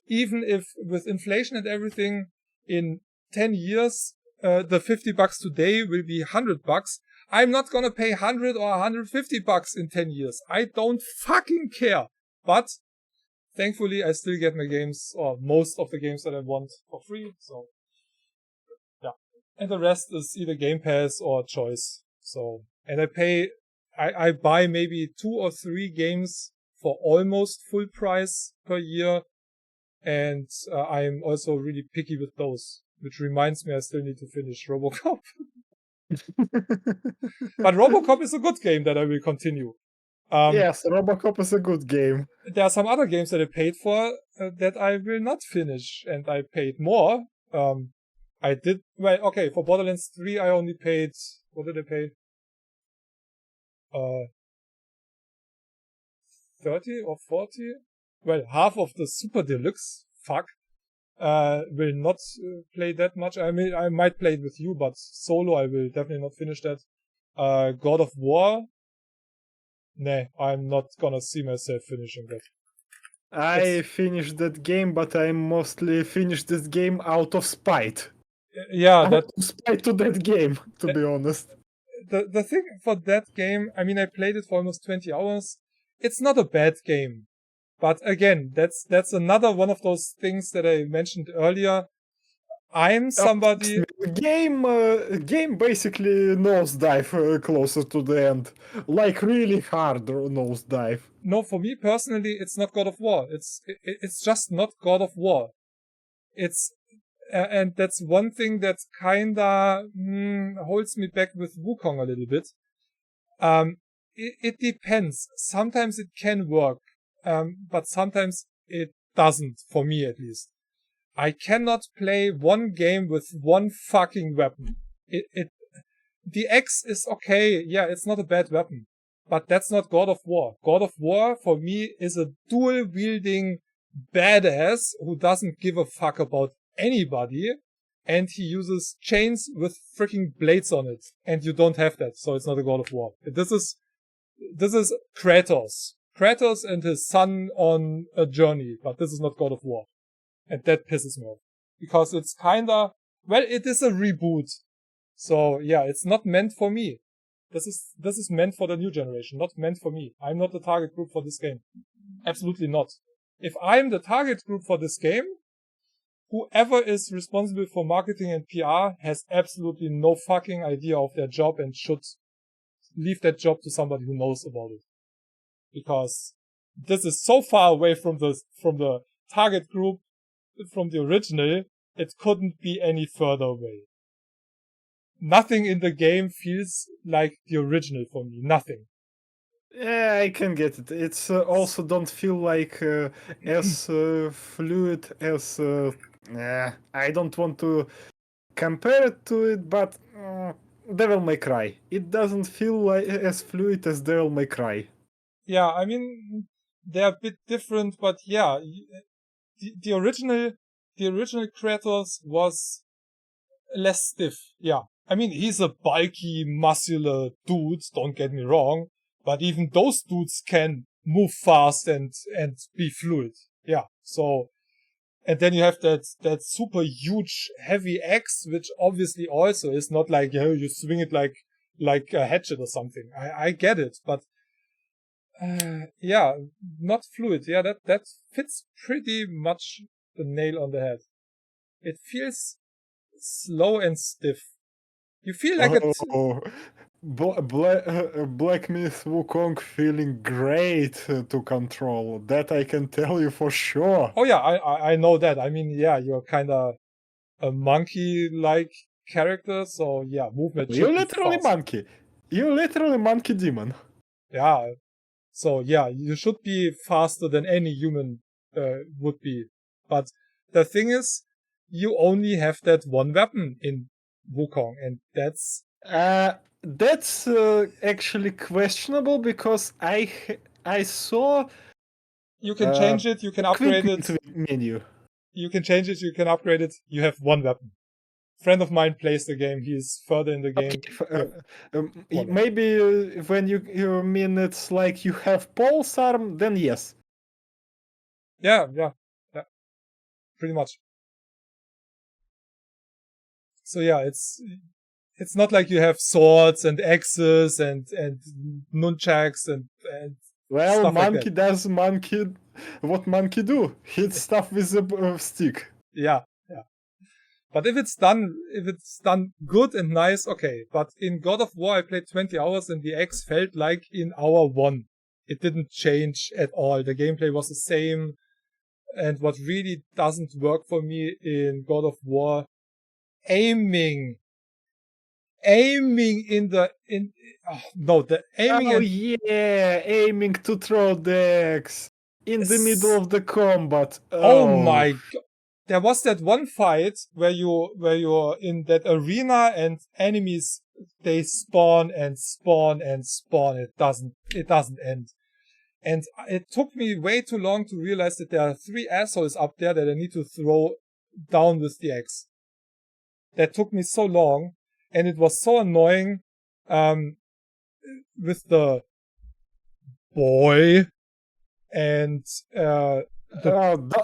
Even if with inflation and everything, in 10 years, the $50 today will be $100. I'm not gonna pay 100 or $150 in 10 years. I don't fucking care. But thankfully, I still get my games, or most of the games that I want, for free. So, yeah. And the rest is either Game Pass or Choice. So, and I buy maybe 2 or 3 games for almost full price per year. And I'm also really picky with those, which reminds me I still need to finish RoboCop. But RoboCop is a good game that I will continue. Yes, RoboCop is a good game. There are some other games that I paid for that I will not finish, and I paid more. I did, for Borderlands 3 I only paid, what did I pay? 30 or 40? Well, half of the Super Deluxe, will not play that much. I mean, I might play it with you, but solo I will definitely not finish that. God of War, nah, I'm not gonna see myself finishing that. I finished that game, but I mostly finished this game out of spite. Yeah, spite to that game, to be honest. The thing for that game, I mean, I played it for almost 20 hours. It's not a bad game. But again, that's another one of those things that I mentioned earlier. I'm somebody... Game basically nosedive closer to the end. Like really hard nosedive. No, for me personally, it's not God of War. It's just not God of War. And that's one thing that kinda holds me back with Wukong a little bit. it depends. Sometimes it can work, but sometimes it doesn't, for me at least. I cannot play one game with one fucking weapon. The X is okay, yeah, it's not a bad weapon. But that's not God of War. God of War, for me, is a dual-wielding badass who doesn't give a fuck about anybody, and he uses chains with freaking blades on it, and you don't have that, so it's not a God of War. This is Kratos. Kratos and his son on a journey, but this is not God of War. And that pisses me off. Because it's kinda, well, it is a reboot. So yeah, it's not meant for me. This is meant for the new generation, not meant for me. I'm not the target group for this game. Absolutely not. If I'm the target group for this game, whoever is responsible for marketing and PR has absolutely no fucking idea of their job and should leave that job to somebody who knows about it. Because this is so far away from the target group, from the original, it couldn't be any further away. Nothing in the game feels like the original for me. Nothing. Yeah, I can get it. It's also don't feel like as fluid as... I don't want to compare it to it, but Devil May Cry. It doesn't feel like as fluid as Devil May Cry. Yeah, I mean, they're a bit different, but yeah, the original Kratos was less stiff. Yeah. I mean, he's a bulky, muscular dude, don't get me wrong, but even those dudes can move fast and be fluid. Yeah. So, and then you have that super huge heavy axe, which obviously also is not like, you swing it like a hatchet or something. I get it, but yeah, not fluid. Yeah, that fits pretty much the nail on the head. It feels slow and stiff. You feel like Black Myth Wukong feeling great to control. That I can tell you for sure. Oh yeah, I know that. I mean, yeah, you're kind of a monkey-like character, so yeah, movement. You're literally monkey. You're literally monkey demon. Yeah. So yeah, you should be faster than any human would be. But the thing is, you only have that one weapon in Wukong, and that's actually questionable because I saw you can change it, you can upgrade it. Menu. You can change it, you can upgrade it. You have one weapon. Friend of mine plays the game. He's further in the game. Okay. Maybe when you mean it's like you have pulse arm, then yes. Yeah, pretty much. So yeah, it's not like you have swords and axes and nunchucks and well, stuff monkey like that. does what monkey do? Hit stuff with a stick. Yeah. But if it's done good and nice, okay. But in God of War, I played 20 hours and the X felt like in hour 1. It didn't change at all. The gameplay was the same. And what really doesn't work for me in God of War, aiming aiming to throw the axe in the middle of the combat. Oh my god. There was that one fight where you're in that arena and enemies, they spawn and spawn and spawn. It doesn't end. And it took me way too long to realize that there are 3 assholes up there that I need to throw down with the axe. That took me so long, and it was so annoying, with the boy and,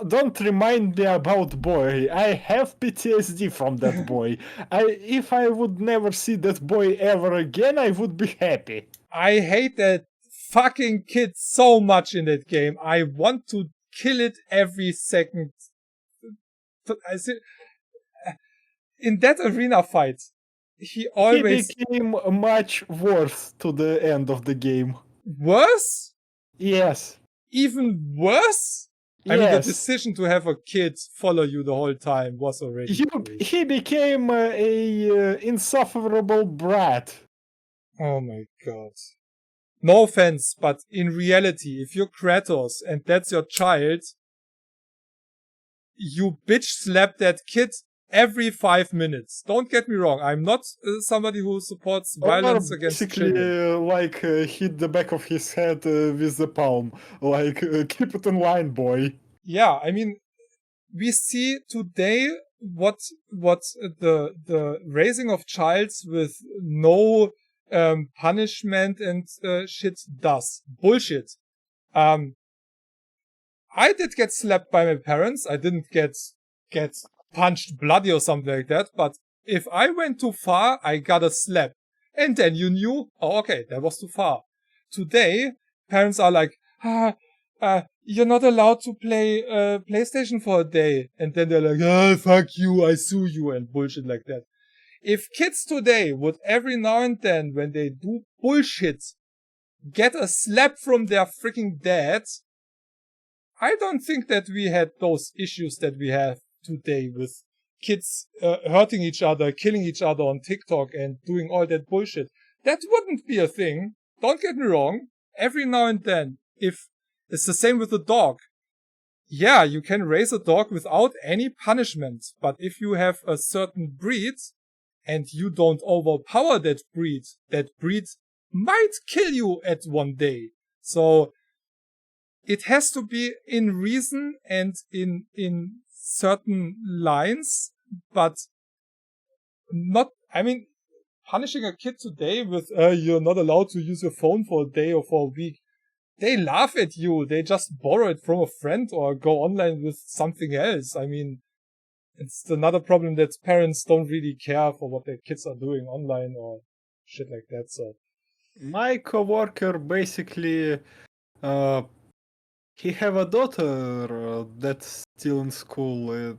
don't remind me about boy. I have PTSD from that boy. If I would never see that boy ever again, I would be happy. I hate that fucking kid so much in that game. I want to kill it every second. In that arena fight, he became much worse to the end of the game. Worse? Yes. Even worse? I mean, the decision to have a kid follow you the whole time was already he became a insufferable brat. Oh my god. no offense, but in reality, if you're Kratos and that's your child, you bitch slap that kid every 5 minutes. Don't get me wrong. I'm not somebody who supports violence against children. Hit the back of his head with the palm. Keep it in line, boy. Yeah, I mean, we see today what the raising of childs with no punishment and shit does. Bullshit. I did get slapped by my parents. I didn't get punched bloody or something like that. But if I went too far, I got a slap. And then you knew, oh, okay, that was too far. Today, parents are like, you're not allowed to play PlayStation for a day. And then they're like, fuck you, I sue you, and bullshit like that. If kids today would every now and then, when they do bullshit, get a slap from their freaking dad, I don't think that we had those issues that we have today with kids hurting each other, killing each other on TikTok and doing all that bullshit. That wouldn't be a thing. Don't get me wrong. Every now and then, if it's the same with a dog. Yeah, you can raise a dog without any punishment. But if you have a certain breed and you don't overpower that breed might kill you at one day. So it has to be in reason and in certain lines, but not, I mean, punishing a kid today with, you're not allowed to use your phone for a day or for a week. They laugh at you. They just borrow it from a friend or go online with something else. I mean, it's another problem that parents don't really care for what their kids are doing online or shit like that. So my coworker basically, he have a daughter that's still in school.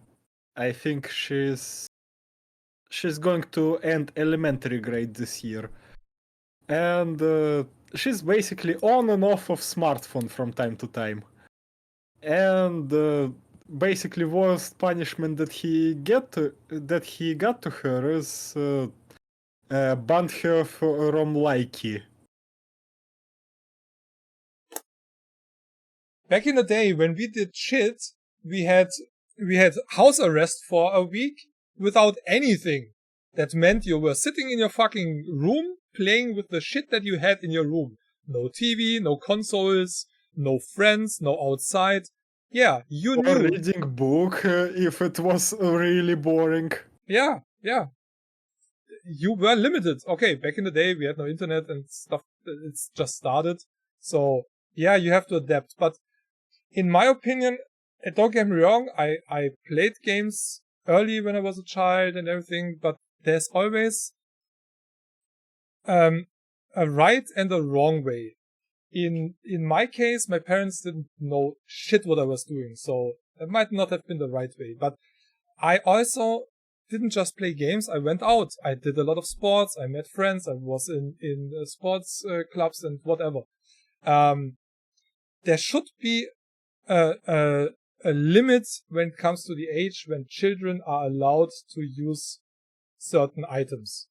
I think she's going to end elementary grade this year, and she's basically on and off of smartphone from time to time. And basically, worst punishment that he got to her is banned her from Likey. Back in the day when we did shit, we had house arrest for a week without anything. That meant you were sitting in your fucking room playing with the shit that you had in your room. No TV, no consoles, no friends, no outside. Yeah, you knew. Or reading book if it was really boring. Yeah. You were limited. Okay, back in the day we had no internet and stuff. It's just started. So yeah, you have to adapt. But in my opinion, don't get me wrong, I played games early when I was a child and everything, but there's always a right and a wrong way. In my case, my parents didn't know shit what I was doing, so it might not have been the right way. But I also didn't just play games, I went out. I did a lot of sports, I met friends, I was in sports clubs and whatever. There should be a limit when it comes to the age when children are allowed to use certain items.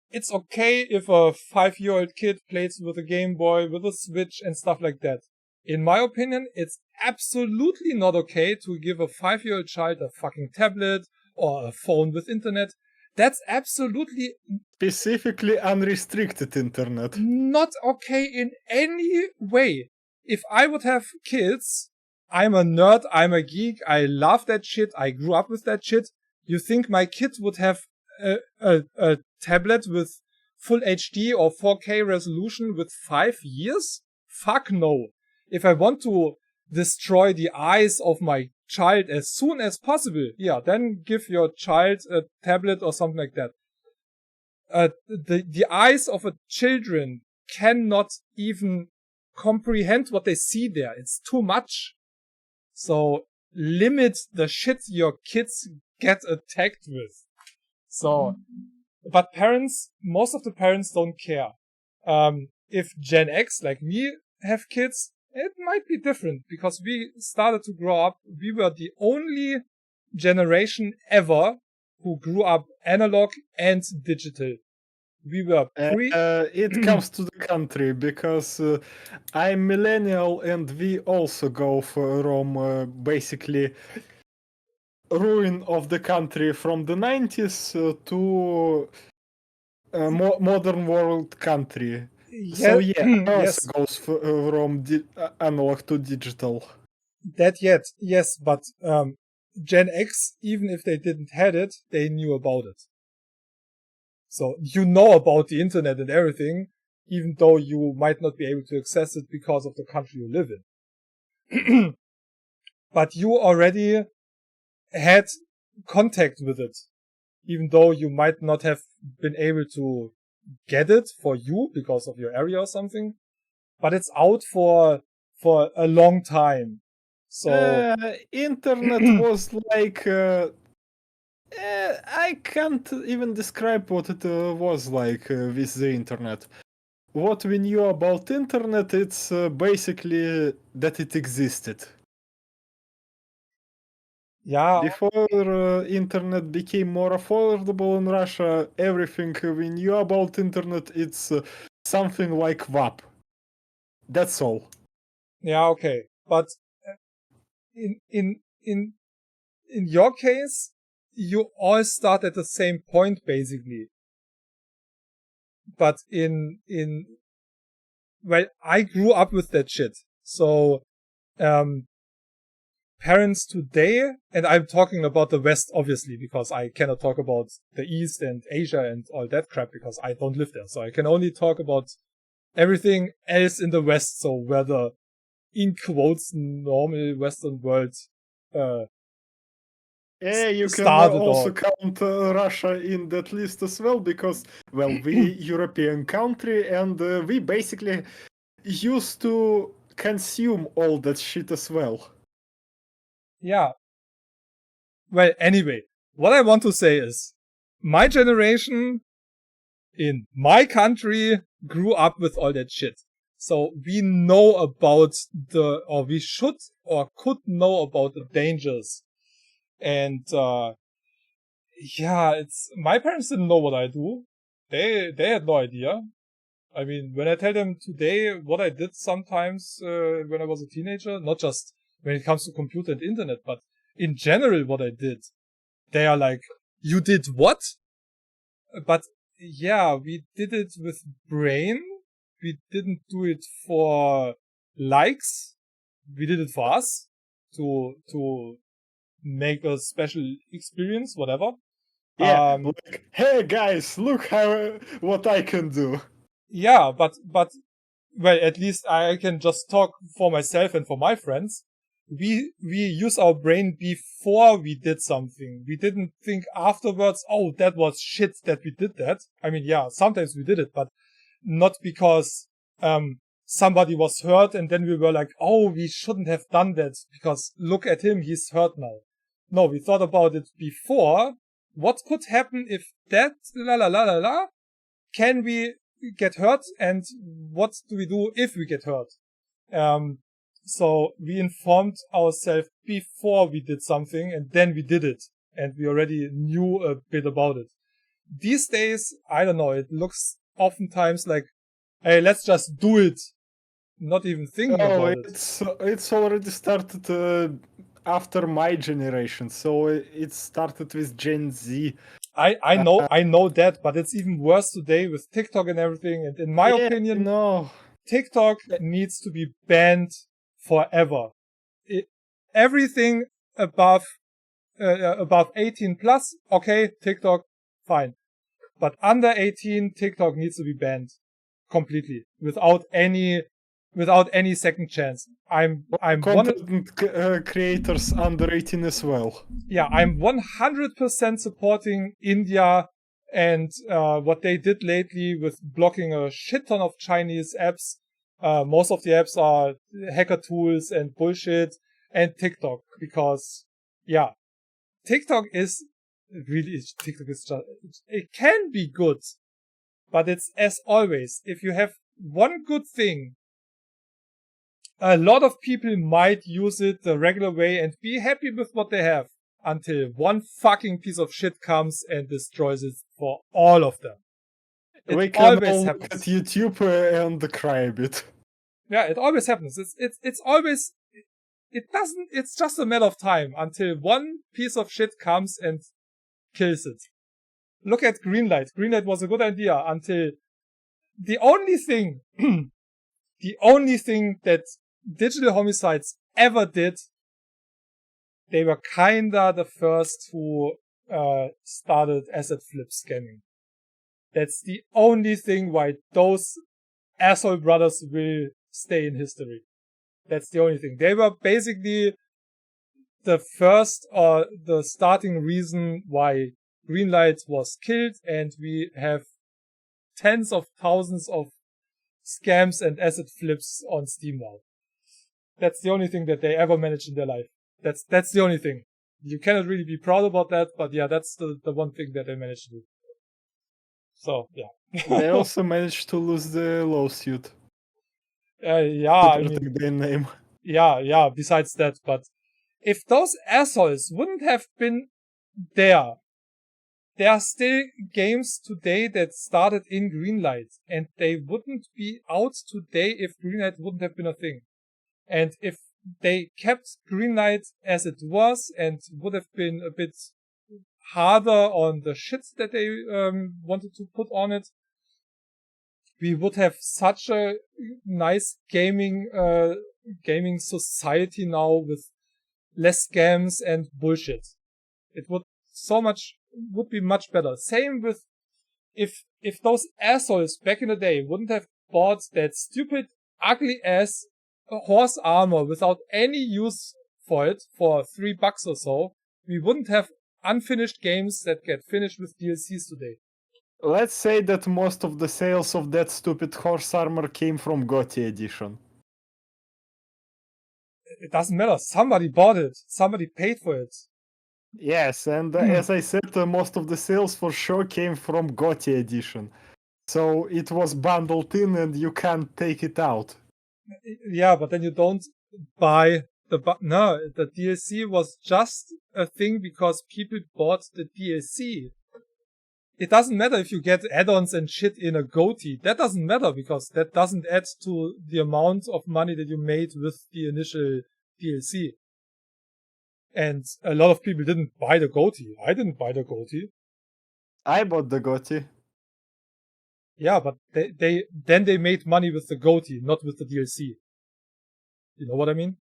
It's okay if a 5-year-old kid plays with a Game Boy, with a Switch and stuff like that. In my opinion, it's absolutely not okay to give a 5-year-old child a fucking tablet or a phone with internet. That's absolutely... Specifically unrestricted internet. Not okay in any way. If I would have kids, I'm a nerd, I'm a geek, I love that shit, I grew up with that shit. You think my kid would have a tablet with full HD or 4K resolution with 5 years? Fuck no. If I want to destroy the eyes of my child as soon as possible, yeah, then give your child a tablet or something like that. The eyes of a children cannot even comprehend what they see there. It's too much. So limit the shit your kids get attacked with. So, but most of the parents don't care. If Gen X, like me, have kids, it might be different because we started to grow up. We were the only generation ever who grew up analog and digital. We were it comes to the country, because I'm millennial and we also go from basically ruin of the country from the 90s to modern world country. So yes. goes from analog to digital. That yes, but Gen X, even if they didn't had it, they knew about it. So you know about the internet and everything, even though you might not be able to access it because of the country you live in. But you already had contact with it, even though you might not have been able to get it for you because of your area or something. But it's out for a long time. So internet was like I can't even describe what it was like with the internet. What we knew about internet, it's basically that it existed. Yeah. Before internet became more affordable in Russia, everything we knew about internet, it's something like WAP. That's all. Yeah, okay. But in your case, you all start at the same point, basically. But well, I grew up with that shit. So, parents today, and I'm talking about the West, obviously, because I cannot talk about the East and Asia and all that crap because I don't live there. So I can only talk about everything else in the West. So where the, in quotes, normal Western world, you can also count Russia in that list as well, because, well, we European country, and we basically used to consume all that shit as well. Yeah. Well, anyway, what I want to say is, my generation in my country grew up with all that shit. So we know about we should or could know about the dangers. And, my parents didn't know what I do. They had no idea. I mean, when I tell them today what I did sometimes, when I was a teenager, not just when it comes to computer and internet, but in general what I did, they are like, you did what? But yeah, we did it with brain. We didn't do it for likes. We did it for us to make a special experience, whatever. Yeah, like, hey guys, look what I can do. Yeah, but well, at least I can just talk for myself and for my friends. We use our brain before we did something. We didn't think afterwards, oh, that was shit that we did that. I mean, yeah, sometimes we did it, but not because somebody was hurt and then we were like, oh, we shouldn't have done that because look at him, he's hurt now. No, we thought about it before. What could happen if that can we get hurt, and what do we do if we get hurt? So we informed ourselves before we did something, and then we did it, and we already knew a bit about it. These days, I don't know, it looks oftentimes like, hey, let's just do it. Not even thinking about it. It's already started after my generation, so it started with Gen Z. I know that, but it's even worse today with TikTok and everything. And in my opinion, TikTok needs to be banned forever. Everything above 18 plus, okay, TikTok, fine. But under 18, TikTok needs to be banned completely without any second chance. I'm content creators under 18 as well. Yeah, I'm 100% supporting India and what they did lately with blocking a shit ton of Chinese apps. Most of the apps are hacker tools and bullshit, and TikTok, because TikTok is just, it can be good, but it's, as always, if you have one good thing, a lot of people might use it the regular way and be happy with what they have until one fucking piece of shit comes and destroys it for all of them. We can all look at YouTube and cry a bit. Yeah, it always happens. It's always, it's just a matter of time until one piece of shit comes and kills it. Look at Greenlight. Greenlight was a good idea until the only thing that Digital Homicides ever did, they were kinda the first who started asset flip scanning. That's the only thing why those asshole brothers will stay in history. That's the only thing. They were basically the first or the starting reason why Greenlight was killed, and we have tens of thousands of scams and asset flips on Steam now. That's the only thing that they ever managed in their life. That's the only thing. You cannot really be proud about that, but yeah, that's the one thing that they managed to do. So, yeah. They also managed to lose the lawsuit. Yeah, I mean, their name. Yeah, besides that, but if those assholes wouldn't have been there are still games today that started in Greenlight, and they wouldn't be out today if Greenlight wouldn't have been a thing. And if they kept Greenlight as it was and would have been a bit harder on the shit that they wanted to put on it, we would have such a nice gaming society now with less scams and bullshit. It would be much better. Same with if those assholes back in the day wouldn't have bought that stupid, ugly ass horse armor without any use for it for $3 or so, we wouldn't have unfinished games that get finished with DLCs today. Let's say that most of the sales of that stupid horse armor came from GOTY edition. It doesn't matter. Somebody bought it. Somebody paid for it. Yes, and as I said, most of the sales for sure came from GOTY edition. So it was bundled in and you can't take it out. Yeah, but then you don't buy the DLC was just a thing because people bought the DLC. It doesn't matter if you get add-ons and shit in a GOTY. That doesn't matter because that doesn't add to the amount of money that you made with the initial DLC. And a lot of people didn't buy the GOTY. I didn't buy the GOTY. I bought the GOTY. Yeah, but they made money with the GOTY, not with the DLC. You know what I mean?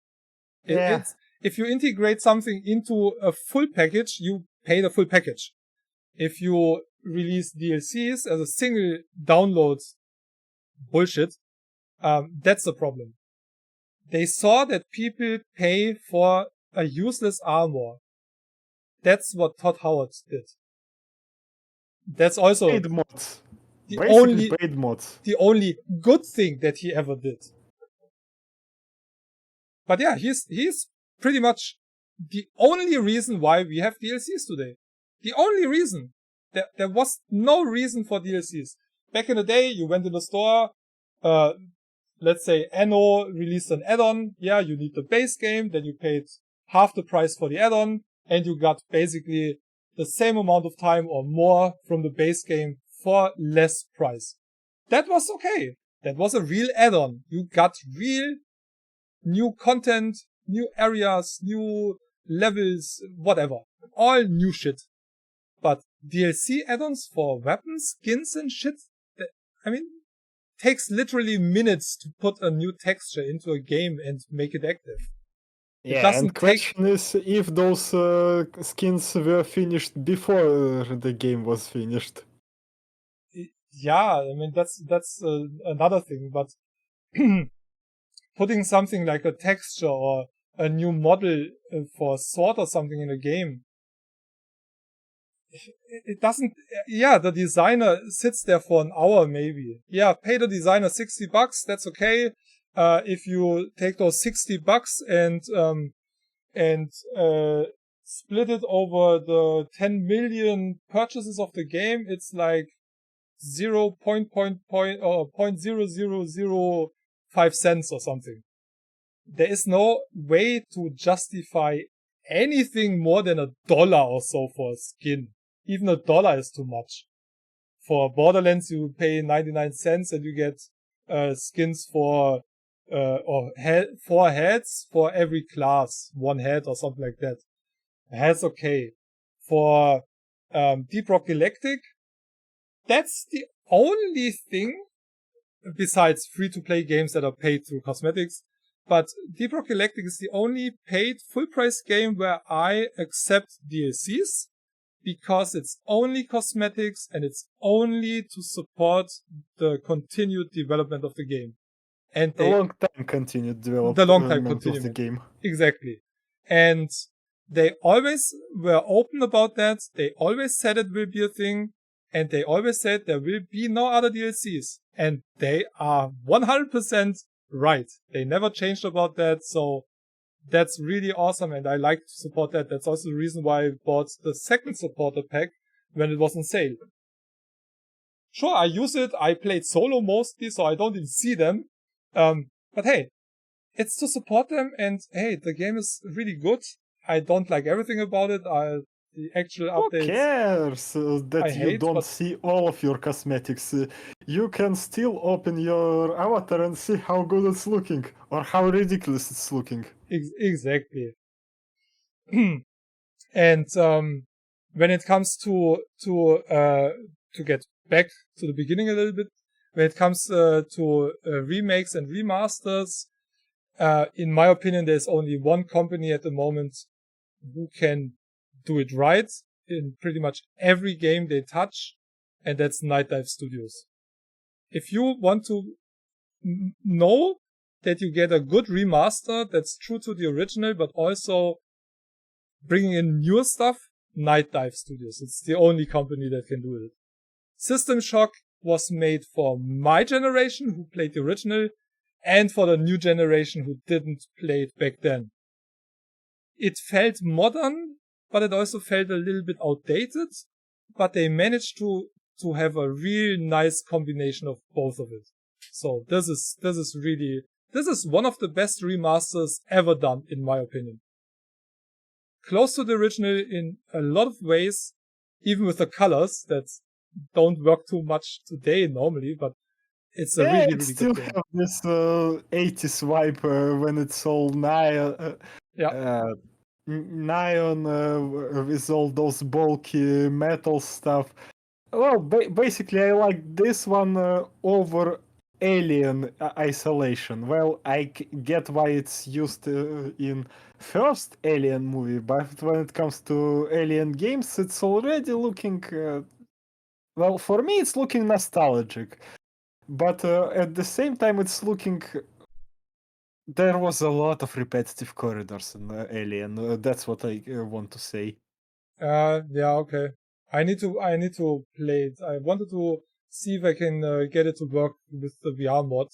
Yeah. If you integrate something into a full package, you pay the full package. If you release DLCs as a single download bullshit, that's the problem. They saw that people pay for a useless armor. That's what Todd Howard did. That's also paid mods. Paid mods. The only good thing that he ever did. But yeah, he's pretty much the only reason why we have DLCs today. The only reason. There was no reason for DLCs. Back in the day, you went in the store, let's say Anno released an add-on. Yeah, you need the base game, then you paid half the price for the add-on, and you got basically the same amount of time or more from the base game for less price. That was okay. That was a real add-on. You got real new content, new areas, new levels, whatever. All new shit. But DLC add-ons for weapons, skins and shit, takes literally minutes to put a new texture into a game and make it active. Yeah, and question is if those skins were finished before the game was finished. Yeah, I mean, that's another thing, but putting something like a texture or a new model for a sword or something in a game, it doesn't, yeah, the designer sits there for an hour maybe. Yeah, pay the designer $60, that's okay. If you take those $60 and split it over the 10 million purchases of the game, it's like 0.0005 cents or something. There is no way to justify anything more than $1 or so for a skin. Even $1 is too much For Borderlands, you pay 99 cents and you get skins for 4 heads for every class, 1 head or something like that. That's okay. For Deep Rock Galactic, that's the only thing besides free-to-play games that are paid through cosmetics. But Deep Rock Galactic is the only paid full-price game where I accept DLCs, because it's only cosmetics and it's only to support the continued development of the game. And the long time continued development of the game. Exactly. And they always were open about that. They always said it will be a thing. And they always said there will be no other DLCs. And they are 100% right. They never changed about that. So that's really awesome. And I like to support that. That's also the reason why I bought the second supporter pack when it was on sale. Sure, I use it. I played solo mostly, so I don't even see them. But hey, it's to support them. And hey, the game is really good. I don't like everything about it. The actual updates. Who cares that you don't see all of your cosmetics? You can still open your avatar and see how good it's looking, or how ridiculous it's looking. Exactly. And when it comes to get back to the beginning a little bit, when it comes to remakes and remasters, in my opinion, there's only one company at the moment who can do it right in pretty much every game they touch, and that's Night Dive Studios. If you want to know that you get a good remaster that's true to the original, but also bringing in newer stuff, Night Dive Studios. It's the only company that can do it. System Shock was made for my generation, who played the original, and for the new generation who didn't play it back then. It felt modern, but it also felt a little bit outdated, but they managed to have a real nice combination of both of it. So this is one of the best remasters ever done, in my opinion. Close to the original in a lot of ways, even with the colors that don't work too much today normally, but it's a really, really still good game. Have this 80s vibe when it's all neon with all those bulky metal stuff. Well, basically, I like this one over Alien Isolation. Well, I get why it's used in first Alien movie, but when it comes to Alien games, it's already looking... well, for me, it's looking nostalgic. But at the same time, it's looking... There was a lot of repetitive corridors in Alien. That's what I want to say. Yeah, okay. I need to play it. I wanted to see if I can get it to work with the VR mod,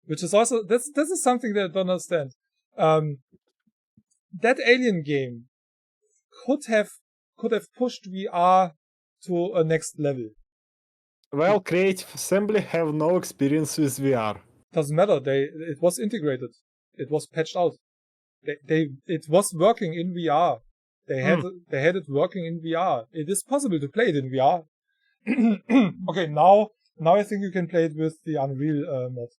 which is also this is something that I don't understand. That Alien game could have pushed VR to a next level. Well, Creative Assembly have no experience with VR. Doesn't matter. It was integrated. It was patched out. It was working in VR. They had it working in VR. It is possible to play it in VR. Okay, now I think you can play it with the Unreal mod.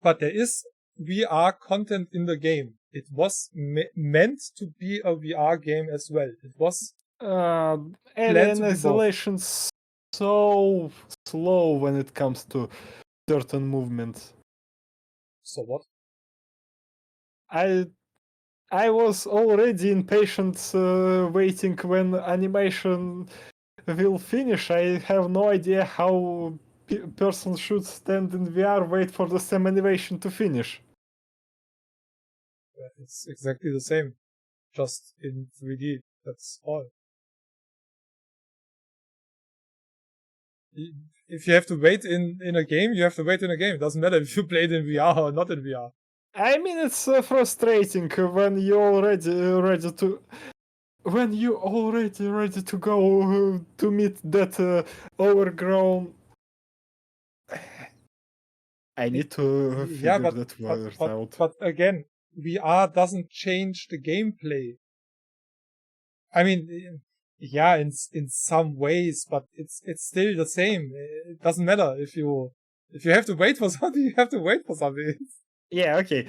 But there is VR content in the game. It was meant to be a VR game as well. It was Alien Isolation's so slow when it comes to certain movements. So what? I was already impatient waiting when animation will finish. I have no idea how person should stand in VR, wait for the same animation to finish. It's exactly the same, just in 3D. That's all. If you have to wait in a game, you have to wait in a game. It doesn't matter if you play it in VR or not in VR. I mean, it's frustrating when you're already ready to go to meet that overgrown. I need to figure that word out. But again, VR doesn't change the gameplay. I mean, Yeah, in some ways, but it's still the same. It doesn't matter if you have to wait for something, you have to wait for something. Yeah, okay.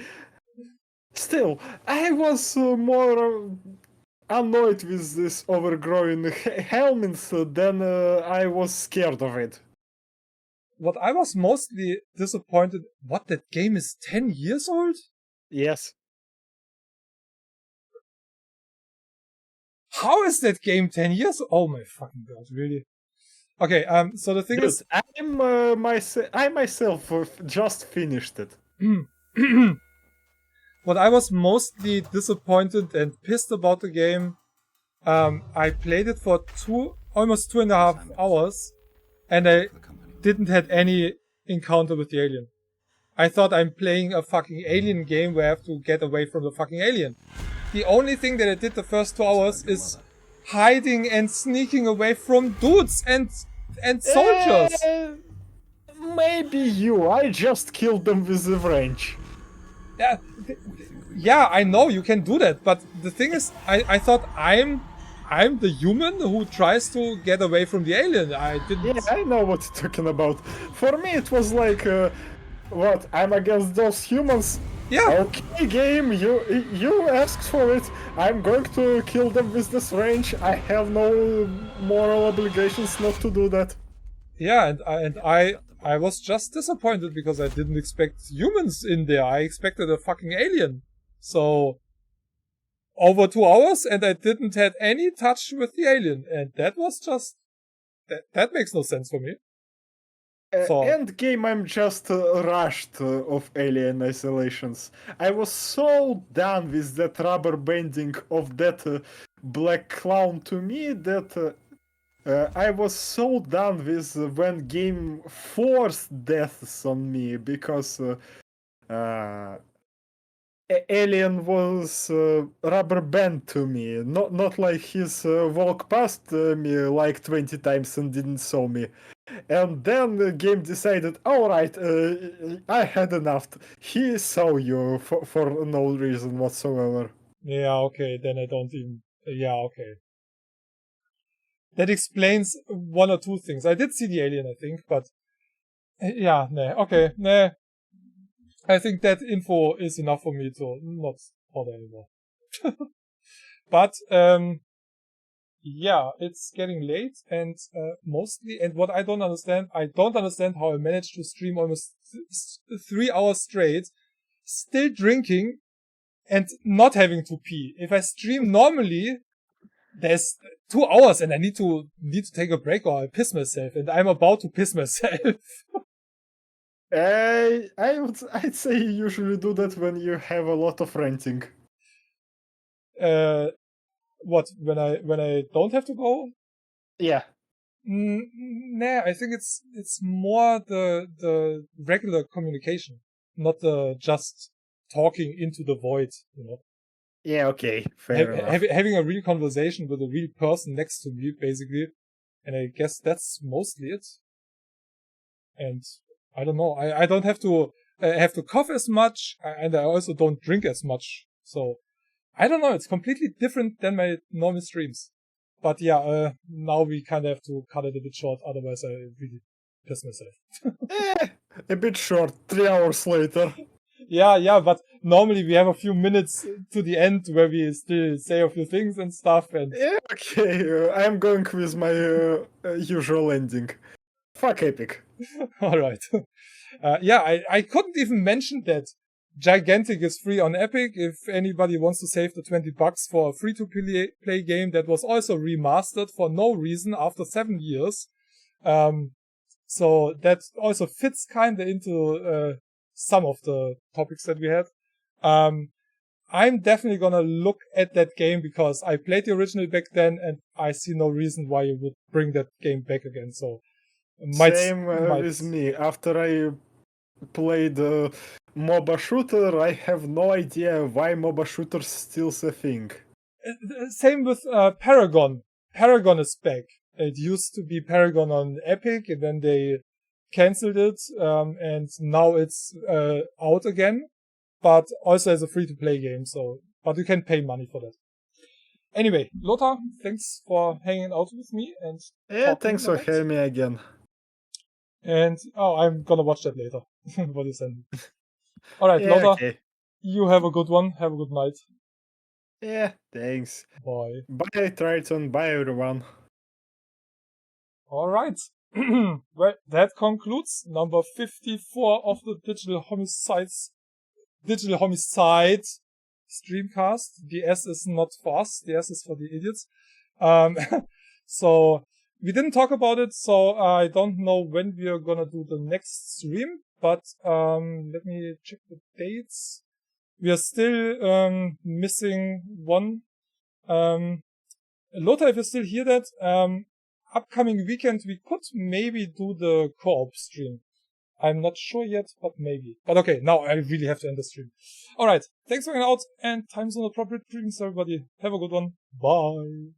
Still, I was more annoyed with this overgrown helmets than I was scared of it. What I was mostly disappointed, that game is 10 years old? Yes. How is that game 10 years? Oh my fucking god, really? Okay, so the thing Dude, is... I myself just finished it. What I was mostly disappointed and pissed about the game, I played it for almost 2.5 hours, and I didn't have any encounter with the alien. I thought I'm playing a fucking alien game where I have to get away from the fucking alien. The only thing that I did the first 2 hours is hiding and sneaking away from dudes and soldiers. Maybe I just killed them with the wrench. Yeah, I know you can do that, but the thing is, I thought I'm the human who tries to get away from the alien. I didn't... Yeah, I know what you're talking about. For me, it was like, what? I'm against those humans? Yeah. Okay, game, you asked for it. I'm going to kill them with this range. I have no moral obligations not to do that. Yeah, and I was just disappointed because I didn't expect humans in there. I expected a fucking alien. So, over 2 hours and I didn't have any touch with the alien. And that was just... That makes no sense for me. End game, I'm just rushed of Alien Isolations. I was so done with that rubber banding of that black clown to me that I was so done with when game forced deaths on me because Alien was rubber band to me, not like he's walked past me like 20 times and didn't saw me. And then the game decided, alright, I had enough. He saw you for no reason whatsoever. Yeah, okay, then I don't even... Yeah, okay. That explains one or two things. I did see the alien, I think, but... Yeah, nah, okay, nah. I think that info is enough for me to not bother anymore. But, yeah, it's getting late and mostly, and what I don't understand how I managed to stream almost 3 hours straight, still drinking and not having to pee. If I stream normally, there's 2 hours and I need to take a break or I piss myself and I'm about to piss myself. I'd say you usually do that when you have a lot of renting. What, when I don't have to go? Yeah. Nah, I think it's more the regular communication, not the just talking into the void, you know. Yeah, okay, fair enough. Having a real conversation with a real person next to me, basically, and I guess that's mostly it. And I don't know, I don't have to cough as much, and I also don't drink as much, so I don't know, it's completely different than my normal streams. But yeah, now we kind of have to cut it a bit short, otherwise I really piss myself. A bit short, 3 hours later. Yeah, but normally we have a few minutes to the end where we still say a few things and stuff. And yeah, okay, I'm going with my usual ending. Fuck Epic. Alright. Yeah, I couldn't even mention that Gigantic is free on Epic if anybody wants to save the $20 for a free-to-play game that was also remastered for no reason after 7 years. So that also fits kinda into some of the topics that we had. I'm definitely gonna look at that game because I played the original back then and I see no reason why you would bring that game back again. So Same with me. After I played MOBA shooter, I have no idea why MOBA shooter's still a thing. Same with Paragon. Paragon is back. It used to be Paragon on Epic and then they cancelled it, and now it's out again, but also as a free-to-play game, so, but you can pay money for that. Anyway, Lothar, thanks for hanging out with me and thanks for having me again. And I'm gonna watch that later. What you send me. All right, Lothar. Okay. You have a good one. Have a good night. Yeah, thanks. Bye. Bye, Triton. Bye, everyone. All right. Well, that concludes number 54 of the Digital Homicide Streamcast. The S is not for us. The S is for the idiots. So we didn't talk about it, so I don't know when we are gonna do the next stream, but let me check the dates. We are still missing one. Lothar, if you still hear that, upcoming weekend we could maybe do the co-op stream. I'm not sure yet, but maybe. But okay, now I really have to end the stream. Alright, thanks for hanging out, and time zone appropriate greetings everybody. Have a good one. Bye.